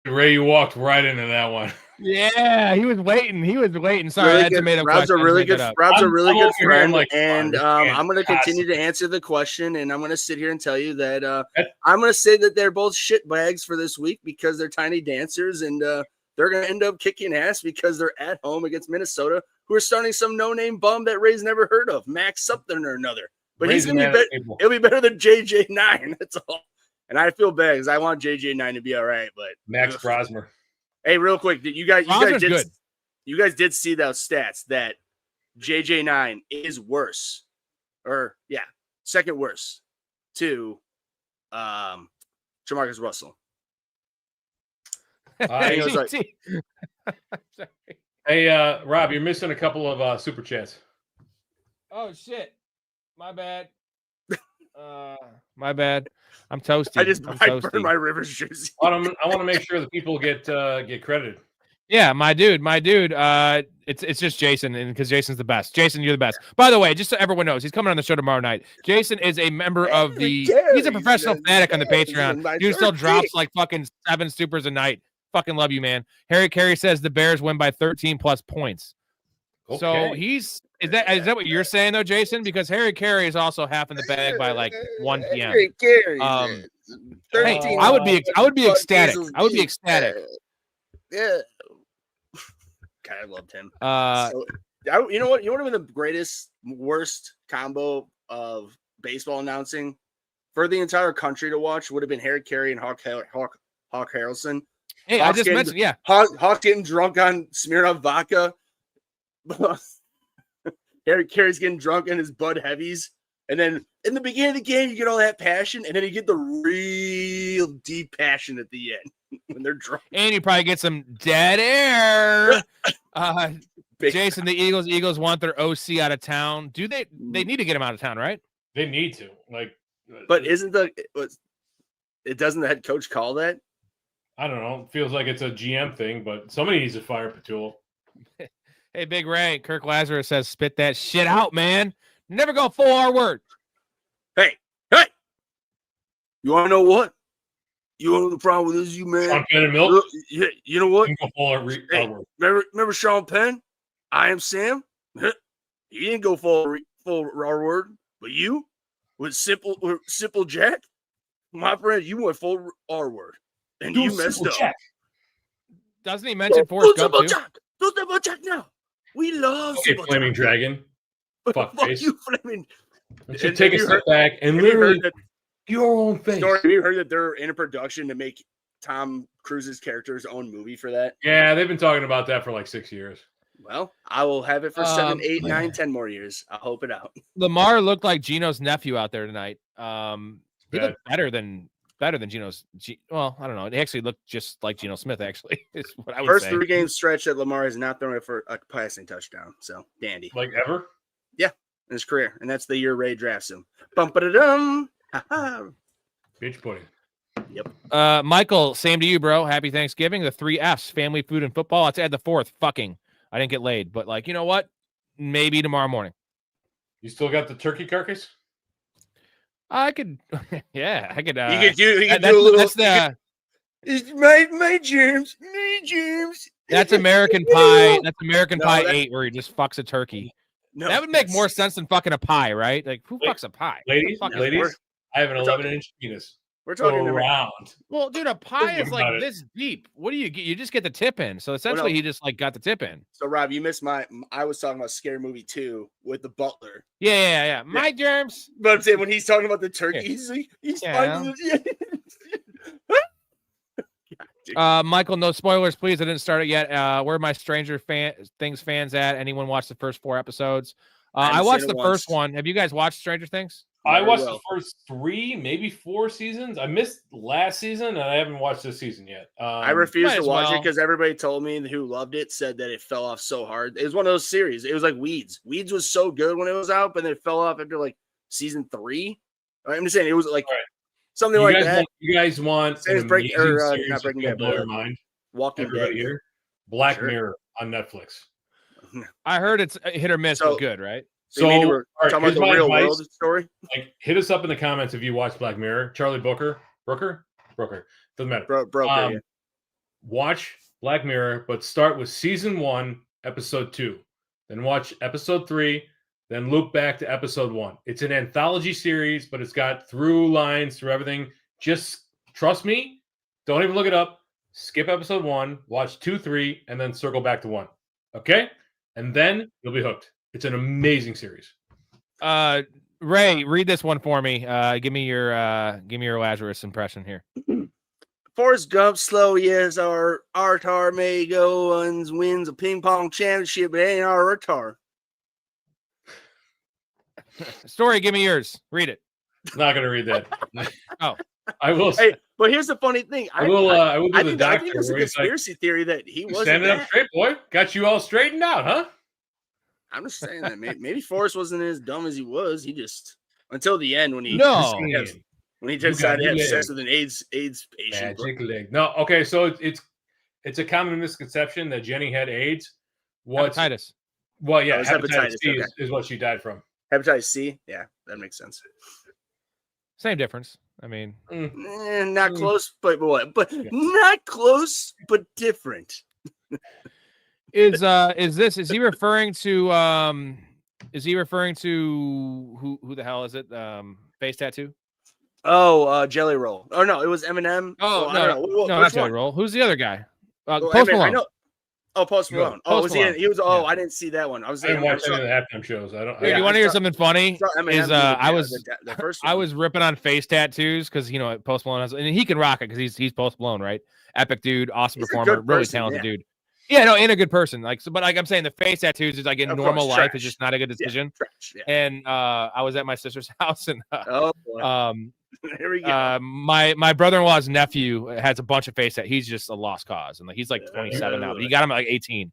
Ray, you walked right into that one. Yeah, he was waiting. Sorry, I had to make a Rob's question. A really good friend, and I'm going to possibly continue to answer the question, and I'm going to sit here and tell you that I'm going to say that they're both shit bags for this week because they're tiny dancers, and they're going to end up kicking ass because they're at home against Minnesota, who are starting some no-name bum that Ray's never heard of, Max something or another. But he's going to be he'll be better than JJ9. That's all. And I feel bad because I want JJ9 to be all right, but Max Brosmer. Hey, real quick, you guys did see those stats that JJ9 is worse, second worst to Jamarcus Russell. Hey, Rob, you're missing a couple of super chats. Oh shit, my bad. My bad. I'm toasty. I burned my Rivers jersey. I want to make sure that people get credited. Yeah, my dude. It's just Jason, and because Jason's the best. Jason, you're the best. By the way, just so everyone knows, he's coming on the show tomorrow night. Jason is a member of he's a professional fanatic on the Patreon. Dude still drops like fucking 7 supers a night. Fucking love you, man. Harry Carey says the Bears win by 13 plus points. Okay. So is that what you're saying though, Jason? Because Harry Carey is also half in the bag by like 1 p.m. Harry Carey, 13. I would be ecstatic. I would be ecstatic. Yeah. God, I loved him. You know what? You know what would have been the worst combo of baseball announcing for the entire country to watch would have been Harry Carey and Hawk Harrelson. Hey, I just mentioned, yeah. Hawk getting drunk on Smirnoff vodka. Harry Carey's getting drunk in his Bud Heavies. And then in the beginning of the game, you get all that passion, and then you get the real deep passion at the end when they're drunk. And you probably get some dead air. Jason, the Eagles want their OC out of town. Do they need to get him out of town, right? They need to. But doesn't the head coach call that? I don't know. It feels like it's a GM thing, but somebody needs to fire Patul. Hey, Big Ray, Kirk Lazarus says, spit that shit out, man. Never go full R word. Hey. You want to know what? You want to know the problem with this, you man? Sean Penn and Milk? You know what? You can go full R word. Remember Sean Penn? I am Sam? He didn't go full R word, but you? With simple Jack? My friend, you went full R word. And you messed up. Jack. Doesn't he mention Forrest Gump too? Do simple Jack now. We love simple Flaming Jack. Dragon. Fuck face. You, Flaming. Should take a step back and literally your own face. Have you heard that they're in a production to make Tom Cruise's character his own movie for that? Yeah, they've been talking about that for like 6 years. Well, I will have it for 7, 8, 9, 10 more years. I'll hope it out. Lamar looked like Gino's nephew out there tonight. He looked better than Gino's. Well, I don't know. It actually looked just like Geno Smith, actually, is what I would First say. 3-game stretch that Lamar has not thrown it for a passing touchdown. So, dandy. Like ever? Yeah, in his career. And that's the year Ray drafts him. Bum-ba-da-dum. Beach pudding. Yep. Michael, same to you, bro. Happy Thanksgiving. The 3 Fs, family, food, and football. Let's add the 4th, fucking. I didn't get laid. But, you know what? Maybe tomorrow morning. You still got the turkey carcass? I could, yeah, I could. You could do. You could That's, do a little. that's the. It's my germs. My germs. That's American Pie. That's American No, Pie that- 8, where he just fucks a turkey. No, That would make that's- more sense than fucking a pie, right? Like, who Wait, fucks a pie? Ladies, What the fuck is ladies, that? I have an We're 11-inch penis. We're Go talking about. around. Well, dude, a pie Think is about like it. this deep. What do you get? You just get the tip in. So essentially, he just like got the tip in. So Rob, you missed my. I was talking about Scary Movie 2 with the butler. Yeah. My germs. But I'm saying when he's talking about the turkey, he's Yeah. finding. Michael, no spoilers, please. I didn't start it yet. Where are my Stranger Things fans at? Anyone watched the first 4 episodes? I haven't watched seen the it first once. one. Have you guys watched Stranger Things? I Very watched well. the first 3, maybe 4 seasons. I missed last season, and I haven't watched this season yet. I refuse might to as watch it well. because everybody told me who loved it said that it fell off so hard. It was one of those series. It was like Weeds. Weeds was so good when it was out, but then it fell off after like season 3. I'm just saying it was like Right. something You like guys that. want, you guys want Same as an Break- amazing or, series not that's Breaking gonna Bad, blow but, your mind? Walking Everybody Dead. here, Black Sure. Mirror on Netflix. I heard it's hit or miss, So- but good, right? So, you mean So, we're all right, talking about here's the my real advice. world story. Like, hit us up in the comments if you watch Black Mirror. Charlie Brooker, doesn't matter. Broker. Yeah. Watch Black Mirror, but start with season 1, episode 2, then watch episode 3, then loop back to episode 1. It's an anthology series, but it's got through lines through everything. Just trust me. Don't even look it up. Skip episode 1, watch 2, 3, and then circle back to 1. Okay, and then you'll be hooked. It's an amazing series. Ray, read this one for me. Give me your Lazarus impression here. Forrest Gump, slow yes, our Artar may go and wins a ping pong championship, but it ain't our Artar. Storey, give me yours. Read it. Not gonna read that. Oh. I will. Hey, but here's the funny thing. I will do I the think doctor it's a where he's like, conspiracy theory that he wasn't. standing up that. straight, boy. Got you all straightened out, huh? I'm just saying that maybe Forrest wasn't as dumb as he was. He just until the end when he No. when he You got decided to have your sex leg. with an AIDS patient. Magic leg. No, okay. So it's a common misconception that Jenny had AIDS. Hepatitis. Well, yeah, Oh, it's hepatitis hepatitis, C okay. is what she died from. Hepatitis C. Yeah, that makes sense. Same difference. I mean, Not Mm. close, but what? But Yeah. not close, but different. is he referring to who the hell is it? Face tattoo? Oh, Jelly Roll. Oh no, it was Eminem. Oh, I no, don't know. no, Which not Jelly one? Roll. Who's the other guy? Well, Post I Malone. know. Oh, Post Yeah, Malone. Oh, Post was he? In, Malone. he was. Oh, Yeah. I didn't see that one. I was. I didn't I watch saw- any of the halftime shows. I don't. Dude, Yeah, you want to I hear saw- something funny? saw Eminem Is do the- I was the first I one. was ripping on face tattoos because Post Malone has, and he can rock it because he's Post Malone, right? Epic dude, awesome He's a performer, good really person, talented yeah. dude. Yeah, no, and a good person. Like, so, but like I'm saying, the face tattoos is like in Of normal course, life trash. is just not a good decision. Trash, yeah. And I was at my sister's house, and Oh, boy. Here we go. my brother-in-law's nephew has a bunch of face tattoos. He's just a lost cause, and like he's like 27 now, but he got him at like 18.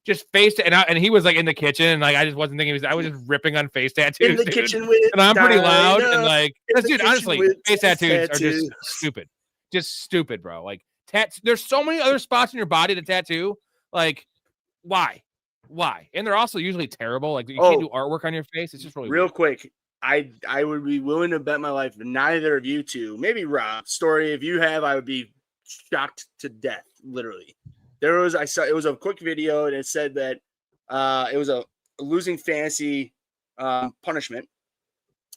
Just face and he was like in the kitchen, and like I just wasn't thinking I was just ripping on face tattoos. in the dude. kitchen with. And I'm pretty loud, and Dinah. like, in the dude, kitchen honestly, with face tattoos are just tattoos. stupid, bro. Like, there's so many other spots in your body to tattoo. Like, why? And they're also usually terrible. Like, you can't do artwork on your face. It's just really Real weird. quick. I would be willing to bet my life neither of you two, maybe Rob, Story, if you have, I would be shocked to death, literally. It was a quick video, and it said that it was a losing fantasy punishment.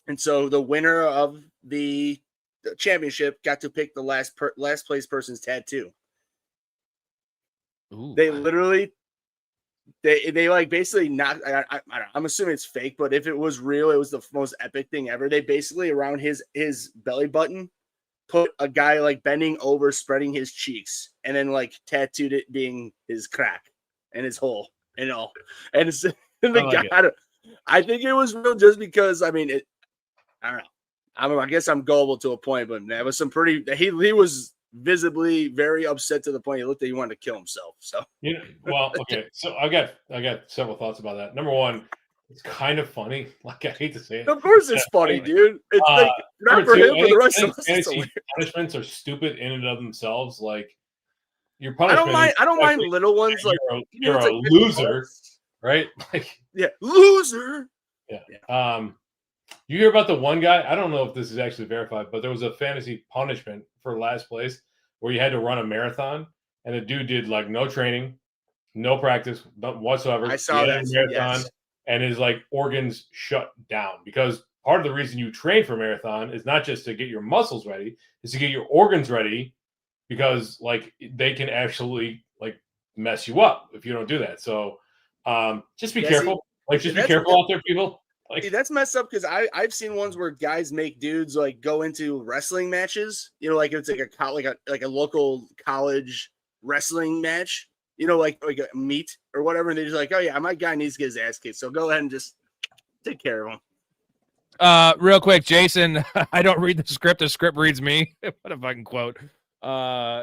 And so the winner of the championship got to pick the last place person's tattoo. Ooh. They literally they like basically not I'm assuming it's fake, but if it was real, it was the most epic thing ever. They basically around his belly button put a guy like bending over, spreading his cheeks, and then like tattooed it being his crack and his hole and all. And it's I think it was real just because I mean I don't know. I guess I'm gullible to a point, but that was some pretty he was visibly very upset to the point he looked like he wanted to kill himself. So well, okay. So I got several thoughts about that. Number one, it's kind of funny. Like I hate to say it. of course it's funny, dude. It's like not for him, but the rest of us. It's hilarious. Punishments are stupid in and of themselves. Like your punishment. I don't mind little ones like you're a it's like loser, right? Like yeah, loser. yeah. You hear about the one guy? I don't know if this is actually verified, but there was a fantasy punishment for last place where you had to run a marathon, and the dude did like no training, no practice whatsoever. I saw that marathon, and his like organs shut down because part of the reason you train for a marathon is not just to get your muscles ready, is to get your organs ready because like they can actually like mess you up if you don't do that. So just be careful. Just be careful out there, people. Like, that's messed up because I've seen ones where guys make dudes like go into wrestling matches. You know, like it's like a local college wrestling match. You know, like a meet or whatever, and they're just like, oh yeah, my guy needs to get his ass kicked, so go ahead and just take care of him. Real quick, Jason. I don't read the script. The script reads me. What a fucking quote.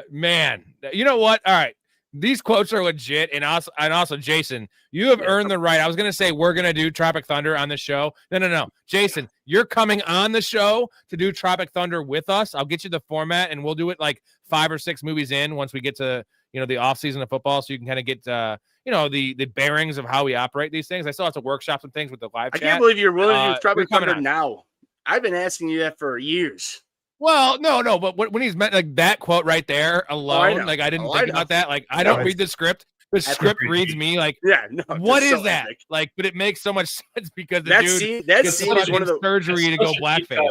Man, you know what? All right. These quotes are legit, and also, Jason, you have earned the right. I was gonna say we're gonna do Tropic Thunder on the show. No, Jason, you're coming on the show to do Tropic Thunder with us. I'll get you the format, and we'll do it like 5 or 6 movies in once we get to the off season of football, so you can kind of get the bearings of how we operate these things. I still have to workshop some things with the live chat. I can't believe you're willing to do Tropic Thunder now. I've been asking you that for years. Well, no, but when he's meant like that quote right there alone, like I didn't think about that. Like I don't read the script. The script reads me like, what is that? Epic. Like, but it makes so much sense because the that scene is one of the surgery to go blackface.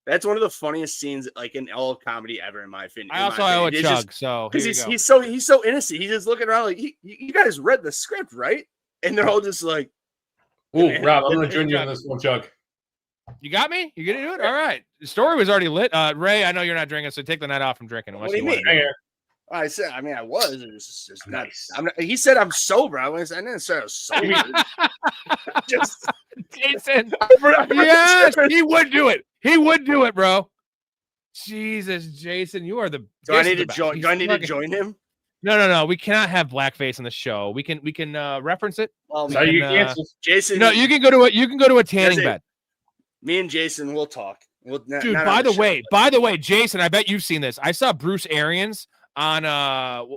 That's one of the funniest scenes like in all of comedy ever, in my opinion. I owe a chug, so because he's so innocent. He's just looking around like you guys read the script, right? And they're all just like, "Ooh, Rob, I'm gonna join you on this one, Chug." You got me? You gonna do it? All right. The story was already lit. Ray, I know you're not drinking, so take the night off from drinking. What do you mean? I said, I was. It's just nice. He said I'm sober. I didn't say I was sober. Just Jason. Yes, he would do it. He would do it, bro. Jesus, Jason, you are the. Do I need to join? Do I need to join him? No. We cannot have blackface on the show. We can reference it. Well, Jason. No, you can go to a tanning bed. Me and Jason will talk. Dude, by the way, Jason, I bet you've seen this. I saw Bruce Arians on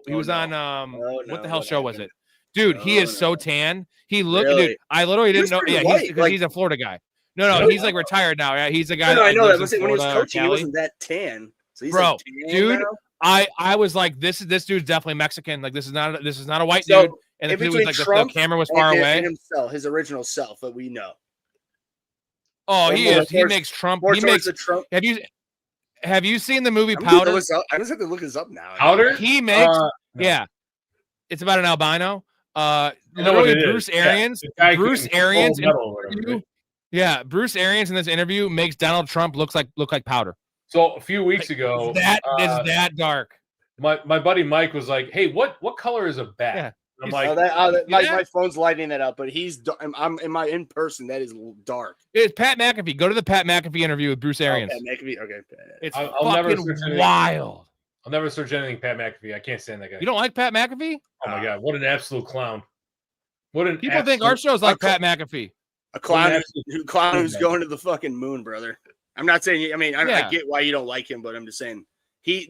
he was on what the hell show was it? Dude, he is so tan. He looked dude, I literally didn't know. Yeah, he's a Florida guy. No, he's like retired now. Yeah, he's a guy. No, I know that. When he was coaching, he wasn't that tan. So he's bro, dude, I was like, this dude's definitely Mexican. Like this is not a white dude. And it was like the camera was far away. Himself, his original self that we know. Oh, he is. He makes Trump. He makes Trump. Have you seen the movie Powder? I just have to look this up now. Powder. He makes. Yeah, it's about an albino. Bruce Arians. Yeah, Bruce Arians. Yeah, Bruce Arians in this interview makes Donald Trump look like powder. So a few weeks ago, that is that dark. My buddy Mike was like, "Hey, what color is a bat?" Yeah. I'm like, my phone's lighting that up, but I'm in person. That is dark. It's Pat McAfee. Go to the Pat McAfee interview with Bruce Arians. Pat McAfee. Okay. It's fucking wild. I'll never search anything Pat McAfee. I can't stand that guy. You don't like Pat McAfee? Oh my god, what an absolute clown! People think our show's like Pat McAfee. A clown who's going to the fucking moon, brother. I'm not saying. I mean, I get why you don't like him, but I'm just saying.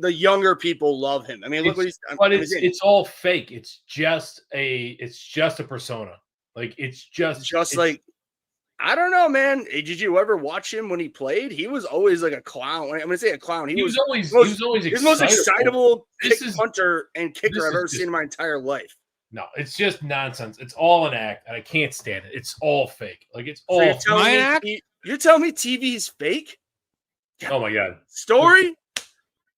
The younger people love him. I mean, look what he's. But it's all fake. It's just a persona. Like it's like I don't know, man. Did you ever watch him when he played? He was always like a clown. I'm gonna say a clown. He was always the most excitable punter and kicker I've ever seen in my entire life. No, it's just nonsense. It's all an act, and I can't stand it. It's all fake. Like it's all. You're telling me TV's fake? Oh my god, Storey.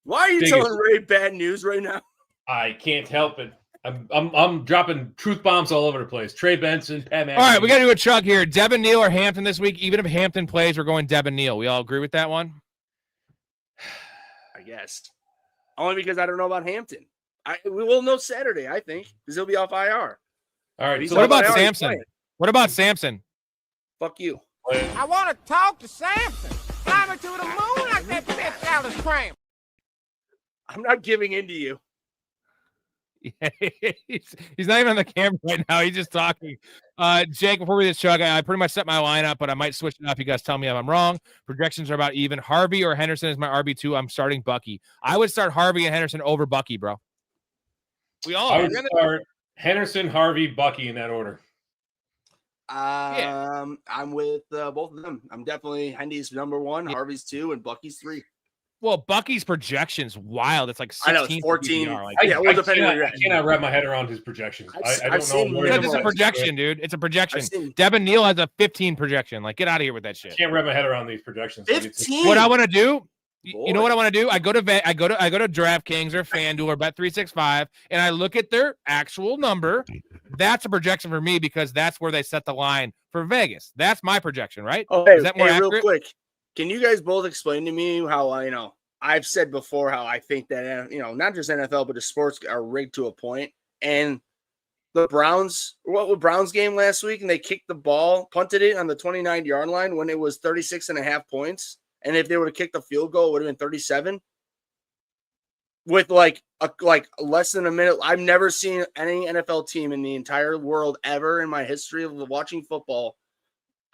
Why are you telling Ray bad news right now? I can't help it. I'm dropping truth bombs all over the place. Trey Benson, Pat McAfee. All right, we got to do a chug here. Devin Neal or Hampton this week. Even if Hampton plays, we're going Devin Neal. We all agree with that one? I guess. Only because I don't know about Hampton. We will know Saturday, I think, because he'll be off IR. All right. So what about Samson? What about Samson? Fuck you. I want to talk to Samson. Climbing to the moon like that bitch Alice Cram. I'm not giving in to you. Yeah, he's not even on the camera right now. He's just talking. Jake, before we do this chug, I pretty much set my lineup, but I might switch it up. You guys tell me if I'm wrong. Projections are about even. Harvey or Henderson is my RB2. I'm starting Bucky. I would start Harvey and Henderson over Bucky, bro. I would start Henderson, Harvey, Bucky in that order. I'm with both of them. I'm definitely Hendy's number 1, Harvey's 2, and Bucky's 3. Well, Bucky's projection's wild. It's like 16. I know it's 14. PPR, I cannot wrap my head around his projections. I don't know where it's a projection, dude. It's a projection. Devin Neal has a 15 projection. Like, get out of here with that shit. I can't wrap my head around these projections. 15. What I want to do, you know what I want to do? I go to DraftKings or FanDuel or Bet365, and I look at their actual number. That's a projection for me because that's where they set the line for Vegas. That's my projection, right? Okay, is that more accurate? Real quick, can you guys both explain to me how I've said before how I think that not just NFL but the sports are rigged to a point, and the Browns, what was Browns game last week, and they kicked the ball, punted it on the 29-yard line when it was 36.5 points, and if they would have kicked the field goal, it would have been 37. With like less than a minute. I've never seen any NFL team in the entire world ever in my history of watching football,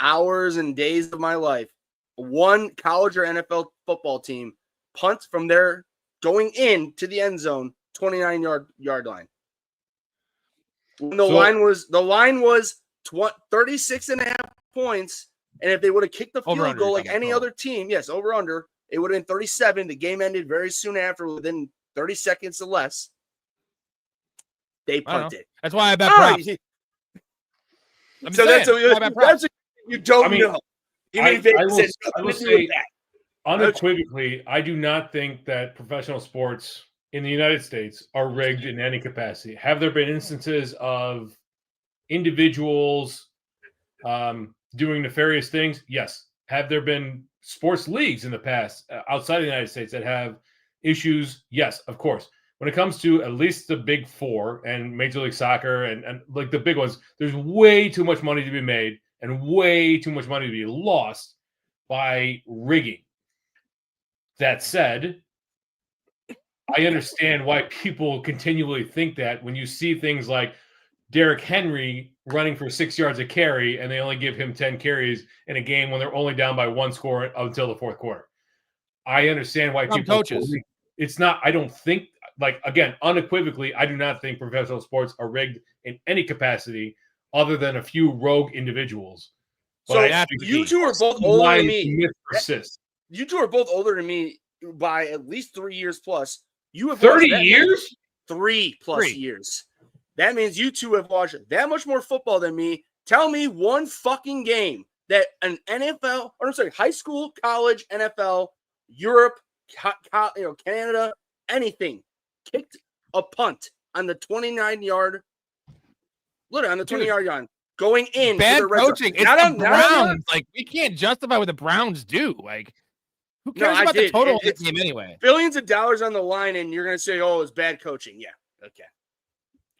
hours and days of my life, one college or NFL football team punt from their going in to the end zone, 29-yard line. When the line was 36.5 points, and if they would have kicked the field goal like any other team, yes, over under, it would have been 37. The game ended very soon after, within 30 seconds or less. They punted. That's why I bet props. So that's what you don't know. I will say unequivocally, I do not think that professional sports in the United States are rigged in any capacity. Have there been instances of individuals doing nefarious things? Yes. Have there been sports leagues in the past outside of the United States that have issues? Yes, of course. When it comes to at least the big four and Major League Soccer and like the big ones, there's way too much money to be made and way too much money to be lost by rigging. That said, I understand why people continually think that when you see things like Derrick Henry running for 6 yards a carry and they only give him 10 carries in a game when they're only down by one score until the fourth quarter. I understand why people coaches. It's not, I don't think, like, again, unequivocally, I do not think professional sports are rigged in any capacity other than a few rogue individuals. So you two are both older than me. You two are both older than me by at least 3 years plus. You have 30 years? 3+ years. That means you two have watched that much more football than me. Tell me one fucking game that an NFL, or I'm sorry, high school, college, NFL, Europe, Canada, anything, kicked a punt on the 29-yard, literally on the 20-yard line, going in. Bad coaching. It's not the Browns. Like, we can't justify what the Browns do. Like, who cares about the total of the game anyway? Billions of dollars on the line, and you're going to say, "Oh, it's bad coaching." Yeah. Okay.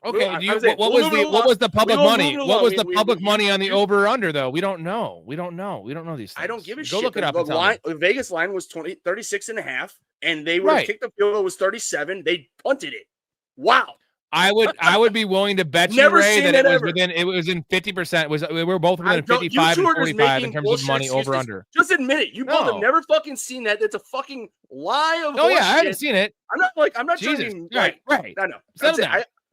Okay. What was the public money? What was the public money on the over or under though? We don't know. We don't know these things. I don't give a shit. Go look it up. The Vegas line was 36.5, and they would have kicked the field goal was 37. They punted it. Wow. I would be willing to bet you, Ray, that it was in 50%. We were both within 55 and 45 in terms of money over under. Just admit it. You both have never fucking seen that. It's a fucking lie of I haven't seen it. I'm not Jesus. Trying Right. No.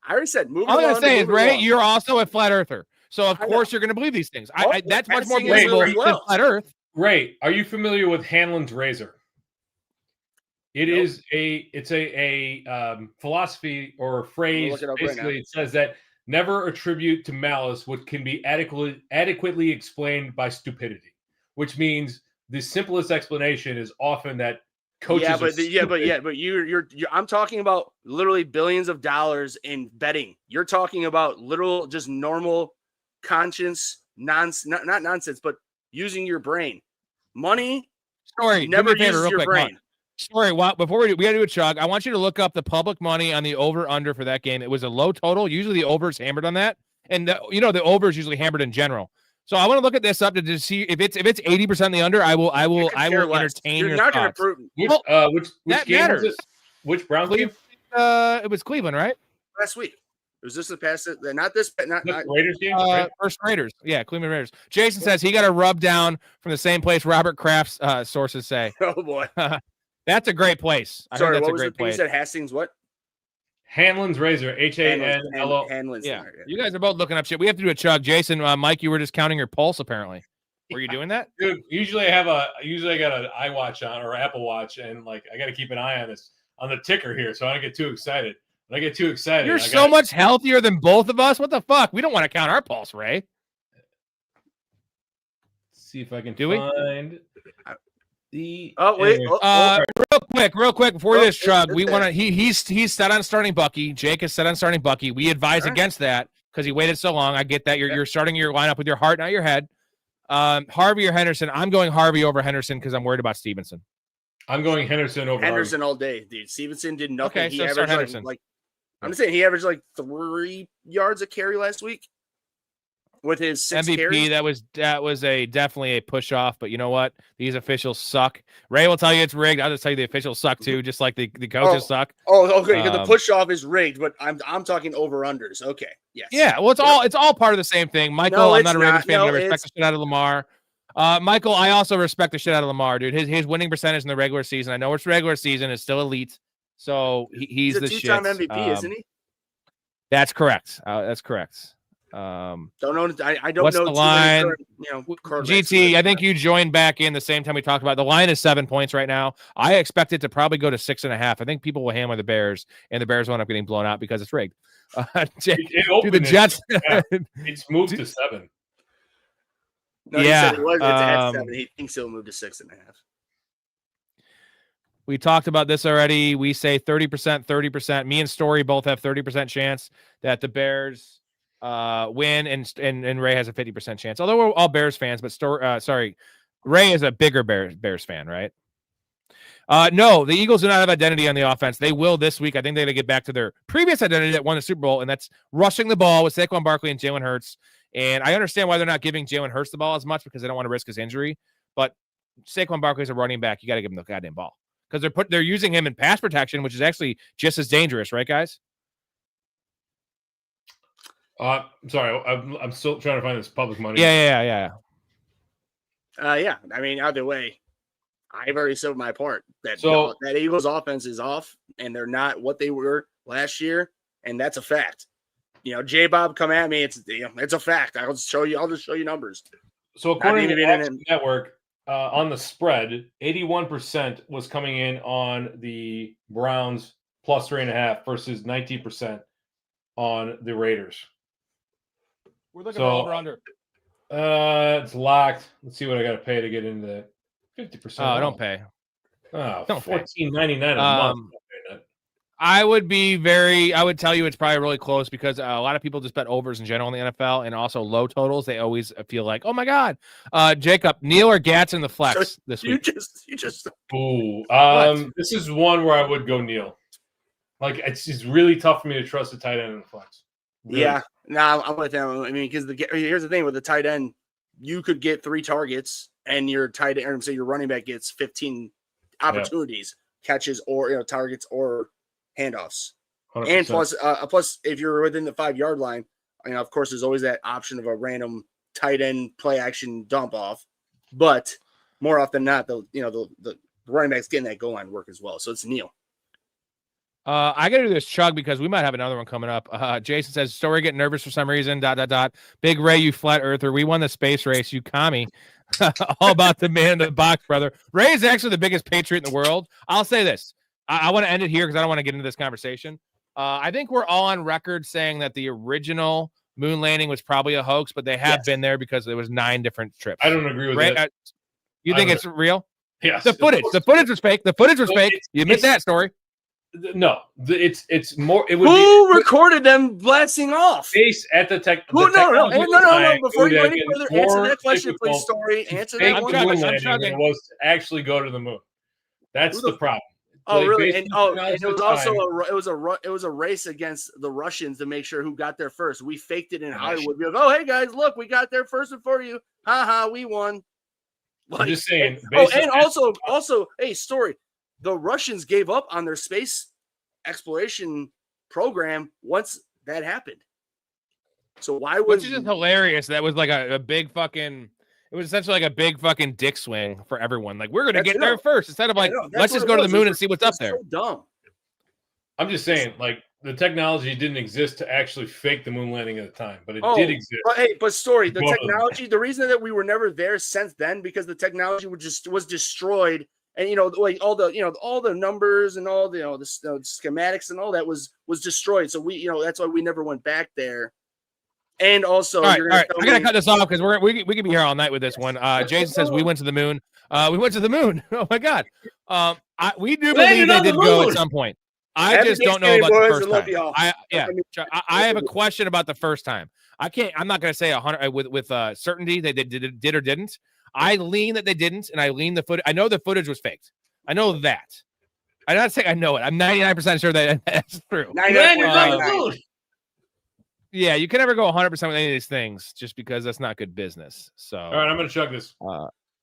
I already said moving all on. I'm going to say is, Ray, you're also a flat earther. So, of course, you're going to believe these things. That's much more believable than flat earth. Ray, are you familiar with Hanlon's razor? It's a philosophy or a phrase. Basically, it says that never attribute to malice what can be adequately explained by stupidity, which means the simplest explanation is often that coaches. But you're I'm talking about literally billions of dollars in betting. You're talking about literal, just normal conscience not nonsense, but using your brain. Money. Storey, never uses your brain. Storey, before we got to do a chug, I want you to look up the public money on the over-under for that game. It was a low total. Usually the over is hammered on that. And, the over is usually hammered in general. So I want to look at this up to see if it's 80% the under. I will entertain your not thoughts. Going to which game matters. was this? Which Browns game? It was Cleveland, right? Last week. Was this the past? Not this. Not Raiders game. First Raiders. Yeah, Cleveland Raiders. Jason says he got a rub down from the same place Robert Kraft's sources say. Oh boy. That's a great place. I heard that's what a was great the thing place. you said? Hastings what? Hanlon's Razor, Hanlo. Hanlon's Yeah, there, you guys are both looking up shit. We have to do a chug. Jason, Mike, you were just counting your pulse. Apparently, were you doing that? Dude, usually I got an iWatch on or Apple Watch, and like I got to keep an eye on the ticker here, so I don't get too excited. When I get too excited, You're so much healthier than both of us. What the fuck? We don't want to count our pulse, Ray. See if I can Do we? find the. Oh wait, Real quick before this chug, it's we there. want to. He's set on starting Bucky. Jake is set on starting Bucky. We advise All right. against that because he waited so long. I get that you're starting your lineup with your heart, not your head. Harvey or Henderson? I'm going Harvey over Henderson because I'm worried about Stevenson. I'm going Henderson over Henderson all day, dude. Stevenson did nothing. Okay, He so start averaged Henderson. like I'm just saying he averaged like 3 yards a carry last week with his 6 MVP. carries. That was definitely a push off. But you know what? These officials suck. Ray will tell you it's rigged. I'll just tell you the officials suck too, just like the coaches suck. Oh, okay. 'Cause the Um, push off is rigged, but I'm talking over unders. Okay, yes. Yeah, well, it's all part of the same thing. Michael, No, I'm it's not a Ravens not. fan, No, but I respect it's- the shit out of Lamar. Michael, I also respect the shit out of Lamar, dude. His winning percentage in the regular season, I know it's regular season, is still elite. So he's He's a the 2-time shit. MVP, isn't he? That's correct. That's correct. Don't know. I don't What's know. the too many line? quarterbacks. GT, I think you joined back in the same time we talked about. The line is 7 points right now. I expect it to probably go to 6.5. I think people will hammer the Bears, and the Bears will end up getting blown out because it's rigged. Jake, It do opened the at Jets. 6.5. It's moved to 7. No, he Yeah, said it was at 7. He thinks he'll move to 6.5. We talked about this already. We say 30%, 30%. Me and Storey both have 30% chance that the Bears win, and Ray has a 50% chance. Although we're all Bears fans, but Ray is a bigger Bears fan, right? No, the Eagles do not have identity on the offense. They will this week. I think they're going to get back to their previous identity that won the Super Bowl, and that's rushing the ball with Saquon Barkley and Jalen Hurts. And I understand why they're not giving Jalen Hurts the ball as much because they don't want to risk his injury. But Saquon Barkley is a running back. You got to give him the goddamn ball because they're using him in pass protection, which is actually just as dangerous, right, guys? I'm sorry, I'm still trying to find this public money. Yeah. Yeah. I mean, either way, I've already said my part that So- that Eagles offense is off, and they're not what they were last year, and that's a fact. J-Bob, come at me. It's a fact. I'll just show you numbers. So according to the even Odds network, on the spread, 81% was coming in on the Browns plus 3.5 versus 19% on the Raiders. We're looking So- for over under. It's locked. Let's see what I got to pay to get into that. 50%. Oh, don't pay. Oh, Don't pay. $14.99 a month. I would tell you it's probably really close because a lot of people just bet overs in general in the NFL and also low totals. They always feel like, oh my God. Jacob, Neal or Gats in the flex this You week? just Ooh, this is one where I would go Neal. Like it's just really tough for me to trust the tight end in the flex. Really. Yeah. No, I'm with them. I mean, because here's the thing with the tight end, you could get 3 targets, and your tight end, or say your running back gets 15 opportunities, catches, or targets or handoffs. 100%. And plus, if you're within the 5-yard line, of course, there's always that option of a random tight end play action dump off. But more often than not, the running back's getting that goal line work as well. So it's Neal. I got to do this chug because we might have another one coming up. Jason says, Storey getting nervous for some reason, ... Big Ray, you flat earther. We won the space race, you commie. All about the man in the box, brother. Ray is actually the biggest patriot in the world. I'll say this. I want to end it here because I don't want to get into this conversation. I think we're all on record saying that the original moon landing was probably a hoax, but they have been there because there was 9 different trips. I don't agree with Ray, that. you think it's real? Yes. The footage was fake. The footage was fake. You admit that, Story? No, it's more. It would Who recorded them blasting off? Face at the tech. No. technology at the time, Before it you would go any have been further, answer more that question, please, difficult Story. to Answer fake that the one. moon I'm landing chugging. than it was to actually go to the moon. That's the problem. Oh, Like, really? based And on and it the was also time- it was a race against the Russians to make sure who got there first. We faked it in Hollywood. We go, oh, hey guys, look, we got there first before you. Ha ha, we won. I'm just saying. And also, hey, Story. The Russians gave up on their space exploration program once that happened. So why would? Which is just hilarious. That was like a big fucking. It was essentially like a big fucking dick swing for everyone. Like we're gonna get there first instead of like let's just go to the moon and see what's up there. So dumb. I'm just saying, like the technology didn't exist to actually fake the moon landing at the time, but it did exist. But Storey, the Both of them. technology, the reason that we were never there since then, because the technology was destroyed, and like all the numbers and all the the schematics and all that was destroyed. So we that's why we never went back there. And also, all right. I gotta cut this off because we could be here all night with this one. Jason says we went to the moon. We went to the moon. Oh my god. We do believe they did go at some point. I just don't know about the first time. I have a question about the first time. I'm not gonna say 100 with certainty they did or didn't. I lean that they didn't, and I lean the footage. I know the footage was faked. I know that. I'm not saying I know it. I'm 99% sure that that's true. Yeah, you can never go 100% with any of these things just because that's not good business. So, all right, I'm going to chug this.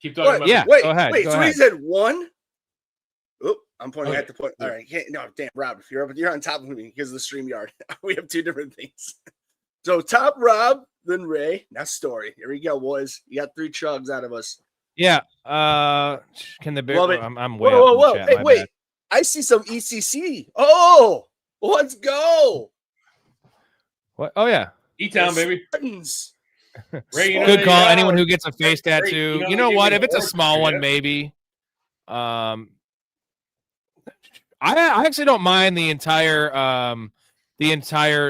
Keep talking about yeah, Wait, go ahead. so he said one? Oh, I'm pointing at the point. All right, no, damn, Rob, if you're on top of me because of the StreamYard. We have two different things. So, top Rob, then Ray, now Storey. Here we go, boys. You got 3 chugs out of us. Yeah. Can the bear? I'm way whoa. Up in the chat, Hey, wait. Bad. I see some ECC. Oh, let's go. What? Oh yeah, E-Town, baby. Ray, good call. Anyone who gets a face tattoo, you know what? If it's a small one, maybe. I actually don't mind the entire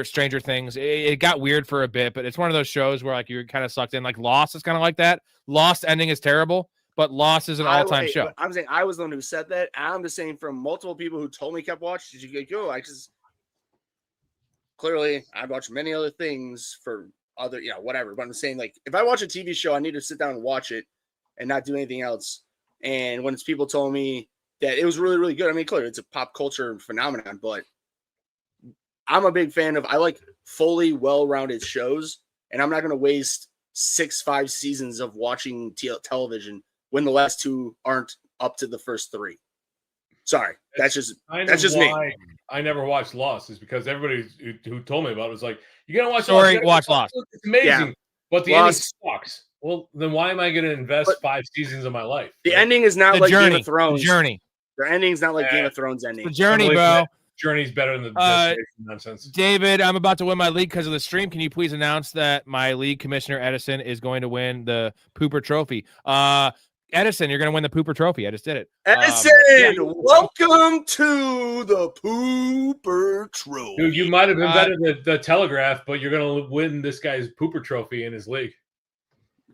Stranger Things. It got weird for a bit, but it's one of those shows where like you're kind of sucked in. Like Lost is kind of like that. Lost ending is terrible, but Lost is an all-time show. I'm saying I was the one who said that. I'm just saying from multiple people who told me kept watching. Did you go? Clearly, I've watched many other things for other, whatever. But I'm saying, like, if I watch a TV show, I need to sit down and watch it and not do anything else. And when it's people told me that it was really, really good, I mean, clearly it's a pop culture phenomenon, but I'm a big fan of, I like fully well-rounded shows, and I'm not going to waste 5 seasons of watching television when the last 2 aren't up to the first 3. Sorry, that's just me. I never watched Lost is because everybody who told me about it was like, "You gotta watch Watch Lost. It's amazing, but the ending sucks." Well, then why am I going to invest 5 seasons of my life? The ending is not like Game of Thrones. The journey. Their ending is not like Game of Thrones ending. The journey, bro. Journey's better than the nonsense. David, I'm about to win my league because of the stream. Can you please announce that my league commissioner Edison is going to win the Pooper Trophy? Edison, you're going to win the Pooper Trophy. I just did it. Edison, welcome to the Pooper Trophy. Dude, you might have invented the Telegraph, but you're going to win this guy's Pooper Trophy in his league.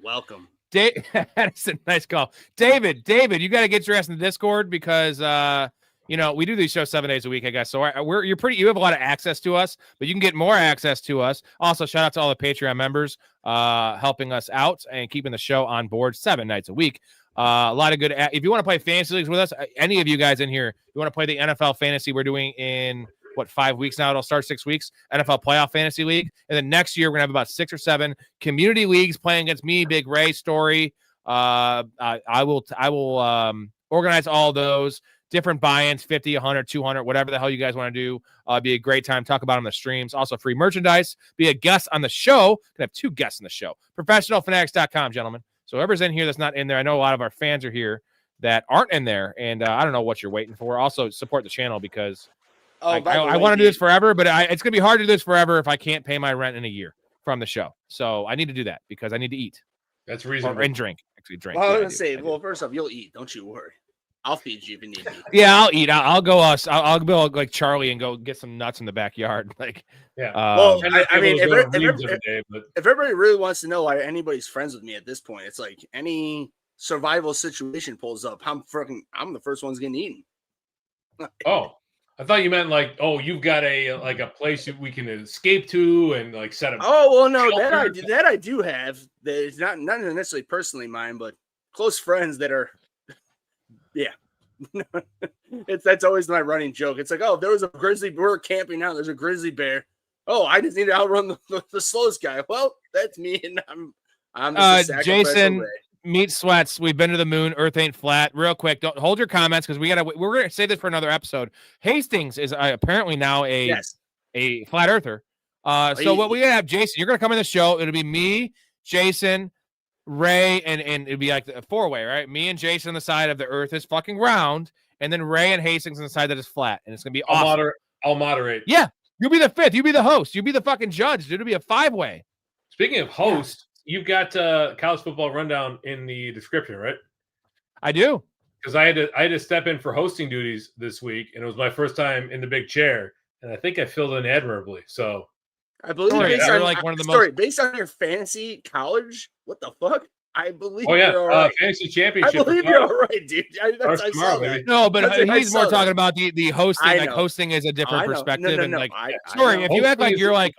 Welcome. Edison, nice call. David, you got to get your ass in the Discord because, we do these shows 7 days a week, I guess. So you have a lot of access to us, but you can get more access to us. Also, shout out to all the Patreon members helping us out and keeping the show on board 7 nights a week. A lot of good. If you want to play fantasy leagues with us, any of you guys in here, you want to play the NFL fantasy we're doing in 5 weeks now? It'll start 6 weeks. NFL playoff fantasy league, and then next year we're gonna have about 6 or 7 community leagues playing against me, Big Ray, Storey. I will organize all those different buy-ins, 50, 100, 200, whatever the hell you guys want to do. Be a great time. Talk about them on the streams. Also free merchandise. Be a guest on the show. Gonna have 2 guests on the show. ProfessionalFanatics.com, gentlemen. So whoever's in here that's not in there, I know a lot of our fans are here that aren't in there, and I don't know what you're waiting for. Also, support the channel because I want to do this forever, but it's going to be hard to do this forever if I can't pay my rent in a year from the show. So I need to do that because I need to eat. That's reasonable. And drink. Actually, drink. Well, I was going to say, first off, you'll eat. Don't you worry. I'll feed you if you need me. Yeah, I'll eat. I'll go. I'll go like Charlie and go get some nuts in the backyard. Like, yeah. Well, I mean, if everybody really wants to know why anybody's friends with me at this point, it's like any survival situation pulls up, I'm the first one's getting eaten. Oh, I thought you meant like, you've got a place we can escape to and like set up. Oh well, no, that I do have. That is not necessarily personally mine, but close friends that are. Yeah, that's always my running joke. It's like, there was a grizzly. We're camping out. There's a grizzly bear. Oh, I just need to outrun the slowest guy. Well, that's me, and I'm Jason. Meat Sweats. We've been to the moon. Earth ain't flat. Real quick, don't hold your comments because we're gonna say this for another episode. Hastings is apparently now a flat earther. So what we have, Jason, you're gonna come in the show. It'll be me, Jason, Ray, and it'd be like a 4-way, right? Me and Jason on the side of the Earth is fucking round, and then Ray and Hastings on the side that is flat, and it's gonna be awesome. I'll moderate. Yeah, You be the fifth. You be the host. You be the fucking judge. Dude, it'll be a 5-way. Speaking of host, you've got college football rundown in the description, right? I do. Because I had to step in for hosting duties this week, and it was my first time in the big chair, and I think I filled in admirably. So I believe Storey, based you're on like one of the Storey, most. based on your fantasy college, what the fuck? I believe oh yeah, you're all right. fantasy I championship. believe you're all right, dude. I Starts saw tomorrow, that. baby. No, but I he's more saw talking that. about the hosting. I Like know. hosting is a different I know. perspective. No, and like I Storey, know. if you act like Hosting you're is- like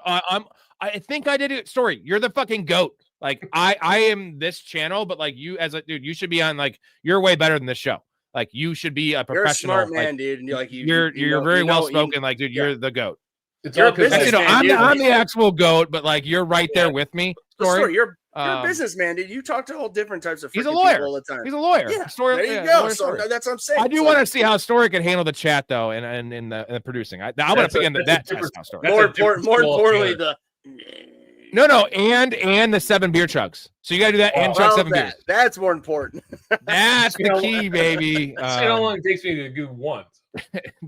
I think I did it. Storey, you're the fucking goat. Like I am this channel, but like you as a dude, you should be on like you're way better than this show. Like you should be a You're a professional. smart man, like, dude. And you're know- very you know- well spoken. Like dude, yeah. you're the goat. It's You're all a because business Actually, no, man, dude. I'm the actual goat, but like you're right there with me. Storey, you're a Um, businessman, dude. You talk to all different types of He's a freaking lawyer. people all the time. He's a lawyer. Yeah, Storey, there you yeah, go. lawyer So Storey. that's what I'm saying. I do want to see how Storey can handle the chat though, and in the producing. I'm gonna That's a- put in that's a that test different- now, Storey. that's more a different important, more school importantly, altogether. No, and the 7 beer chugs. So you gotta do that and chug well, 7 beers. that's more important. That's You the know, key, baby. See how long it takes me to do one.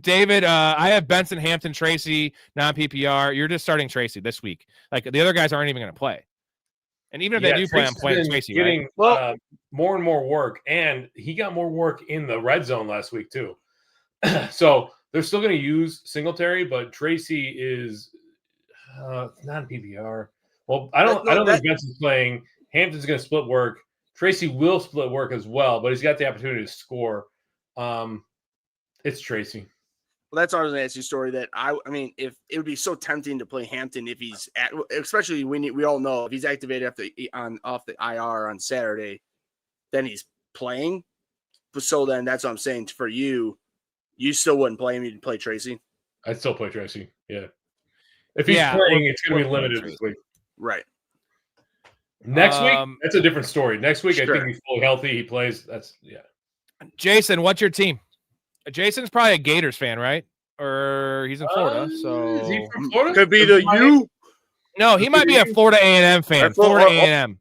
David, I have Benson, Hampton, Tracy, non-PPR. You're just starting Tracy this week. Like the other guys aren't even gonna play. And even if they do play, I'm Tracy's playing been Tracy. getting Right? Well- more and more work, and he got more work in the red zone last week too. So they're still going to use Singletary, but Tracy is not PPR. Well, I don't think Benson's playing. Hampton's going to split work. Tracy will split work as well, but he's got the opportunity to score. It's Tracy. Well, that's what I was going to ask you, Story. That I mean, if it would be so tempting to play Hampton if he's especially we all know if he's activated off the IR on Saturday, then he's playing. But so then that's what I'm saying for you. You still wouldn't play him. You'd play Tracy. I'd still play Tracy. Yeah. If he's Yeah, playing, we're- it's going to be we're playing limited Tracy. this week. Right. Next week, that's a different story. Next week, I Sure. think he's fully healthy. He plays. Jason, what's your team? Jason's probably a Gators fan, right? Or he's in Florida, Is so he from Florida? Could be the U. no, he might be a Florida A&M fan. Or Florida- Florida A&M.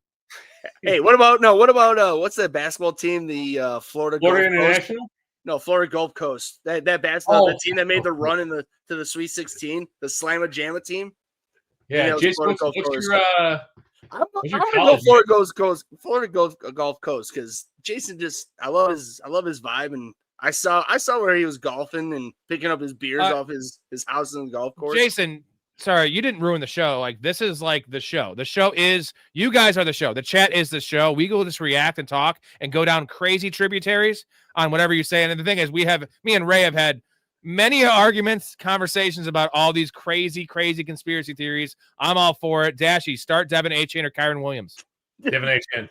Hey, what about what's that basketball team? The Florida Florida Gulf Coast? International? No, Florida Gulf Coast. That basketball, Oh. the team that made the run to the Sweet 16, the Slamma Jamma team. Yeah, it was Jason, Florida what's Gulf Coast. your I'm What's your gonna go college Florida Gulf Coast because Jason I love his vibe, and I saw where he was golfing and picking up his beers off his house in the golf course. Jason, sorry, you didn't ruin the show. Like this is like the show. The show is you guys are the show. The chat is the show. We will just react and talk and go down crazy tributaries on whatever you say. And the thing is, me and Ray have had many arguments, conversations about all these crazy conspiracy theories. I'm all for it. Dashy, start Devin Achane or Kyron Williams. Devin Achane?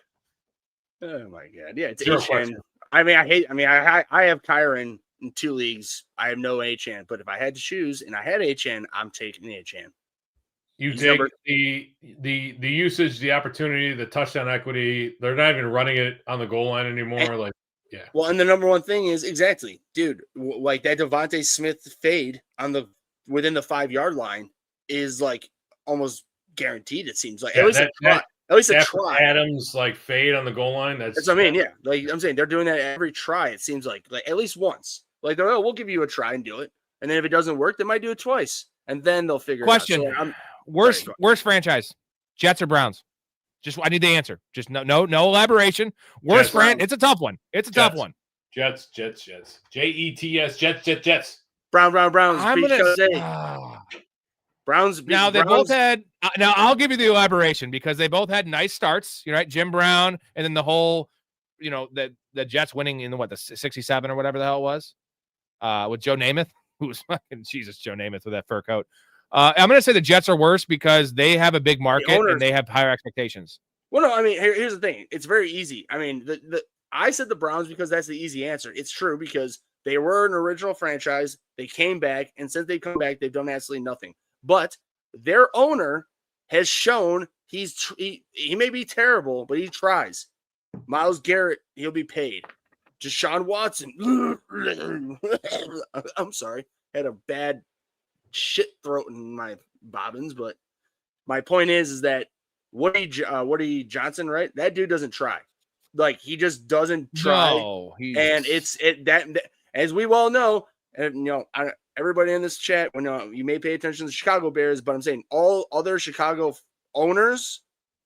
Oh my god, yeah, it's Zero H-N. question. I have Kyron in 2 leagues. I have no H-N, but if I had to choose and I had H-N, I'm taking H-N. You He's take number- the usage, the opportunity, the touchdown equity. They're not even running it on the goal line anymore. Well, and the number one thing is exactly, dude, like that Devontae Smith fade within the 5-yard line is like almost guaranteed. It seems like Yeah, at least a try. At least a After try. Adams fade on the goal line. That's what I mean. Yeah, like I'm saying, they're doing that every try. It seems like at least once. Like they're, we'll give you a try and do it, and then if it doesn't work, they might do it twice, and then they'll figure Question: it out. So worst franchise, Jets or Browns? I need the answer. Just no elaboration. Worst Jets. It's a tough one. It's a tough one. Jets. Jets. Jets. Browns. I'm gonna because say, Browns. now they both had. Now I'll give you the elaboration because they both had nice starts. You know, right? Jim Brown, and then the whole, the Jets winning in the 67 or whatever the hell it was, with Joe Namath, who was fucking Jesus, Joe Namath with that fur coat. I'm gonna say the Jets are worse because they have a big market and they have higher expectations. Well, no, I mean, here's the thing. It's very easy. I mean, I said the Browns because that's the easy answer. It's true because they were an original franchise. They came back, and since they've come back, they've done absolutely nothing. But their owner has shown he may be terrible, but he tries. Myles Garrett, he'll be paid. Deshaun Watson, I'm sorry, had a bad shit throat in my bobbins, but my point is that Woody Johnson, right? That dude doesn't try. Like he just doesn't try. No, And that as we well know, and everybody in this chat, when you may pay attention to the Chicago Bears, but I'm saying all other Chicago owners,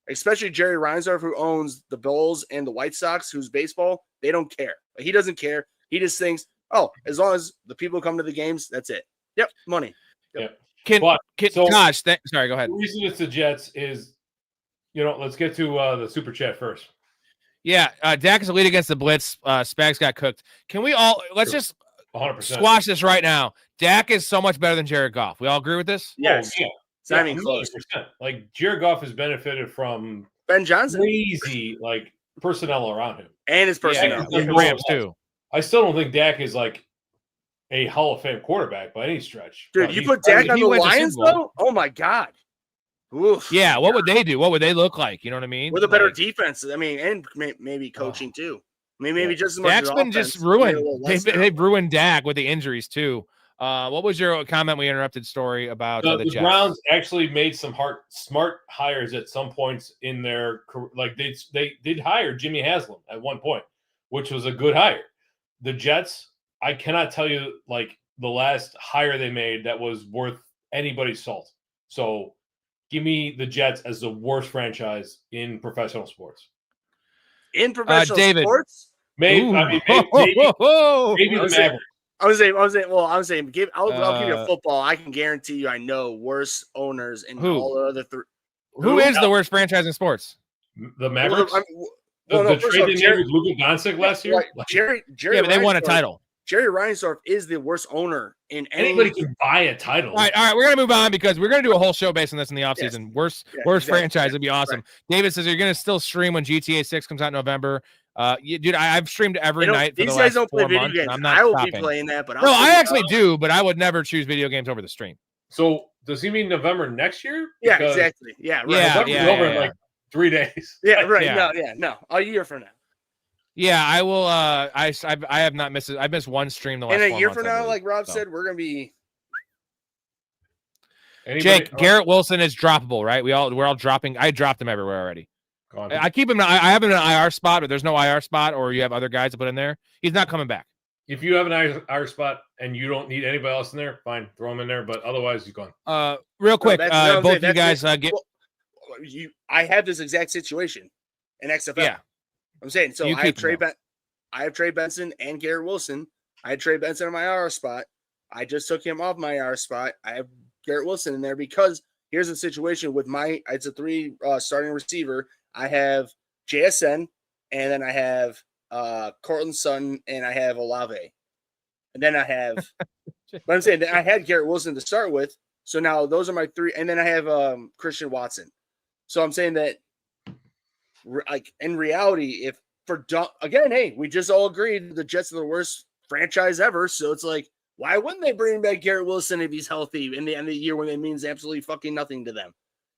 especially Jerry Reinsdorf, who owns the Bulls and the White Sox, who's baseball, they don't care. He doesn't care. He just thinks, oh, as long as the people come to the games, that's it. Yep, money. Yep. Gosh, sorry, go ahead. The reason it's the Jets is, let's get to the super chat first. Yeah, Dak is a lead against the blitz. Spags got cooked. Can we let's just 100%. squash this right now? Dak is so much better than Jared Goff. We all agree with this? Yes. Oh, yeah. It's not even close. 100%. Like, Jared Goff has benefited from Ben Johnson. Crazy, personnel around him. And his personnel. Yeah, the Rams, too. I still don't think Dak is, a Hall of Fame quarterback by any stretch. Dude, you put Dak on the Lions, though? Oh, my God. Oof. Yeah, what would they do? What would they look like? You know what I mean? With a better defense. I mean, and maybe coaching, too. I mean, maybe just as much Dak's as been offense, just ruined. maybe They've ruined Dak with the injuries, too. What was your comment we interrupted Story about the Jets? Browns actually made some smart hires at some points in their career. They did hire Jimmy Haslam at one point, which was a good hire. The Jets, I cannot tell you the last hire they made that was worth anybody's salt. So give me the Jets as the worst franchise in professional sports. In professional sports? Maybe the Mavericks. I'm saying, I'll give you football. I can guarantee you, I know worse owners in all the other three. Who is the worst franchise in sports? The Mavericks. The trade they made with Luka Doncic last year. Jerry, but they won a title. Jerry Reinsdorf is the worst owner in anybody can buy a title. All right, we're gonna move on because we're gonna do a whole show based on this in the offseason. Worst franchise would be awesome. Right. David says you're gonna still stream when GTA 6 comes out in November. Dude, I've streamed every night. These guys don't play video games. I will be playing that, but I actually do. But I would never choose video games over the stream. So does he mean November next year? Yeah, exactly. Yeah, right. Over in 3 days. Yeah, right. No, a year from now. Yeah, I will. I have not missed it. I've missed one stream the last. And a year from now, like Rob said, we're gonna be. Jake, Garrett Wilson is droppable, right? We're all dropping. I dropped him everywhere already. I keep him. I have him in an IR spot, but there's no IR spot, or you have other guys to put in there. He's not coming back. If you have an IR spot and you don't need anybody else in there, fine, throw him in there. But otherwise, he's gone. Real quick, both of you guys get. I have this exact situation in XFL. Yeah. I'm saying, so I have Trey Benson and Garrett Wilson. I had Trey Benson in my IR spot. I just took him off my IR spot. I have Garrett Wilson in there because here's the situation with it's a 3 starting receiver. I have JSN, and then I have Cortland Sutton, and I have Olave. And then I have but I'm saying that I had Garrett Wilson to start with. So now those are my 3, and then I have Christian Watson. So I'm saying that in reality, hey, we just all agreed the Jets are the worst franchise ever. So it's like, why wouldn't they bring back Garrett Wilson if he's healthy in the end of the year when it means absolutely fucking nothing to them?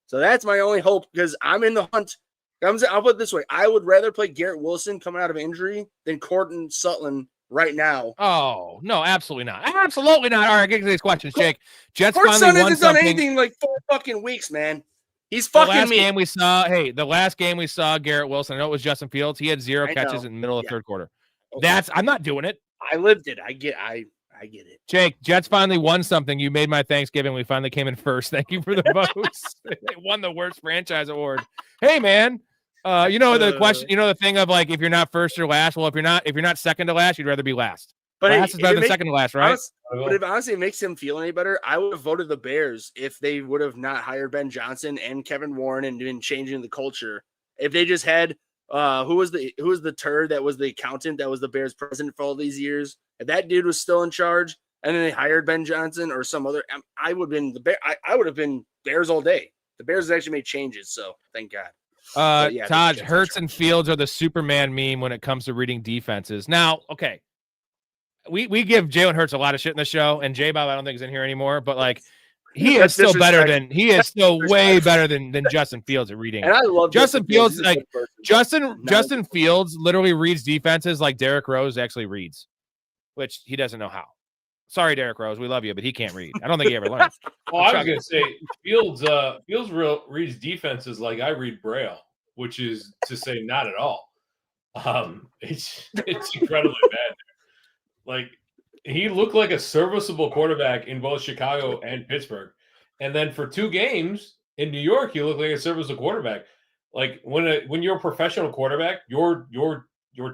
So that's my only hope because I'm in the hunt. I'll put it this way. I would rather play Garrett Wilson coming out of injury than Cortland Sutton right now. Oh, no, absolutely not. Absolutely not. All right, get to these questions, Jake. Jets Cortland finally Sutton won hasn't done anything in 4 fucking weeks, man. He's fucking the last game we saw Garrett Wilson, I know it was Justin Fields. He had 0 catches in the middle of third quarter. Okay. I'm not doing it. I lived it. I get it. Jake, Jets finally won something. You made my Thanksgiving. We finally came in first. Thank you for the votes. They won the worst franchise award. Hey, man. The question, the thing of if you're not first or last. Well, if you're not second to last, you'd rather be last. But last is better than second to last, right? But if honestly it makes him feel any better, I would have voted the Bears if they would have not hired Ben Johnson and Kevin Warren and been changing the culture. If they just had who was the turd that was the accountant that was the Bears president for all these years, if that dude was still in charge and then they hired Ben Johnson or some other, I would have been I would have been Bears all day. The Bears have actually made changes, so thank God. Taj, Hurts and Fields are the Superman meme when it comes to reading defenses. Now, okay. We give Jalen Hurts a lot of shit in the show, and J-Bob I don't think is in here anymore, but he is still way better than Justin Fields at reading. And I love Justin Fields. Justin Fields literally reads defenses like Derrick Rose actually reads, which he doesn't know how. Sorry, Derrick Rose, we love you, but he can't read. I don't think he ever learned. Well, I was gonna say Fields reads defenses like I read Braille, which is to say not at all. It's incredibly bad. he looked like a serviceable quarterback in both Chicago and Pittsburgh. And then for 2 games in New York, he looked like a serviceable quarterback. Like when you're a professional quarterback, your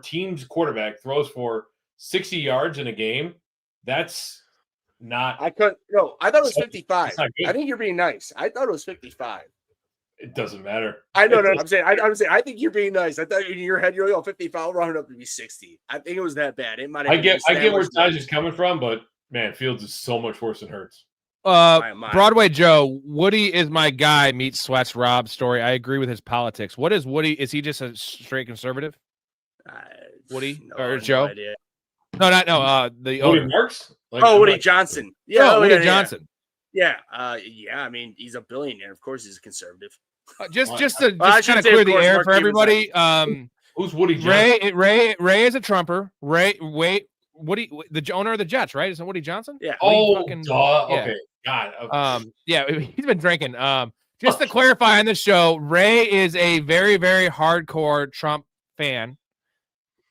team's quarterback throws for 60 yards in a game. That's not. I thought it was 55. not good. I think you're being nice. I thought it was 55. It doesn't matter. I know. I'm saying. I think you're being nice. I thought in your head you're like, 55. I'll round it up to be 60. I think it was that bad. It might. I get where Chaz is coming from, but man, Fields is so much worse than Hurts. Broadway Joe, Woody is my guy. Meets Sweats Rob Story. I agree with his politics. What is Woody? Is he just a straight conservative? Woody or Joe? No, not no. The Woody Marks. Woody Johnson. Yeah, Woody Johnson. Yeah. I mean, he's a billionaire. Of course, he's a conservative. Just to kind of clear the air Mark for everybody. Who's Woody Johnson? Ray is a Trumper. Woody, the owner of the Jets, right? Isn't Woody Johnson? Yeah. Okay. God. Okay. Yeah, he's been drinking. Just to clarify on this show, Ray is a very, very hardcore Trump fan.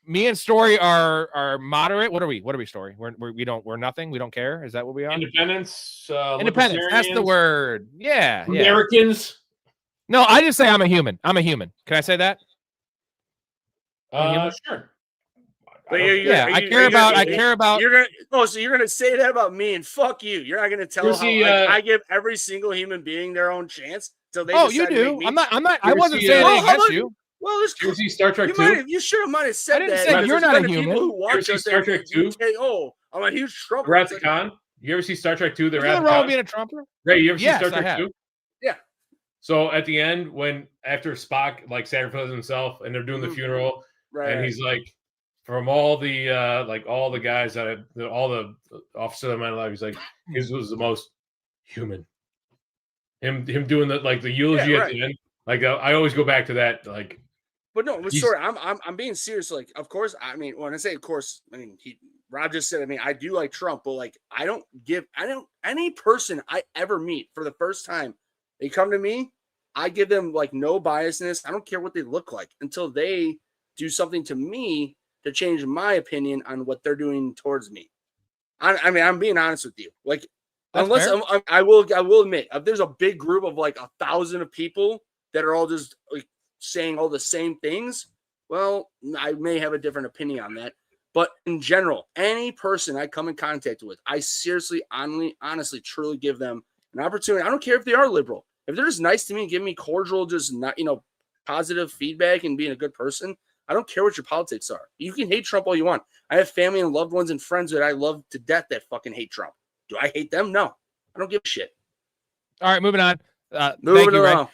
Me and Storey are moderate. What are we? Storey? We're nothing. We don't care. Is that what we are? Independence. Independence. That's the word. Yeah. Americans. No, I just say I'm a human. I'm a human. Can I say that? Sure. I care about. So you're gonna say that about me and fuck you. You're not gonna tell how I give every single human being their own chance till they. You do. I'm not. I wasn't saying anything against you. Well, this you see Star Trek 2? You should have might have said I didn't that. say you're not a human. Who watch us Star Trek 2? I'm a huge Trump. Wrath of Khan. You ever see Star Trek 2? There's nothing wrong with being a Trumper. Ray, you ever see Star Trek 2? Yeah. So at the end, after Spock sacrifices himself and they're doing the funeral, and he's like, from all the all the guys all the officers of my life, he's like, his was the most human. Him doing the eulogy at the end. Like I always go back to that. But no, sorry, I'm being serious. Like, of course, I mean, when I say of course, I mean Rob just said, I mean, I do like Trump, but any person I ever meet for the first time, they come to me, I give them no biasness. I don't care what they look like until they do something to me to change my opinion on what they're doing towards me. I mean, I'm being honest with you. Unless I will admit, if there's a big group of 1,000 of people that are all just saying all the same things, well, I may have a different opinion on that. But in general, any person I come in contact with, I seriously, honestly, truly give them an opportunity. I don't care if they are liberal. If they're just nice to me and give me cordial, just not, positive feedback and being a good person, I don't care what your politics are. You can hate Trump all you want. I have family and loved ones and friends that I love to death that fucking hate Trump. Do I hate them? No. I don't give a shit. All right, moving on. Thank you, Ray.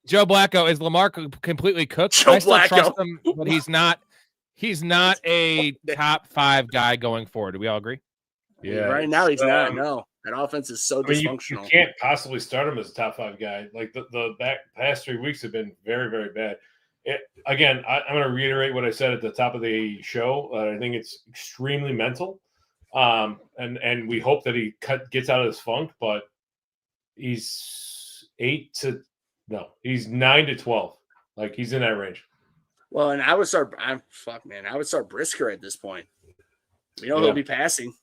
Joe Blacko, is Lamar completely cooked? I still trust him, but he's not a top 5 guy going forward. Do we all agree? Yeah. Right now he's not. No. That offense is so dysfunctional. You can't possibly start him as a top 5 guy. The past 3 weeks have been very, very bad. I'm going to reiterate what I said at the top of the show. I think it's extremely mental, and we hope that he gets out of this funk. But he's 9 to 12. He's in that range. Well, and I would start. I would start Brisker at this point. He'll be passing.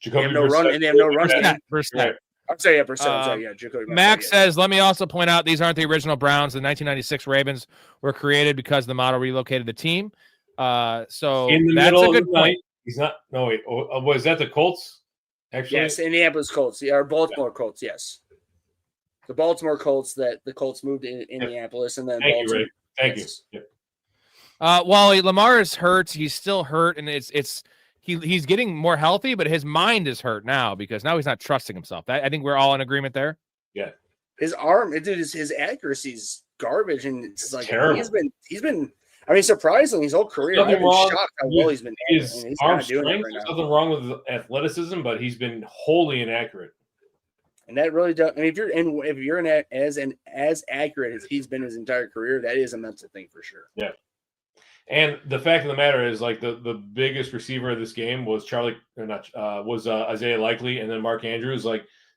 They have no run, and they have no run. Brissett. I'm sorry, Brissett. Jacoby. Max says, let me also point out these aren't the original Browns. The 1996 Ravens were created because the model relocated the team. So in the that's middle a good of the point. night, he's not. No, wait. Was that the Colts? Actually, yes, Indianapolis Colts. Yeah, or Baltimore Colts. Yes, the Baltimore Colts that the Colts moved to Indianapolis, and then Thank Baltimore. you, Ray. Thank you. Yep. While Lamar is hurt, he's still hurt, and he's getting more healthy, but his mind is hurt now because now he's not trusting himself. I think we're all in agreement there. Yeah, his arm, his accuracy's garbage, and it's terrible. He's been. I mean, surprisingly, his whole career, I've been shocked how well he's been. His arm strength, there's nothing wrong with his athleticism, but he's been wholly inaccurate. And that really does. I mean, if you're as accurate as he's been his entire career, that is a mental thing for sure. Yeah. And the fact of the matter is, the biggest receiver of this game was Isaiah Likely, and then Mark Andrews.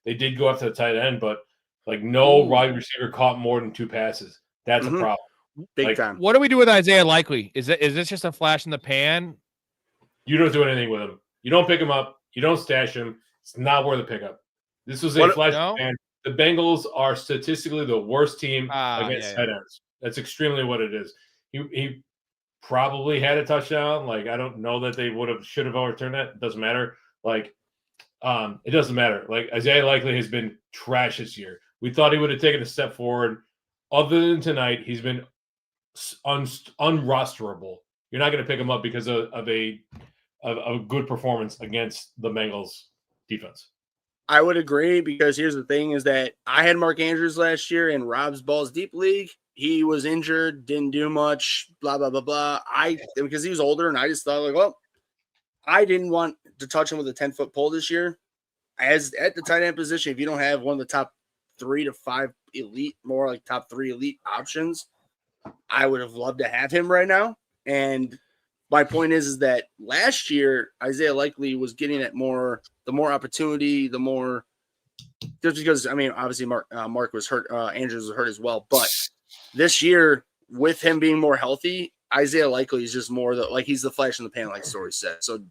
They did go after the tight end, but no wide receiver caught more than 2 passes. That's a problem. Big time. What do we do with Isaiah Likely? Is this just a flash in the pan? You don't do anything with him. You don't pick him up. You don't stash him. It's not worth a pickup. This was a flash fan. The Bengals are statistically the worst team against tight ends. That's extremely what it is. He probably had a touchdown. Like, I don't know that they should have overturned that. It doesn't matter. Like, it doesn't matter. Like, Isaiah Likely has been trash this year. We thought he would have taken a step forward. Other than tonight, he's been unrosterable. You're not going to pick him up because of a good performance against the Bengals defense. I would agree, because here's the thing is that I had Mark Andrews last year in Rob's Balls Deep League. He was injured, didn't do much, blah, blah, blah, blah. Because he was older, and I just thought, like, well, I didn't want to touch him with a 10-foot pole this year. As at the tight end position, if you don't have one of the top 3 to 5 elite, more like top 3 elite options, I would have loved to have him right now. And my point is that last year, Isaiah Likely was getting at the more opportunity, the more, just because, I mean, obviously Mark was hurt, Andrews was hurt as well. But this year, with him being more healthy, Isaiah Likely is just more he's the flash in the pan, like Storey said. So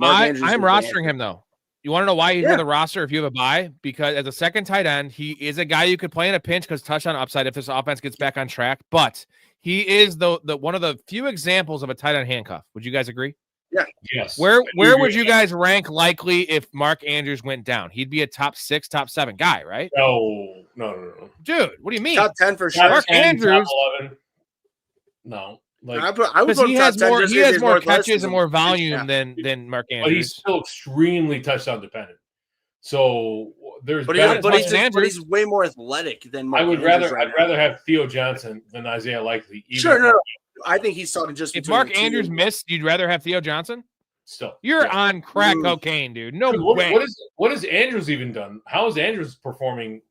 I'm rostering him, though. You want to know why he's on the roster if you have a bye? Because as a second tight end, he is a guy you could play in a pinch because touchdown upside if this offense gets back on track. But he is the one of the few examples of a tight end handcuff. Would you guys agree? Yeah. Yes. Where would you guys rank Likely if Mark Andrews went down? He'd be a top 6, top 7 guy, right? No. Dude, what do you mean? Top 10 for sure. Mark Andrews. Top 11. No. I would put he has more catches and more athleticism. volume than Mark Andrews. But he's still extremely touchdown dependent. So there's but he's way more athletic than Mark I'd rather have Theo Johnson than Isaiah Likely. Sure, no. I think he's talking just if Mark Andrews missed, you'd rather have Theo Johnson? Still. You're on crack cocaine, dude. No way. What has Andrews even done? How is Andrews performing?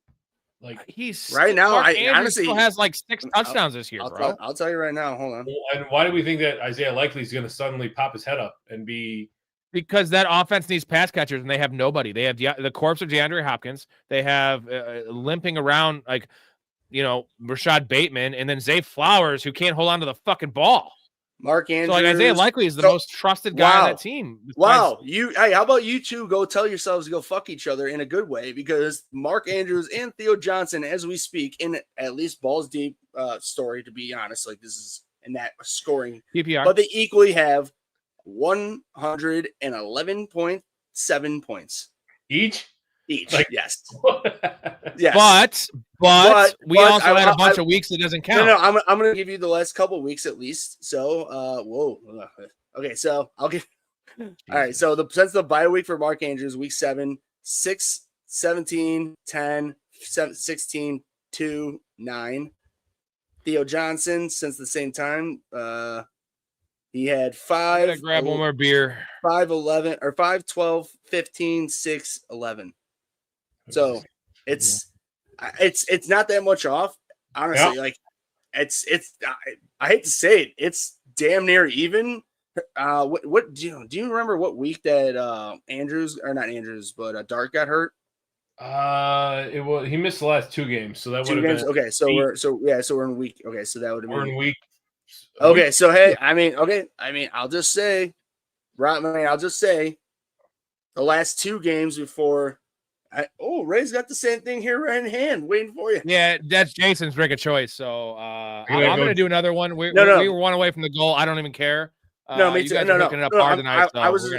Like, he's right now, Andrews still has like 6 touchdowns this year, bro. I'll tell you right now. Hold on. And why do we think that Isaiah Likely is going to suddenly pop his head up and be? Because that offense needs pass catchers, and they have nobody. They have the corpse of DeAndre Hopkins. They have limping around Rashad Bateman, and then Zay Flowers, who can't hold on to the fucking ball. Mark Andrews. So Isaiah Likely is the most trusted guy on that team. Wow. How about you two go tell yourselves to go fuck each other in a good way? Because Mark Andrews and Theo Johnson, as we speak, in at least balls deep story, to be honest, like this is in that scoring PPR, but they equally have 111.7 points each. Yes. yes. But we also had a bunch of weeks that doesn't count. No, I'm going to give you the last couple of weeks at least. So, okay, so I'll give. All right, so since the bye week for Mark Andrews, week 7, 6, 17, 10, 16, 2, 9. Theo Johnson, since the same time, he had 5. Grab one more beer. 5, 11, or 5, 12, 15, 6, 11. So it's not that much off, honestly. Yeah. Like it's I hate to say it, it's damn near even. What do you remember what week that Andrews, or not Andrews, but Dart got hurt? He missed the last 2 games, so that would have been okay. So we're in week. Okay, so that would have been. We're in week. Okay, so hey, I'll just say, the last 2 games before. Ray's got the same thing here right in hand, waiting for you. Yeah, that's Jason's drink of choice. So I'm going to do another one. We were 1 away from the goal. I don't even care. No, me you too. guys are hooking it up hard tonight. I was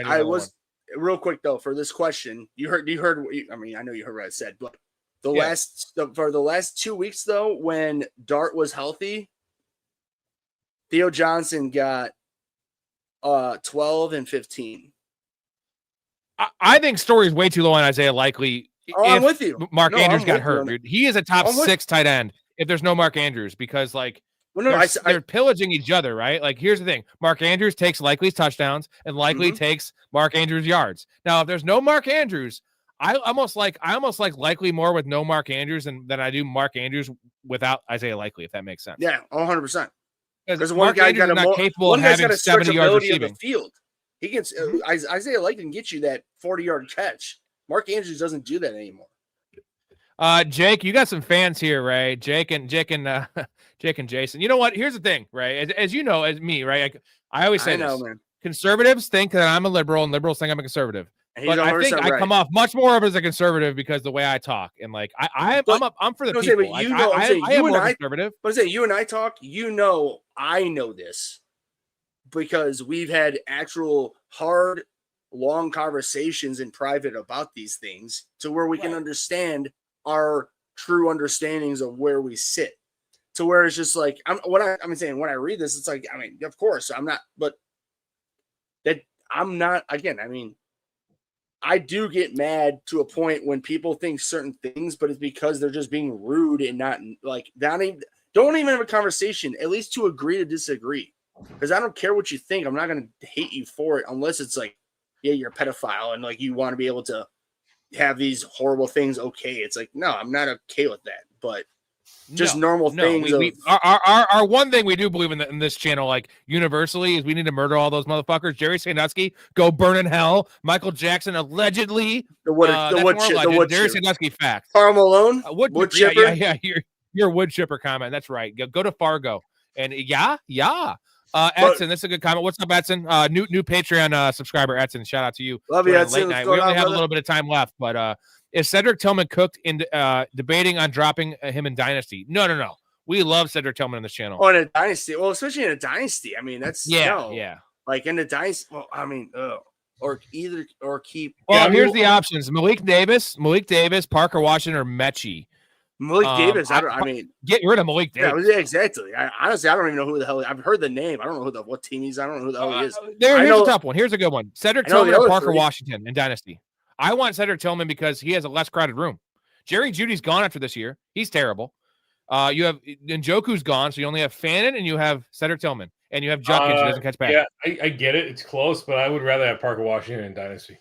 real quick though for this question. You heard. I know you heard what I said, but for the last 2 weeks though, when Dart was healthy, Theo Johnson got 12 and 15. I think Storey's way too low on Isaiah Likely. I'm with you. Mark Andrews got hurt, dude. He is a top 6 tight end if there's no Mark Andrews, because they're pillaging each other, right? Like, here's the thing: Mark Andrews takes Likely's touchdowns, and Likely takes Mark Andrews' yards. Now, if there's no Mark Andrews, I almost like Likely more with no Mark Andrews than I do Mark Andrews without Isaiah Likely, if that makes sense. Yeah, 100%. Because Mark Andrews is not capable of having 70 yards receiving. Field. He gets Isaiah Likely can get you that 40-yard catch. Mark Andrews doesn't do that anymore. Jake, you got some fans here, right? Jake and Jason. You know what? Here's the thing, right? As you know, as me, right? I always say this. Man. conservatives think that I'm a liberal, and liberals think I'm a conservative. And he's But I think 100% I right. come off much more of as a conservative because the way I talk, and like I'm for the I'm saying, people. but you Like, know, I am more conservative. But I'm saying, you and I talk, you know, I know this because we've had actual hard, long conversations in private about these things to where we can understand our true understandings of where we sit. To where it's just like, when I read this, it's like, I mean, of course, I'm not, but that I'm not, again, I mean, I do get mad to a point when people think certain things, but it's because they're just being rude and not like don't even have a conversation, at least to agree to disagree. Because I don't care what you think. I'm not going to hate you for it unless it's like, yeah, you're a pedophile and like you want to be able to have these horrible things. Okay. It's like, no, I'm not okay with that. But just normal things. Our one thing we do believe in this channel, like universally, is we need to murder all those motherfuckers. Jerry Sandusky, go burn in hell. Michael Jackson, allegedly. The wood Jerry chipper. Sandusky fact. Karl Malone, wood chipper. Yeah. Your wood chipper comment. That's right. Go to Fargo. And yeah. Edson, this is a good comment. What's up, Edson? New Patreon subscriber, Edson. Shout out to you. Love you, Edson. Late night. We only have a little bit of time left, but is Cedric Tillman cooked in debating on dropping him in Dynasty? No. We love Cedric Tillman on this channel. Oh, in a Dynasty. Well, especially in a Dynasty. I mean, that's yeah. Like in a Dynasty. Well, I mean, or keep. Well, here's the options: Malik Davis, Parker Washington, or Mechie. Malik Davis. Get rid of Malik Davis. Yeah, exactly. Honestly, I don't even know who the hell. I've heard the name. I don't know what team he's. I don't know who the hell he is. Here's a tough one. Here's a good one: Cedric Tillman or Parker Washington in Dynasty. I want Cedric Tillman because he has a less crowded room. Jerry Jeudy's gone after this year. He's terrible. You have Njoku's gone, so you only have Fannin and you have Cedric Tillman, and you have Judkins who doesn't catch back. Yeah, I get it. It's close, but I would rather have Parker Washington in Dynasty.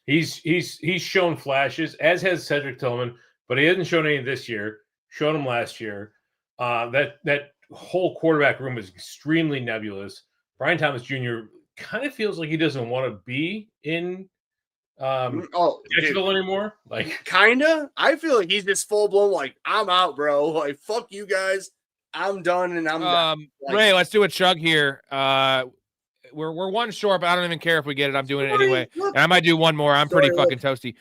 He's shown flashes, as has Cedric Tillman, but he hasn't shown any this year. Showed him last year. That whole quarterback room is extremely nebulous. Brian Thomas Jr. kind of feels like he doesn't want to be in Nashville anymore. Like, kinda. I feel like he's just full blown. Like, I'm out, bro. Like, fuck you guys. I'm done, and I'm done. Like, Ray, let's do a chug here. We're one short, but I don't even care if we get it. I'm doing it anyway, and I might do one more. I'm pretty fucking toasty.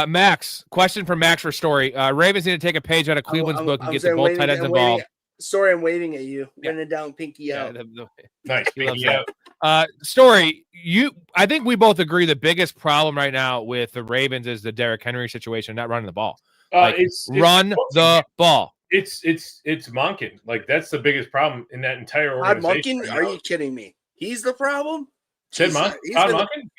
Max, question from Max for Story. Ravens need to take a page out of Cleveland's book and get the both tight ends involved. Story, I'm waving at you. Running down, pinky out. Nice, pinky out. Story, I think we both agree the biggest problem right now with the Ravens is the Derrick Henry situation, not running the ball. Run the ball. It's Monken. Like, that's the biggest problem in that entire organization. Monken? Are you kidding me? He's the problem? Todd Monken?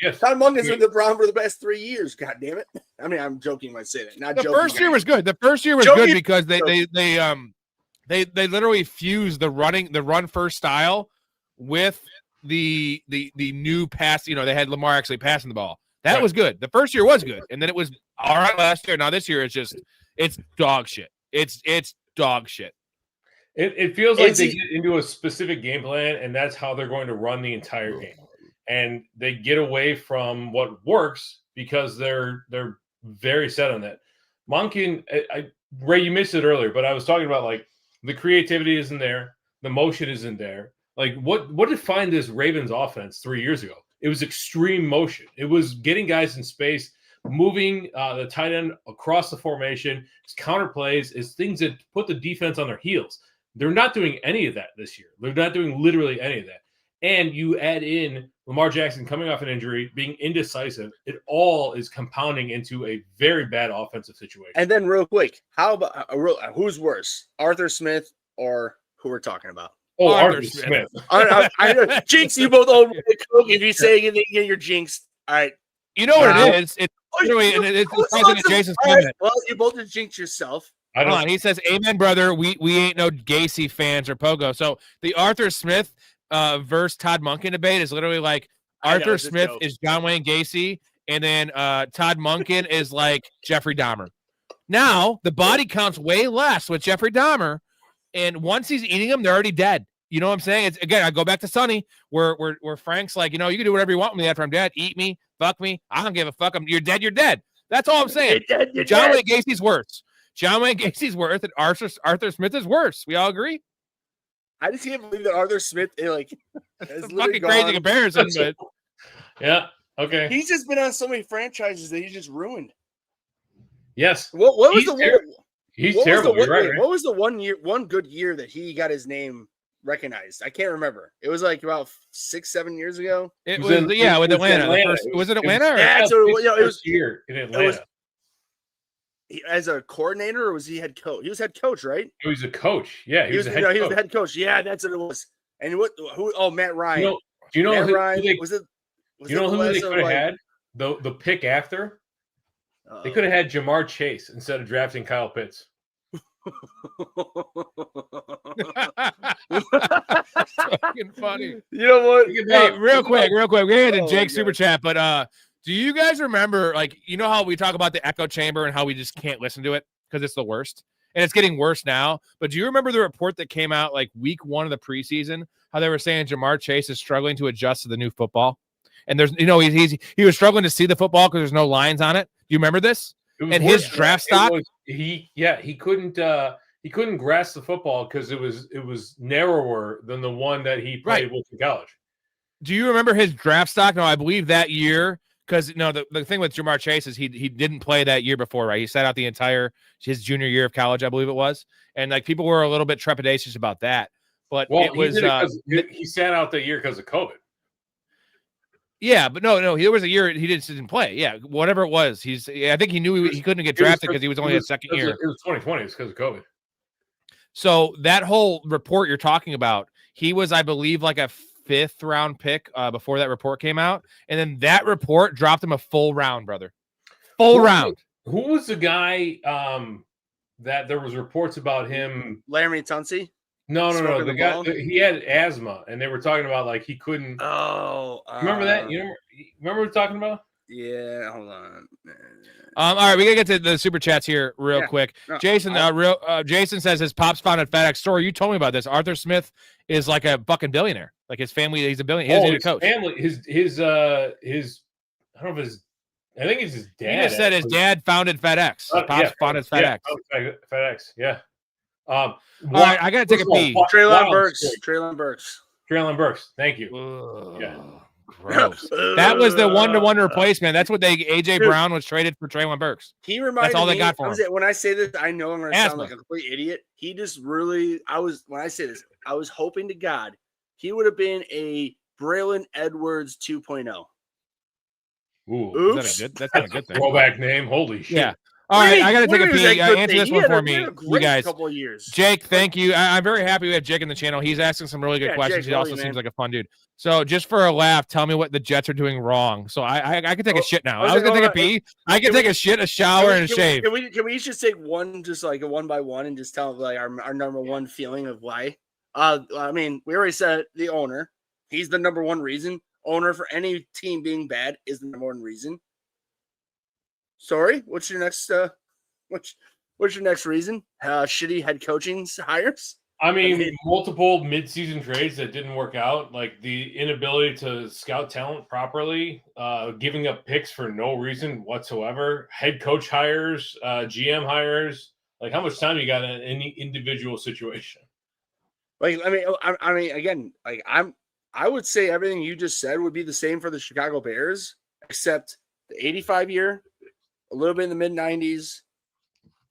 Yes. Todd Monken's been the problem for the past 3 years. God damn it. I mean, I'm joking when I say that. The first year was good. The first year was good because they literally fused the run first style with the new pass. They had Lamar actually passing the ball. That was good. The first year was good, and then it was all right last year. Now this year it's dog shit. It's dog shit. It feels like they get into a specific game plan, and that's how they're going to run the entire game. And they get away from what works because they're very set on that. Monken, Ray, you missed it earlier, but I was talking about like the creativity isn't there, the motion isn't there. Like what defined this Ravens offense 3 years ago? It was extreme motion. It was getting guys in space, moving the tight end across the formation. It's counter plays, it's things that put the defense on their heels. They're not doing any of that this year. They're not doing literally any of that. And you add in Lamar Jackson coming off an injury, being indecisive. It all is compounding into a very bad offensive situation. And then real quick, how about who's worse, Arthur Smith or who we're talking about? Oh, Arthur Smith. I jinx you both over the cook. If you say anything, you're jinxed. All right. You know what it is? It's President Jason's comment. Well, you both just jinxed yourself. Hold on. He says, "Amen, brother. We ain't no Gacy fans or Pogo." So the Arthur Smith versus Todd Monken debate is literally like Arthur Smith is John Wayne Gacy, and then Todd Monken is like Jeffrey Dahmer. Now the body count's way less with Jeffrey Dahmer, and once he's eating them, they're already dead. You know what I'm saying? It's again, I go back to Sonny, where Frank's like, you can do whatever you want with me after I'm dead. Eat me, fuck me. I don't give a fuck. You're dead. You're dead. That's all I'm saying. John Wayne Gacy's worse. John Wayne Gacy's worse, and Arthur Smith is worse. We all agree? I just can't believe that Arthur Smith It's a fucking crazy comparison, but Yeah. Okay. he's just been on so many franchises that he's just ruined. Yes. What was He's the terrible. He's terrible. You're right. What was the one good year that he got his name recognized? I can't remember. It was like about 6-7 years ago. it was with Atlanta. Was it Atlanta? Yeah, so it was here in Atlanta. As a coordinator, or was he head coach? He was head coach, right? He was a coach. Yeah, He was the head coach. Yeah, that's what it was. And who? Oh, Matt Ryan. Do you know Matt who, Ryan? who they, Was it? do you know who they could have had? The pick after? They could have had Jamar Chase instead of drafting Kyle Pitts. That's fucking funny. You know what? Hey, real quick. We're gonna get to Jake's super chat, but do you guys remember, like, you know how we talk about the echo chamber and how we just can't listen to it because it's the worst, and it's getting worse now? But do you remember the report that came out like week 1 of the preseason, how they were saying Jamar Chase is struggling to adjust to the new football, and there's he was struggling to see the football because there's no lines on it. Do you remember this? And his draft stock, he couldn't grasp the football because it was narrower than the one that he played with in college. Do you remember his draft stock? No, I believe that year, because the thing with Jamar Chase is he didn't play that year before, right? He sat out his junior year of college, I believe it was, and like people were a little bit trepidatious about that. But it was he sat out that year because of COVID. Yeah, but no, there was a year he didn't play. Yeah, whatever it was, I think he knew he couldn't get drafted because he was only his second year. It was 2020. It's because of COVID. So that whole report you're talking about, he was, I believe, like a 5th round pick before that report came out, and then that report dropped him a full round, brother. Full round. Who was the guy that there was reports about him? Laremy Tunsil? No. The guy, he had asthma, and they were talking about like he couldn't. Oh, remember that? You remember what we're talking about? Yeah, hold on. All right, we gotta get to the super chats here real quick. No, Jason, Jason says his pops founded FedEx Store. You told me about this. Arthur Smith is like a fucking billionaire. Like his family, he's a billionaire. He's a coach. Family, his I don't know if I think it's his dad. He just said his dad founded FedEx. His pops founded FedEx. FedEx, yeah. All right, I gotta take a pee. Traylon Burks. Thank you. Yeah. Gross. That was the 1-to-1 replacement. That's what AJ Brown was traded for Traylon Burks. He reminded That's all me, they got for him. When I say this, I know I'm going to sound like a complete idiot. He just really, when I say this, I was hoping to God he would have been a Braylon Edwards 2.0. Ooh, oops. That's not a good thing. Throwback name. Holy shit. Yeah. All right, I got to take a pee. Answer this one for me, you guys. Couple of years. Jake, thank you. I'm very happy we have Jake in the channel. He's asking some really good questions. Jake, he also seems like a fun dude. So just for a laugh, tell me what the Jets are doing wrong. So I can take a shit now. I was going to take a pee. I can take a shit, a shower, and a shave. Can we each just take one, just like a 1 by 1, and just tell like our number one feeling of why? I mean, we already said the owner. He's the number one reason. Owner for any team being bad is the number one reason. Sorry, what's your next what's your next reason? Shitty head coaching hires? I mean, multiple midseason trades that didn't work out, like the inability to scout talent properly, giving up picks for no reason whatsoever, head coach hires, GM hires. Like, how much time you got in any individual situation? Like, I mean, again, like I would say everything you just said would be the same for the Chicago Bears, except the 85 year, a little bit in the mid 90s,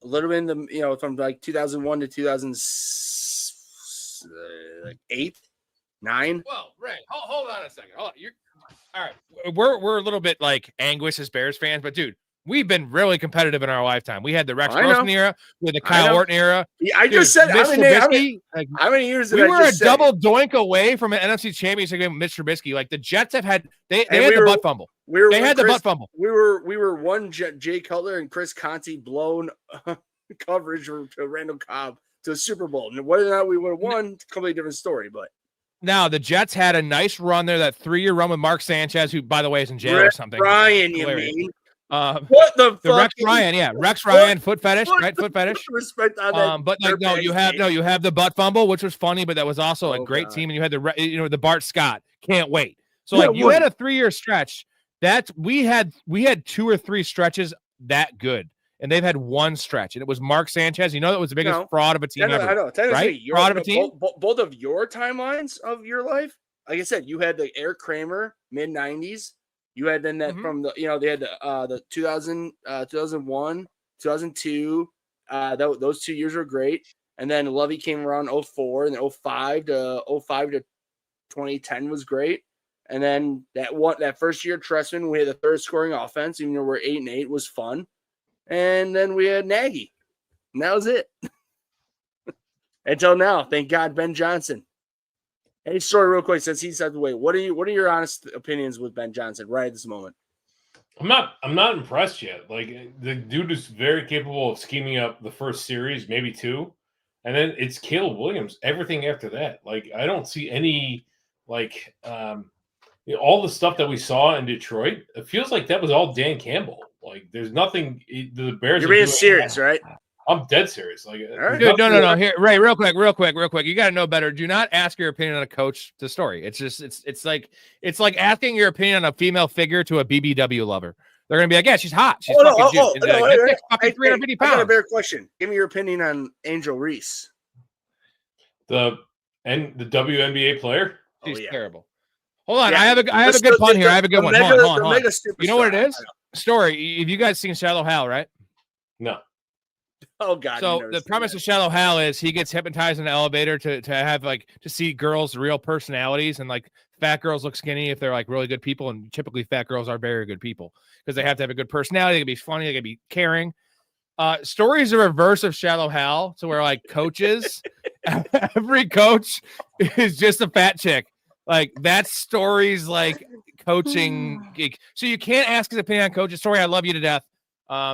a little bit in the, from like 2001 to 2008, 9. Well, Ray, hold on a second. All right. We're a little bit like anguished as Bears fans, but dude, we've been really competitive in our lifetime. We had the Rex Grossman era, we had the Kyle Orton era. Yeah, I just said how many years did we were I just double doink away from an NFC Championship game with Mitch Trubisky. Like the Jets have had, they had the butt fumble. They had the butt fumble. We were one Jay Cutler and Chris Conti blown coverage to Randall Cobb to the Super Bowl. And whether or not we would have won, it's a completely different story. But now the Jets had a nice run there, that 3-year run with Mark Sanchez, who, by the way, is in jail or something. Ryan, you mean? What the fuck? Rex Ryan, yeah, Rex Ryan, foot fetish, right? Foot fetish. Respect on that. But like, you have the butt fumble, which was funny, but that was also a great team, and you had the Bart Scott. Can't wait. So like you had a 3-year stretch. We had 2 or 3 stretches that good, and they've had one stretch, and it was Mark Sanchez. You know that was the biggest fraud of a team I know. ever. Technically, right? Fraud of a team. Both of your timelines of your life, like I said, you had the Eric Kramer mid '90s. You had then that from the they had the 2000, 2001, 2002. Those 2 years were great, and then Lovey came around 04, and then 05 to 2010 was great. And then that first year, Trestman, we had the third scoring offense, even though we're 8-8, was fun. And then we had Nagy, and that was it. Until now, thank God, Ben Johnson. Hey, Storey, real quick, since he's out of the way, what are your honest opinions with Ben Johnson right at this moment? I'm not impressed yet. Like, the dude is very capable of scheming up the first series, maybe two, and then it's Caleb Williams. Everything after that, like, I don't see any all the stuff that we saw in Detroit. It feels like that was all Dan Campbell. Like, there's nothing. The Bears. You're being serious, right? I'm dead serious. Like, right. Dude, no. Here, Ray, real quick. You got to know better. Do not ask your opinion on a coach to Story. It's just, it's like asking your opinion on a female figure to a BBW lover. They're gonna be like, yeah, she's hot. She's fucking fucking 350 pounds. I got a better question. Give me your opinion on Angel Reese. The WNBA player. She's terrible. Hold on, I have a good pun here. I have a good one. Hold on. You know what it is? Story. Have you guys seen Shallow Hal, right? No. Oh God! So the premise of Shallow Hal is he gets hypnotized in an elevator to have to see girls' real personalities, and like fat girls look skinny if they're like really good people, and typically fat girls are very good people because they have to have a good personality. They can be funny. They can be caring. Story is a reverse of Shallow Hal, to where like coaches, every coach is just a fat chick. Like that's Story's like coaching gig. So you can't ask his opinion on coaches. Story, I love you to death.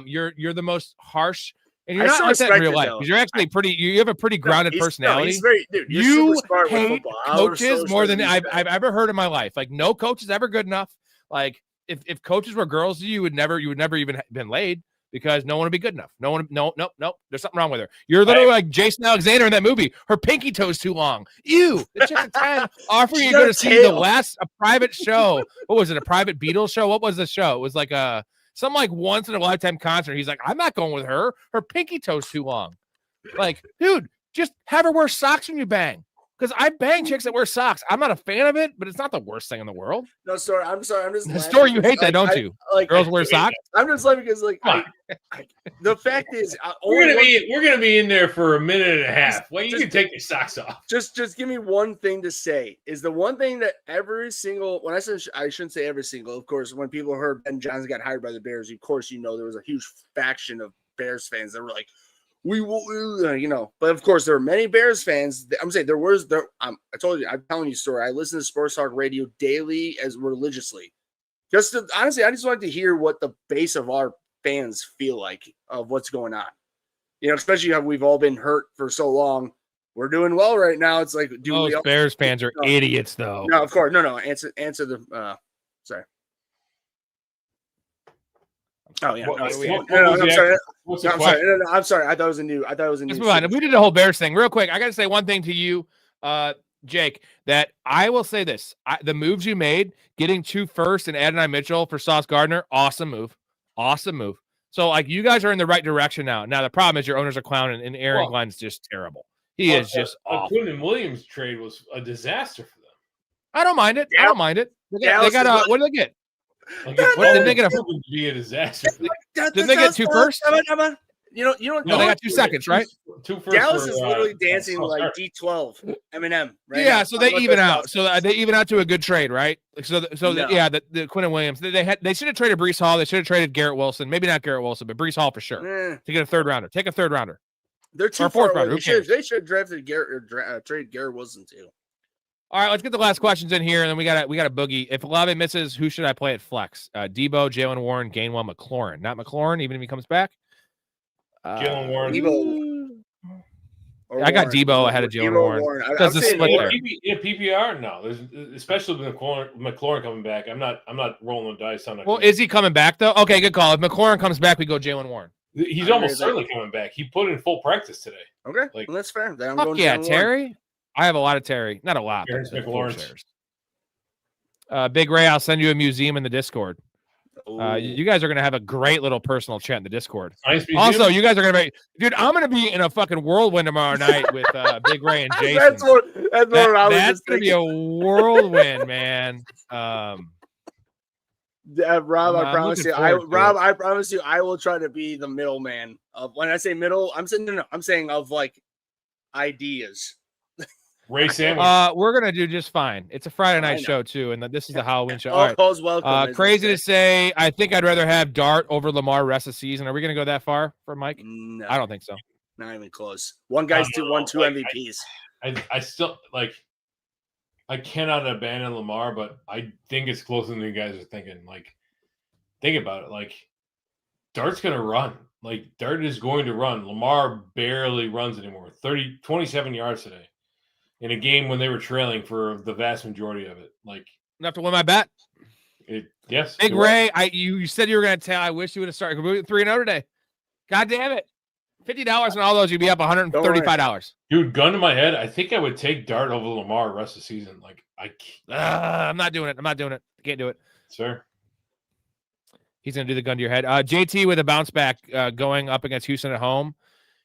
You're the most harsh. And you're not like that in real life. You're actually pretty. You have a pretty grounded personality. He's very, dude, you hate coaches more than I've ever heard in my life. Like no coach is ever good enough. Like if coaches were girls, you would never even been laid because no one would be good enough. No. There's something wrong with her. You're literally like Jason Alexander in that movie. Her pinky toe's too long. Ew. The chick's a 10 offering you to go to see a private show. What was it? A private Beatles show? What was the show? It was like some like once in a lifetime concert. He's like, I'm not going with her. Her pinky toe's too long. Like, dude, just have her wear socks when you bang. Because I bang chicks that wear socks. I'm not a fan of it, but it's not the worst thing in the world. No, sorry. I'm just the Story, you hate that, don't you? Girls wear socks. I'm just laughing because the fact is, we're gonna be in there for a minute and a half. Well, you can take your socks off. Just give me one thing to say. Is the one thing that every single, when I said, I shouldn't say every single, of course, when people heard Ben Johnson got hired by the Bears, of course, there was a huge faction of Bears fans that were like, we will, but of course there were many Bears fans. I'm saying I'm telling you, Story. I listen to Sports Talk Radio daily as religiously. Honestly, I just like to hear what the base of our fans feel like of what's going on. Especially how we've all been hurt for so long. We're doing well right now. It's like, Bears fans are idiots, though. No, of course, no. Answer the. Sorry. Oh yeah. I'm sorry. I thought it was a new. Let's move on. We did the whole Bears thing real quick. I got to say one thing to you, Jake. That I will say this: the moves you made, getting 2 firsts and Adonai Mitchell for Sauce Gardner, awesome move. So like you guys are in the right direction now. Now the problem is your owner's a clown, and Aaron Glenn's just terrible. He is just awful. The Quinn Williams trade was a disaster for them. I don't mind it. They got what did they get? Did they get be a disaster? Did they get 2 firsts? No, they got 2 seconds, right? 2 firsts. Dallas is literally dancing like D12, Eminem. Right yeah, now. so they even out. So they even out to a good trade, right? The Quinn Williams. They should have traded Breece Hall. They should have traded Garrett Wilson. Maybe not Garrett Wilson, but Breece Hall for sure. To get a 3rd rounder. Take a 3rd rounder. They're too far away. They should have drafted traded Garrett Wilson too. All right, let's get the last questions in here, and then we got a boogie. If Olave misses, who should I play at flex? Debo, Jalen Warren, Gainwell, McLaurin. Not McLaurin, even if he comes back. Jalen Warren. Debo. I got Debo ahead of Jalen Warren. I'm saying PPR. No, there's especially with McLaurin coming back. I'm not rolling the dice on it. Well, is he coming back though? Okay, good call. If McLaurin comes back, we go Jalen Warren. He's almost certainly coming back. He put in full practice today. Okay, well, that's fair. Then I'm fuck going yeah, Jalen Terry. Warren. I have a lot of Terry. Not a lot. McLaurin. Big Ray, I'll send you a museum in the Discord. You guys are gonna have a great little personal chat in the Discord. Science Museum? Also, you guys are gonna be, dude. I'm gonna be in a fucking whirlwind tomorrow night with Big Ray and Jason. That's what I was That's just gonna be thinking. a whirlwind, man. Rob, I'm I promise looking you, forward to it. I promise you, I will try to be the middleman of. When I say middle, I'm saying of like ideas. Ray Sandwich. We're gonna do just fine. It's a Friday I night know. show too, and this is the Halloween show. All All right. calls welcome. as they Crazy to say. say. I think I'd rather have Dart over Lamar rest of the season. Are we gonna go that far for Mike? No, I don't think so. not even close. One guy's won two like, MVPs. I still like. I cannot abandon Lamar, but I think it's closer than you guys are thinking. Like, think about it. Like, Dart's going to run. Like, Dart is going to run. Lamar barely runs anymore. 27 yards today in a game when they were trailing for the vast majority of it. Like, I have to win my bet. Yes. Big you're Ray, right. you said you were gonna tell. I wish you would have started 3-0 today. God damn it. $50 on all those, you'd be up $135. Dude, gun to my head, I think I would take Dart over Lamar the rest of the season. Like, I'm not doing it. I can't do it. Sir. He's going to do the gun to your head. JT with a bounce back going up against Houston at home.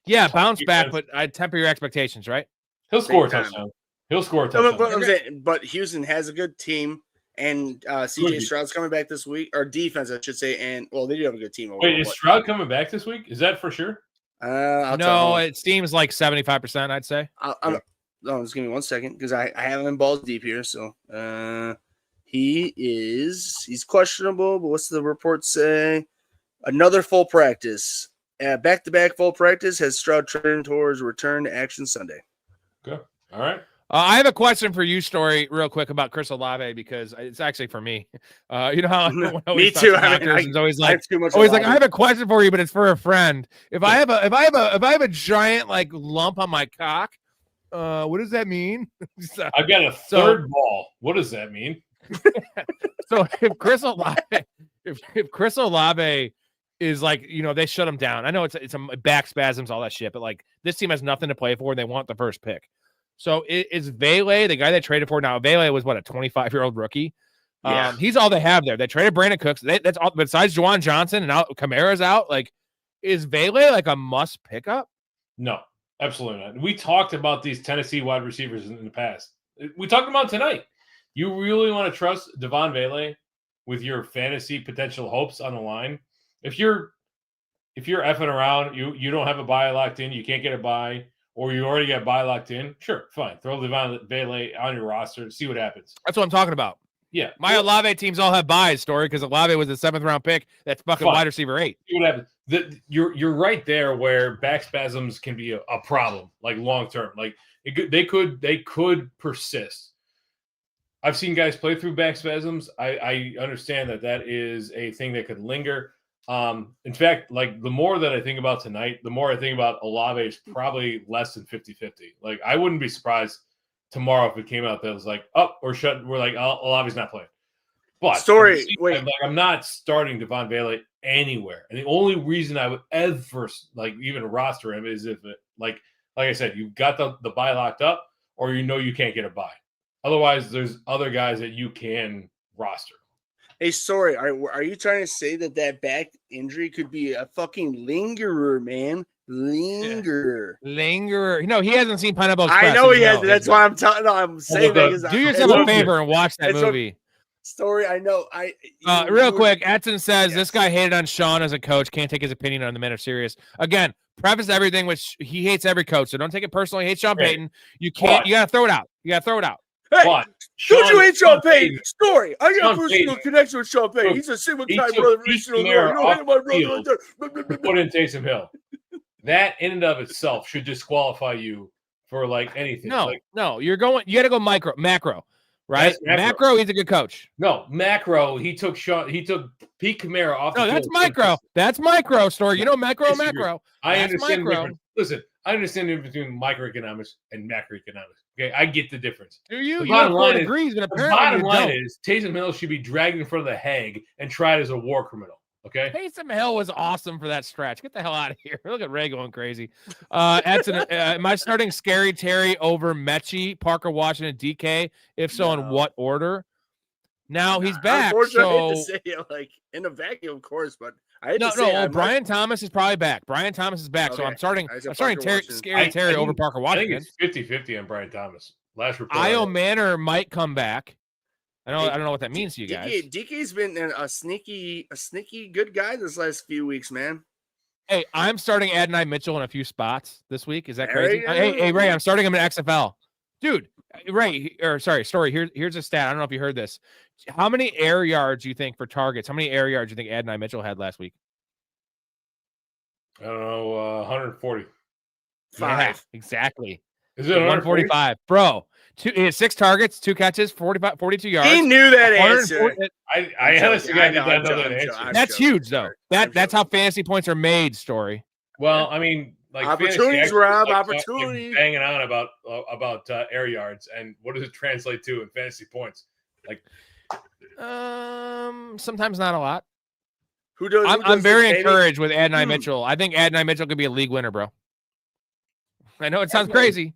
Yeah, bounce back, but I'd temper your expectations, right? He'll score a touchdown. He'll score a touchdown. But Houston has a good team, and CJ Stroud's coming back this week, or defense, I should say. And, well, they do have a good team. Wait, is Stroud coming back this week? Is that for sure? No, it seems like 75%, I'd say. Just give me 1 second because I have him in balls deep here. So he's questionable, but what's the report say? Another full practice. Back-to-back full practice has Stroud trending towards return to action Sunday. Okay. All right. I have a question for you, Storey, real quick about Chris Olave because it's actually for me. You know how me too. It's always like, I I have a question for you, but it's for a friend. If I have a giant like lump on my cock, what does that mean? I've got a third ball. What does that mean? So if Chris Olave is like, they shut him down. I know it's a back spasms, all that shit, but like this team has nothing to play for. And they want the first pick. So is Vele the guy they traded for? Now Vele was what, a 25-year-old rookie. Yeah. He's all they have there. They traded Brandon Cooks. That's all besides Juwan Johnson and now Kamara's out. Like, is Vele like a must pickup? No, absolutely not. We talked about these Tennessee wide receivers in the past. We talked about tonight. You really want to trust Devon Vele with your fantasy potential hopes on the line? If you're effing around, you don't have a buy locked in, you can't get a buy, or you already got buy locked in, sure, fine. Throw Devon Vele on your roster, see what happens. That's what I'm talking about. Yeah. My Olave teams all have buys, Story, because Olave was the 7th round pick. That's fucking wide receiver 8. See what happens. You're right there where back spasms can be a problem, like long term. Like they could persist. I've seen guys play through back spasms. I understand that is a thing that could linger. In fact, like the more that I think about tonight, the more I think about Olave is probably less than 50-50. Like I wouldn't be surprised tomorrow if it came out that was like, we're like, Olave's not playing. But I'm not starting Devon Vele anywhere. And the only reason I would ever even roster him is if it, like I said, you've got the buy locked up, or you can't get a buy. Otherwise, there's other guys that you can roster. Hey, Storey, are you trying to say that back injury could be a fucking lingerer, man? Lingerer. No, he hasn't seen Pineapple Express. I know he has. That's why I'm telling. No, I'm saying that. Do yourself a favor and watch that movie. Storey, I know. Real quick, Edson says this guy hated on Sean as a coach. Can't take his opinion on the men of serious. Again, preface everything which he hates every coach, so don't take it personally. He hates Sean Payton. You can't. You gotta throw it out. Hey, don't you hate Sean Payton? Storey, I got a personal connection with Sean Payton. He's a single-time brother. You don't hate my brother. Put in Taysom Hill. That in and of itself should disqualify you for like anything. No, you got to go macro, right? Macro, he's a good coach. No, macro, he took Pete Kamara off. No, that's micro. That's micro, Story. You know, macro. I understand the difference. Listen, I understand the difference between microeconomics and macroeconomics. Okay, I get the difference. Do you? The bottom line is Taysom Hill should be dragged in front of the Hague and tried as a war criminal. Okay. Taysom Hill was awesome for that stretch. Get the hell out of here. Look at Ray going crazy. Am I starting Scary Terry over Mechie, Parker Washington, DK? If so, in what order? Now he's back. Unfortunately, I hate to So say it, like in a vacuum, of course, but I hate no, to say no. I Well, might- Brian Thomas is probably back. Brian Thomas is back. So Okay. I'm starting. All right, so I'm starting Parker Washington. Scary Terry over Parker I think Washington. it's 50-50 on Brian Thomas. Last report. Io Manor might come back. I don't know what that means to you guys. DK's been a sneaky good guy this last few weeks, man. Hey, I'm starting Adonai Mitchell in a few spots this week. Is that There crazy? you go. Hey, Ray, I'm starting him in XFL. Dude, Ray, or sorry, Story, here's a stat. I don't know if you heard this. How many air yards do you think for targets? How many air yards do you think Adonai Mitchell had last week? I don't know, 140. Yeah, exactly. Is it 145? 145? Bro, he had 6 targets, 2 catches, 42 yards. He knew that answer. 140 I honestly did not know that I'm answer. joking. That's huge, though. That's how fantasy points are made, Story. Well, I mean, like Opportunities, fantasy Rob, experts, opportunities. banging on about air yards, and what does it translate to in fantasy points? Like, Sometimes not a lot. Who does? I'm very this, encouraged with Adonai Mitchell. I think Adonai Mitchell could be a league winner, bro. I know it sounds crazy.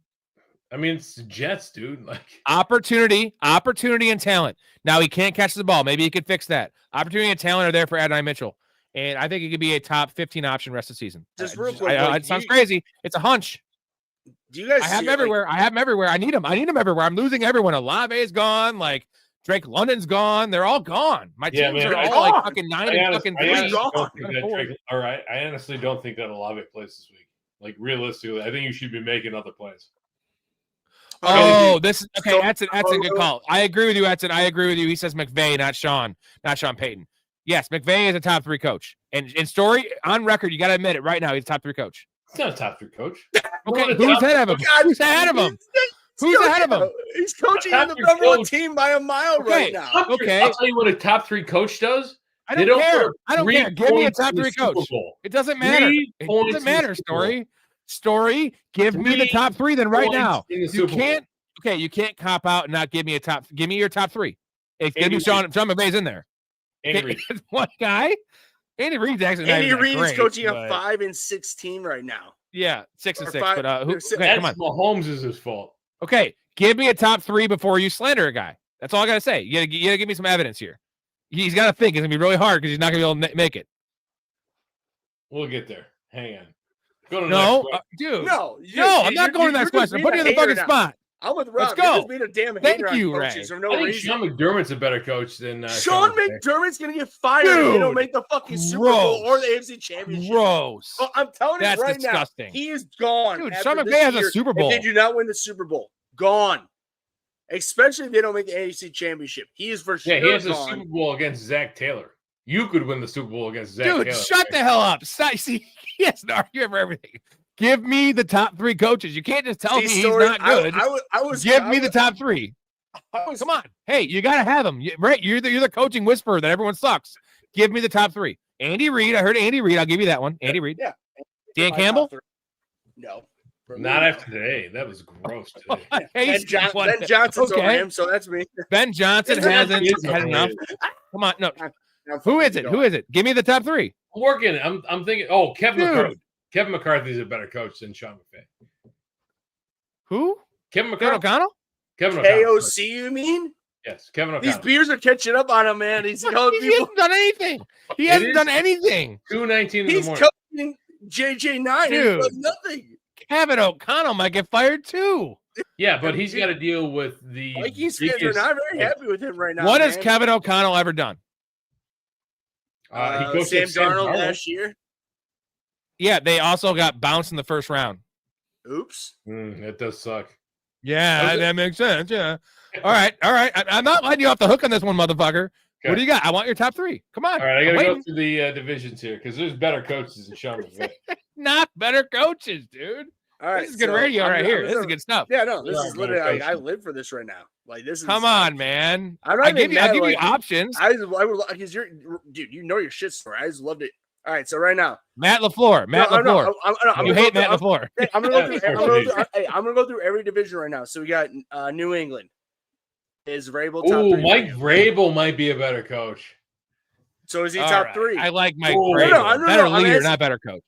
I mean, it's the Jets, dude. Like Opportunity, and talent. Now he can't catch the ball. Maybe he could fix that. Opportunity and talent are there for Adonai Mitchell, and I think he could be a top 15 option rest of the season. Just real quick, it sounds crazy. It's a hunch. Do you guys? I have him everywhere. I have him everywhere. I need him. everywhere. I'm losing everyone. Olave's gone. Like Drake London's gone. They're all gone. My teams are all like fucking 9 and fucking 3. I honestly don't think that Olave plays this week. Like realistically, I think you should be making other plays. Oh, this is okay. That's a good call. I agree with you, Edson. I agree with you. He says McVay, not Sean Payton. Yes, McVay is a top 3 coach. And in Story, on record, you got to admit it right now. He's a top 3 coach. He's not a top 3 coach. Okay, who's ahead of him? Who's ahead of him? Who's ahead of him? He's coaching in the number 1 team by a mile right now. Okay. I'll tell you what a top 3 coach does. I don't care. I don't care. Give me a top 3 coach. It doesn't matter. It doesn't matter, Story. Give me the top 3 then right now. You can't. Okay, you can't cop out and not give me a top. Give me your top 3. If give me Sean McVay's in there. Andy Reid. What guy? Andy Reid's actually. Andy Reid is coaching a 5-6 team right now. Yeah, 6 and 6. 5, but who? Okay, That's come on. Mahomes is his fault. Okay, give me a top 3 before you slander a guy. That's all I gotta say. You gotta give me some evidence here. He's got to think. It's gonna be really hard because he's not gonna be able to make it. We'll get there. Hang on. Go to Dude. No, I'm not going to the next question. I'm putting you in the fucking spot. I'm with Rob. Let's go. You're just being a damn hater. Thank you, Ray. Ray. No I think reason. Sean McDermott's a better coach than Sean McDermott's gonna get fired if they don't make the fucking Super Bowl or the AFC Championship. Gross. Oh, I'm telling you right disgusting. now, he is gone. Dude, after Sean this McVay has year a Super Bowl. If they do not win the Super Bowl, gone. Especially if they don't make the AFC Championship, he is for sure. Yeah, he has gone. a Super Bowl against Zach Taylor. You could win the Super Bowl against Zach Taylor. Dude, shut the hell up. See, he has an argument for everything. Give me the top 3 coaches. You can't just tell me he's not good. Give me the top 3. Come on. Hey, you got to have them. Right? You're the coaching whisperer that everyone sucks. Give me the top 3. Andy Reid. I heard Andy Reid. I'll give you that one. Andy Reid. Yeah. Dan Campbell? No. Not after today. That was gross today. Ben Johnson's over him, so that's me. Ben Johnson hasn't had enough. Come on. No. Who is it? Give me the top 3. I'm working. I'm thinking, Kevin McCarthy. Kevin McCarthy's a better coach than Sean McVay. Who? Kevin McCarthy. O'Connell? Kevin O'Connell. KOC, you mean? Yes, Kevin O'Connell. These beers are catching up on him, man. He hasn't done anything. He hasn't done anything. 2:19 in the morning. He's coaching JJ9. Dude. He does nothing. Kevin O'Connell might get fired too. Yeah, but he's got to deal with the Vikings fans are not very happy with him right now. What has Kevin O'Connell ever done? He coached Sam Darnold last year. Yeah, they also got bounced in the first round. Oops. That does suck. Yeah, that makes sense. Yeah. All right. I'm not letting you off the hook on this one, motherfucker. Okay. What do you got? I want your top 3. Come on. All right, I got to go through the divisions here because there's better coaches than Sean McVay. Not better coaches, dude. All right, this is good radio right here. This is good stuff. Yeah, no, this is literally. I live for this right now. Like this is. Come on, man. I give you options. I would because dude. You know your shit story. I just loved it. All right, so right now, Matt LaFleur. You hate Matt LaFleur. I'm gonna go through every division right now. So we got New England. Is Vrabel top 3? Mike Vrabel might be a better coach. So is he top 3? I like Mike Vrabel. Better leader, not better coach.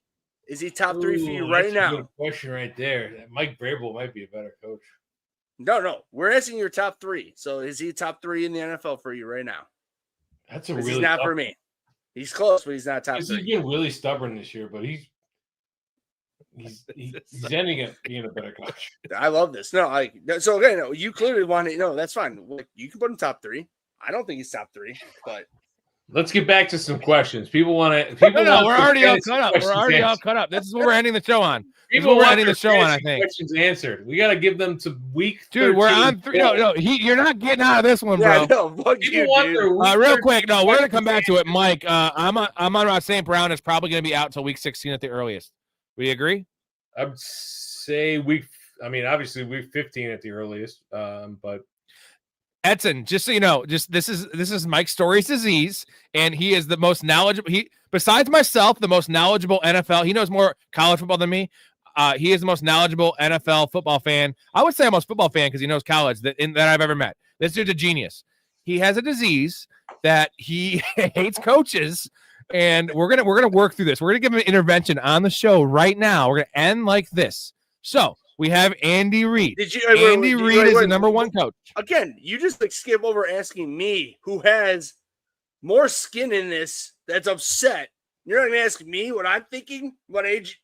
Is he top 3 for you right now? Good question right there. Mike Vrabel might be a better coach. No. We're asking your top 3. So is he top 3 in the NFL for you right now? That's a 'Cause really he's not tough for me. He's close, but he's not top He's 3. getting really stubborn this year, but he's ending up being a better coach. I love this. No, so again, no, you clearly want to. No, that's fine. Like, you can put him top 3. I don't think he's top 3, but Let's get back to some questions. People want to. No, we're already all cut up. We're already all cut up. This is what we're ending the show on. People we're want ending the show on, I fantasy think. questions answered. We got to give them to week. Dude, we're 13. on 3. No, you're not getting out of this one, bro. yeah, no, fuck People you, want dude. their week Real 13 quick, no, we're gonna come back to it, questions Mike. I'm on St. Brown is probably gonna be out until week 16 at the earliest. We agree? I'd say obviously week 15 at the earliest. But Edson, just so you know, this is Mike Storey's disease, and he is the most knowledgeable. Besides myself, the most knowledgeable NFL. He knows more college football than me. He is the most knowledgeable NFL football fan. I would say almost football fan because he knows college that I've ever met. This dude's a genius. He has a disease that he hates coaches, and we're gonna work through this. We're gonna give him an intervention on the show right now. We're gonna end like this. So we have Andy Reid. Andy Reid is the number 1 coach. Again, you just skip over asking me, who has more skin in this, that's upset. You're not going to ask me what I'm thinking? What age?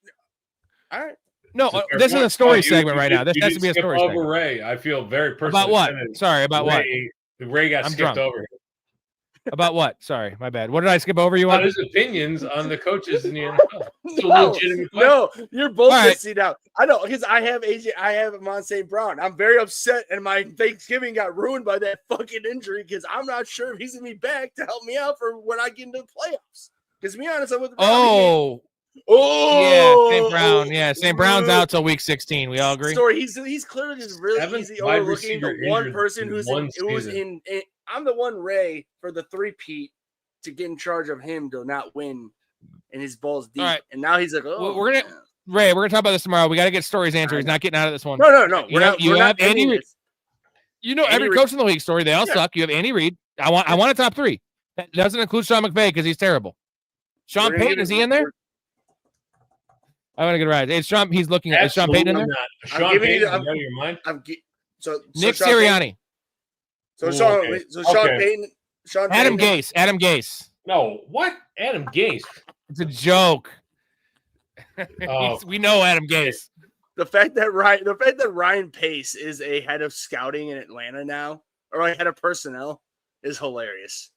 All right. No, this is a story segment right now. This has to be a story segment. Ray. I feel very personal. About what? Sorry, about what? Ray got skipped over. About what? Sorry, my bad. What did I skip over you on? His opinions on the coaches in the NFL. No, you're both right. missing out. I know, because I have him on St. Brown. I'm very upset, and my Thanksgiving got ruined by that fucking injury because I'm not sure if he's going to be back to help me out for when I get into the playoffs. Because to be honest, I'm with the yeah, St. Brown. Yeah, St. Brown's out till week 16. We all agree. Sorry, he's clearly just really easy overlooking the one person who's in. I'm the one, Ray, for the 3-peat to get in charge of him to not win, and his ball's deep. Right. And now he's like, oh, we're gonna talk about this tomorrow. We got to get Story's answer. He's not getting out of this one. No. You have Andy Reid. You know every coach in the league, Story. They all suck. You have Andy Reid. I want a top 3. That doesn't include Sean McVay because he's terrible. Sean Payton, is he in there? I want to get it right. It's Sean. He's looking at. Is Sean Payton in there? Sean Payton. Out of your mind. Nick Sirianni. Sean Payton. Adam Gase. No, what? Adam Gase. It's a joke. We know Adam Gase. The fact that Ryan Pace is a head of scouting in Atlanta now, or a head of personnel, is hilarious.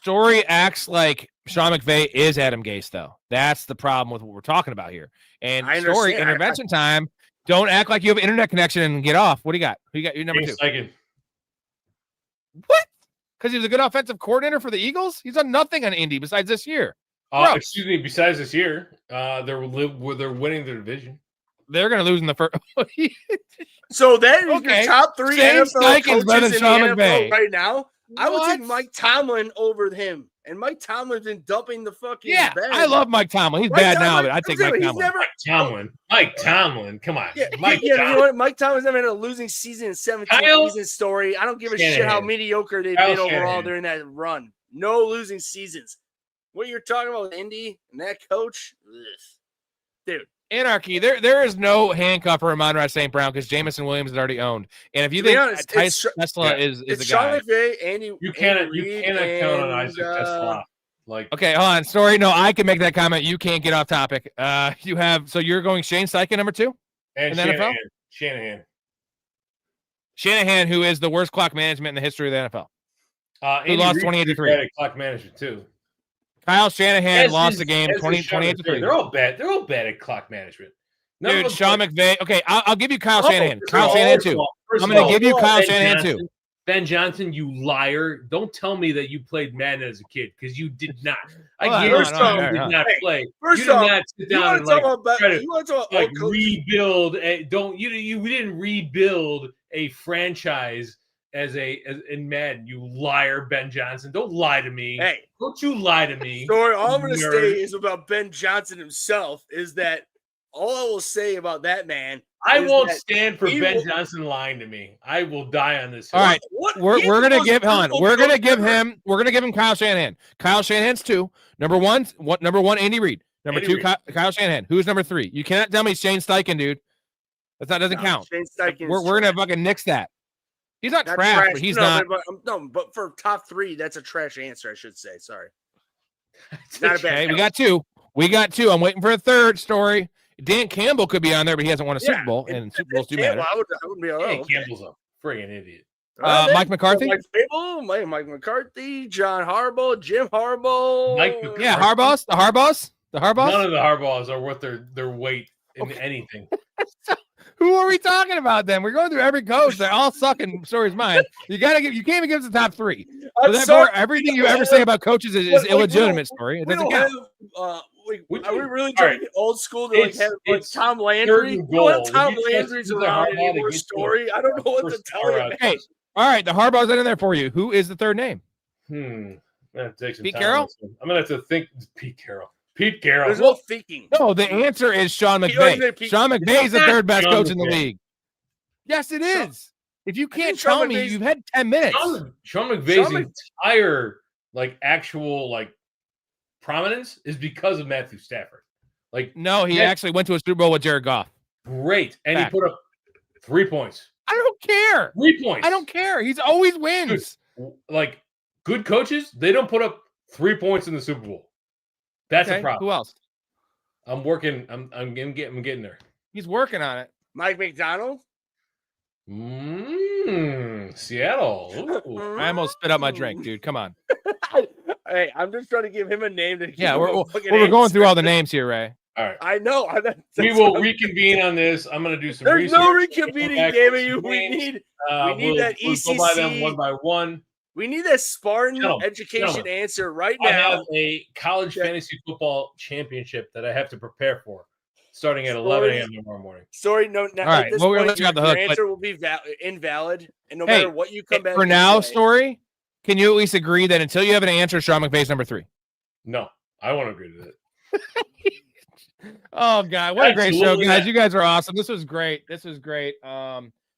Story acts like Sean McVay is Adam Gase, though. That's the problem with what we're talking about here. And Story, intervention time. Don't act like you have an internet connection and get off. What do you got? Who you got? Your number 2. Second. What? Because he was a good offensive coordinator for the Eagles? He's done nothing on Indy besides this year. Excuse me. Besides this year, they're winning their division. They're going to lose in the first. So that is your top 3 NFL coaches in the NFL right now. I would take Mike Tomlin over him. And Mike Tomlin's been dumping the fucking bag. I love Mike Tomlin. He's bad now, but I'd take Mike Tomlin. Mike Tomlin. Come on. You know what? Mike Tomlin's never had a losing season in 17 season Story. I don't give a shit how mediocre they've been overall during that run. No losing seasons. What you're talking about with Indy and that coach, dude. Anarchy. There is no handcuff for Amon-Ra St. Brown because Jamison Williams is already owned. And if you think Tesla is the guy, Sean McVay, Andy, you cannot count on Isaac Tesla. Okay, hold on. Story. No, I can make that comment. You can't get off topic. You're going Shane Steichen number 2 and in the NFL? Shanahan, who is the worst clock management in the history of the NFL. Who lost 28-3. Clock management too. Kyle Shanahan lost the game 28-3. They're all bad. They're all bad at clock management. Dude, Sean McVay. Okay, I'll give you Kyle Shanahan. Kyle Shanahan too. I'm going to give you Kyle Shanahan too. Ben Johnson, you liar. Don't tell me that you played Madden as a kid because you did not. I guarantee you did not play. First you did not sit down and try to rebuild. You didn't rebuild a franchise in Madden, you liar, Ben Johnson. Don't lie to me. Hey, don't you lie to me. Story, all I'm going to say is about Ben Johnson himself is that all I will say about that man. I won't stand for Ben Johnson lying to me. I will die on this. All right, we're going to give him Kyle Shanahan. Kyle Shanahan's 2. Number one, Andy Reid. Number 2, Kyle Shanahan. Who's number 3? You cannot tell me Shane Steichen, dude. That doesn't count. Shane Steichen. We're going to fucking nix that. He's not Not trash, but he's no, not. But for top 3, that's a trash answer, I should say. Sorry. Not a bad. Okay, we got 2. I'm waiting for a third story. Dan Campbell could be on there, but he hasn't won a Super Bowl, and Super Bowls do matter. I would be all right. Campbell's a friggin' idiot. Mike McCarthy? Mike McCarthy, John Harbaugh, Jim Harbaugh. Yeah, Harbaughs. The Harbaughs. None of the Harbaughs are worth their weight in anything. Who are we talking about then? We're going through every coach. They're all sucking Story's mind. You can't even give us the top 3. So therefore, everything you ever say about coaches is illegitimate, Story. It doesn't count. Are we really trying to get old school to have Tom Landry? You have Tom Landry's around anymore, Story. I don't know what to tell you. Hey, all right, the Harbaugh's in there for you. Who is the third name? Pete Carroll? I'm gonna have to think. Pete Carroll. There's no thinking. No, the answer is Sean McVay. Sean McVay is the third best coach in the league. Yes, it is. If you can't tell me, you've had 10 minutes. Sean McVay's entire actual prominence is because of Matthew Stafford. No, he actually went to a Super Bowl with Jared Goff. Great, and he put up 3 points. I don't care. 3 points. I don't care. He's always wins. Dude, good coaches, they don't put up 3 points in the Super Bowl. That's a problem. Who else? I'm working. I'm getting there. He's working on it. Mike McDonald. Seattle. I almost spit out my drink, dude. Come on. Hey, I'm just trying to give him a name to. We're going through all the names here, Ray. All right. I know. We will reconvene on this. I'm going to do some There's research. no reconvening, damn it. We need that ECC. We'll go by them one by one. We need that Spartan education answer right now. I have a college fantasy football championship that I have to prepare for, starting at 11 a.m. tomorrow morning. Sorry, no. Now, all right, we're going to let you off the hook. Your answer will be invalid, and no matter what you come back for now, Story, can you at least agree that until you have an answer, Sean McVay's number 3? No, I won't agree to that. Oh, God. What a great show, guys. You guys are awesome. This was great.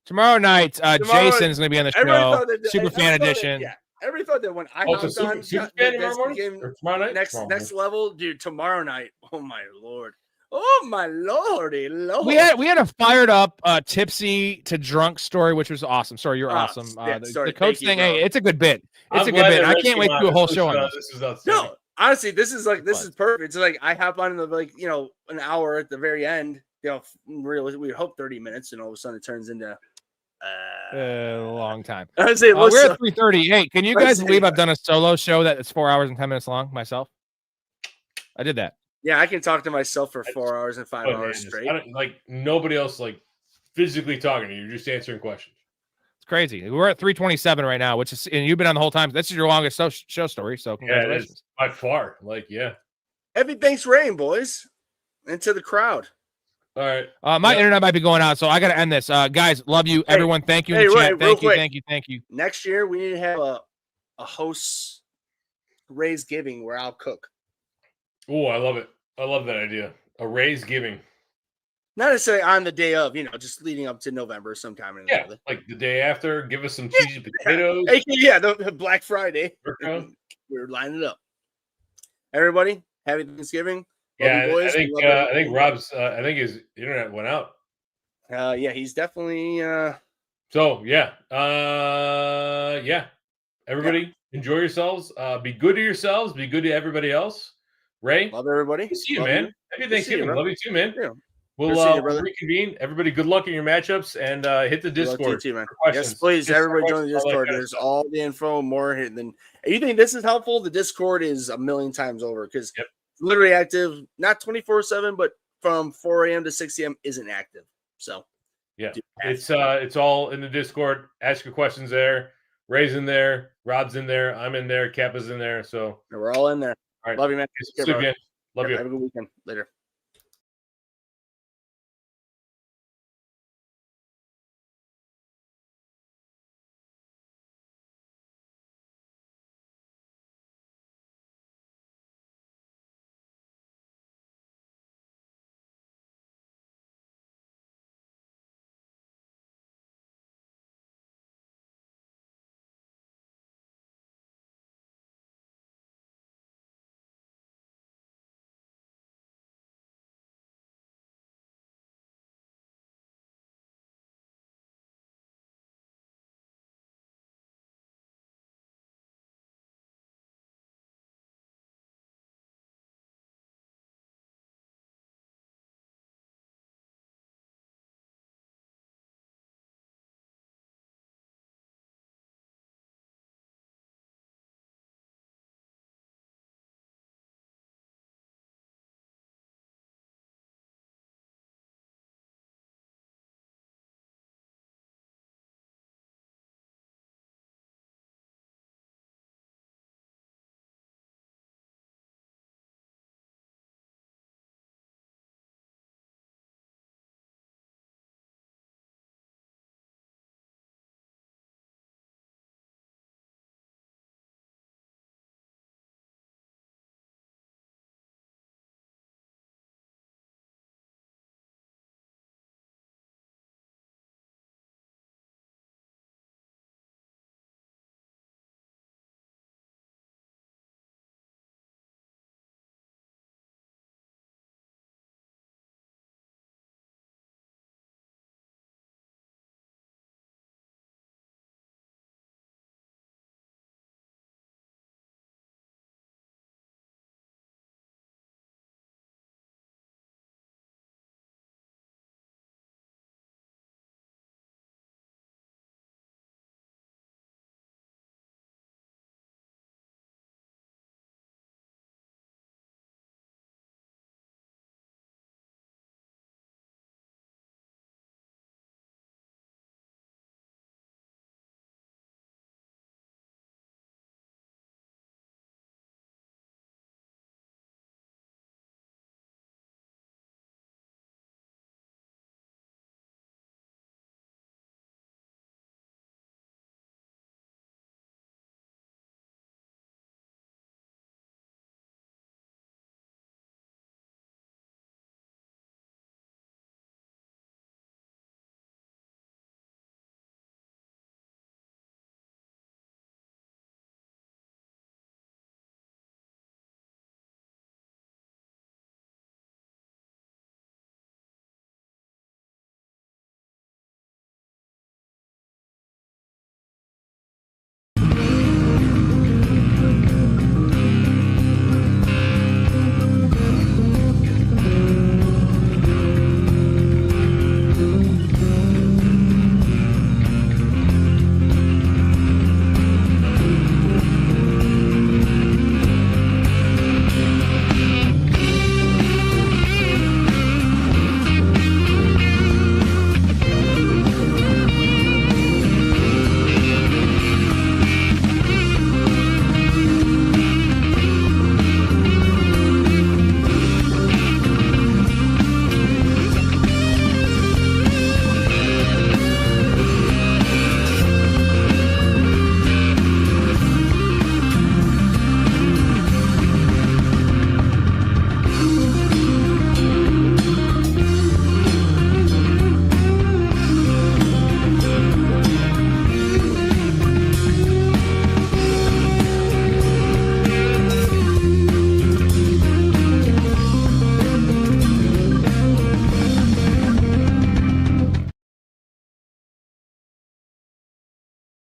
Tomorrow night, Jason is going to be on the show. Super fan edition. Everybody thought that when I hopped on tomorrow night? Next level, dude, tomorrow night. Oh, my Lord. Oh, my Lordy Lord. We had a fired up, tipsy to drunk Story, which was awesome. Sorry, you're awesome. The coach thing, hey, it's a good bit. It's a good bit. I can't wait to do a whole show on this. No, honestly, this is perfect. It's I hop on in the an hour at the very end. Really, we hope 30 minutes, and all of a sudden it turns into a long time. I say, we're at 3:30. Hey, can you guys believe I've done a solo show that is 4 hours and 10 minutes long myself? I did that. Yeah, I can talk to myself for 4 hours and 5 hours straight. I don't, nobody else physically talking to you. You're just answering questions. It's crazy. We're at 3:27 right now, which is, and you've been on the whole time. This is your longest show Story. So congratulations. Yeah, by far. Heavy thanks, rain, boys, into the crowd. All right. My internet might be going out, so I got to end this. Guys, love you, everyone. Thank you in the chat. Thank you. Next year, we need to have a host raise giving where I'll cook. Oh, I love it. I love that idea. A raise giving. Not necessarily on the day of, just leading up to November sometime. The day after. Give us some cheesy potatoes. The Black Friday. We're lining it up. Everybody, happy Thanksgiving. Yeah, boys. I think Rob's. I think his internet went out. He's definitely. Everybody, enjoy yourselves. Be good to yourselves. Be good to everybody else. Ray, love everybody. See you, man. Happy Thanksgiving. Love you too, man. Yeah. We'll reconvene. Everybody, good luck in your matchups, and hit the Discord. Too, man. Yes, please. Everybody join the Discord. There's all the info, more than. You think this is helpful? The Discord is a million times over because. Yep. Literally active, not 24/7, but from 4 a.m. to 6 a.m. isn't active. So, it's all in the Discord. Ask your questions there. Ray's in there. Rob's in there. I'm in there. Kappa's in there. So we're all in there. All right. Love you, man. Love you. Have a good weekend. Later.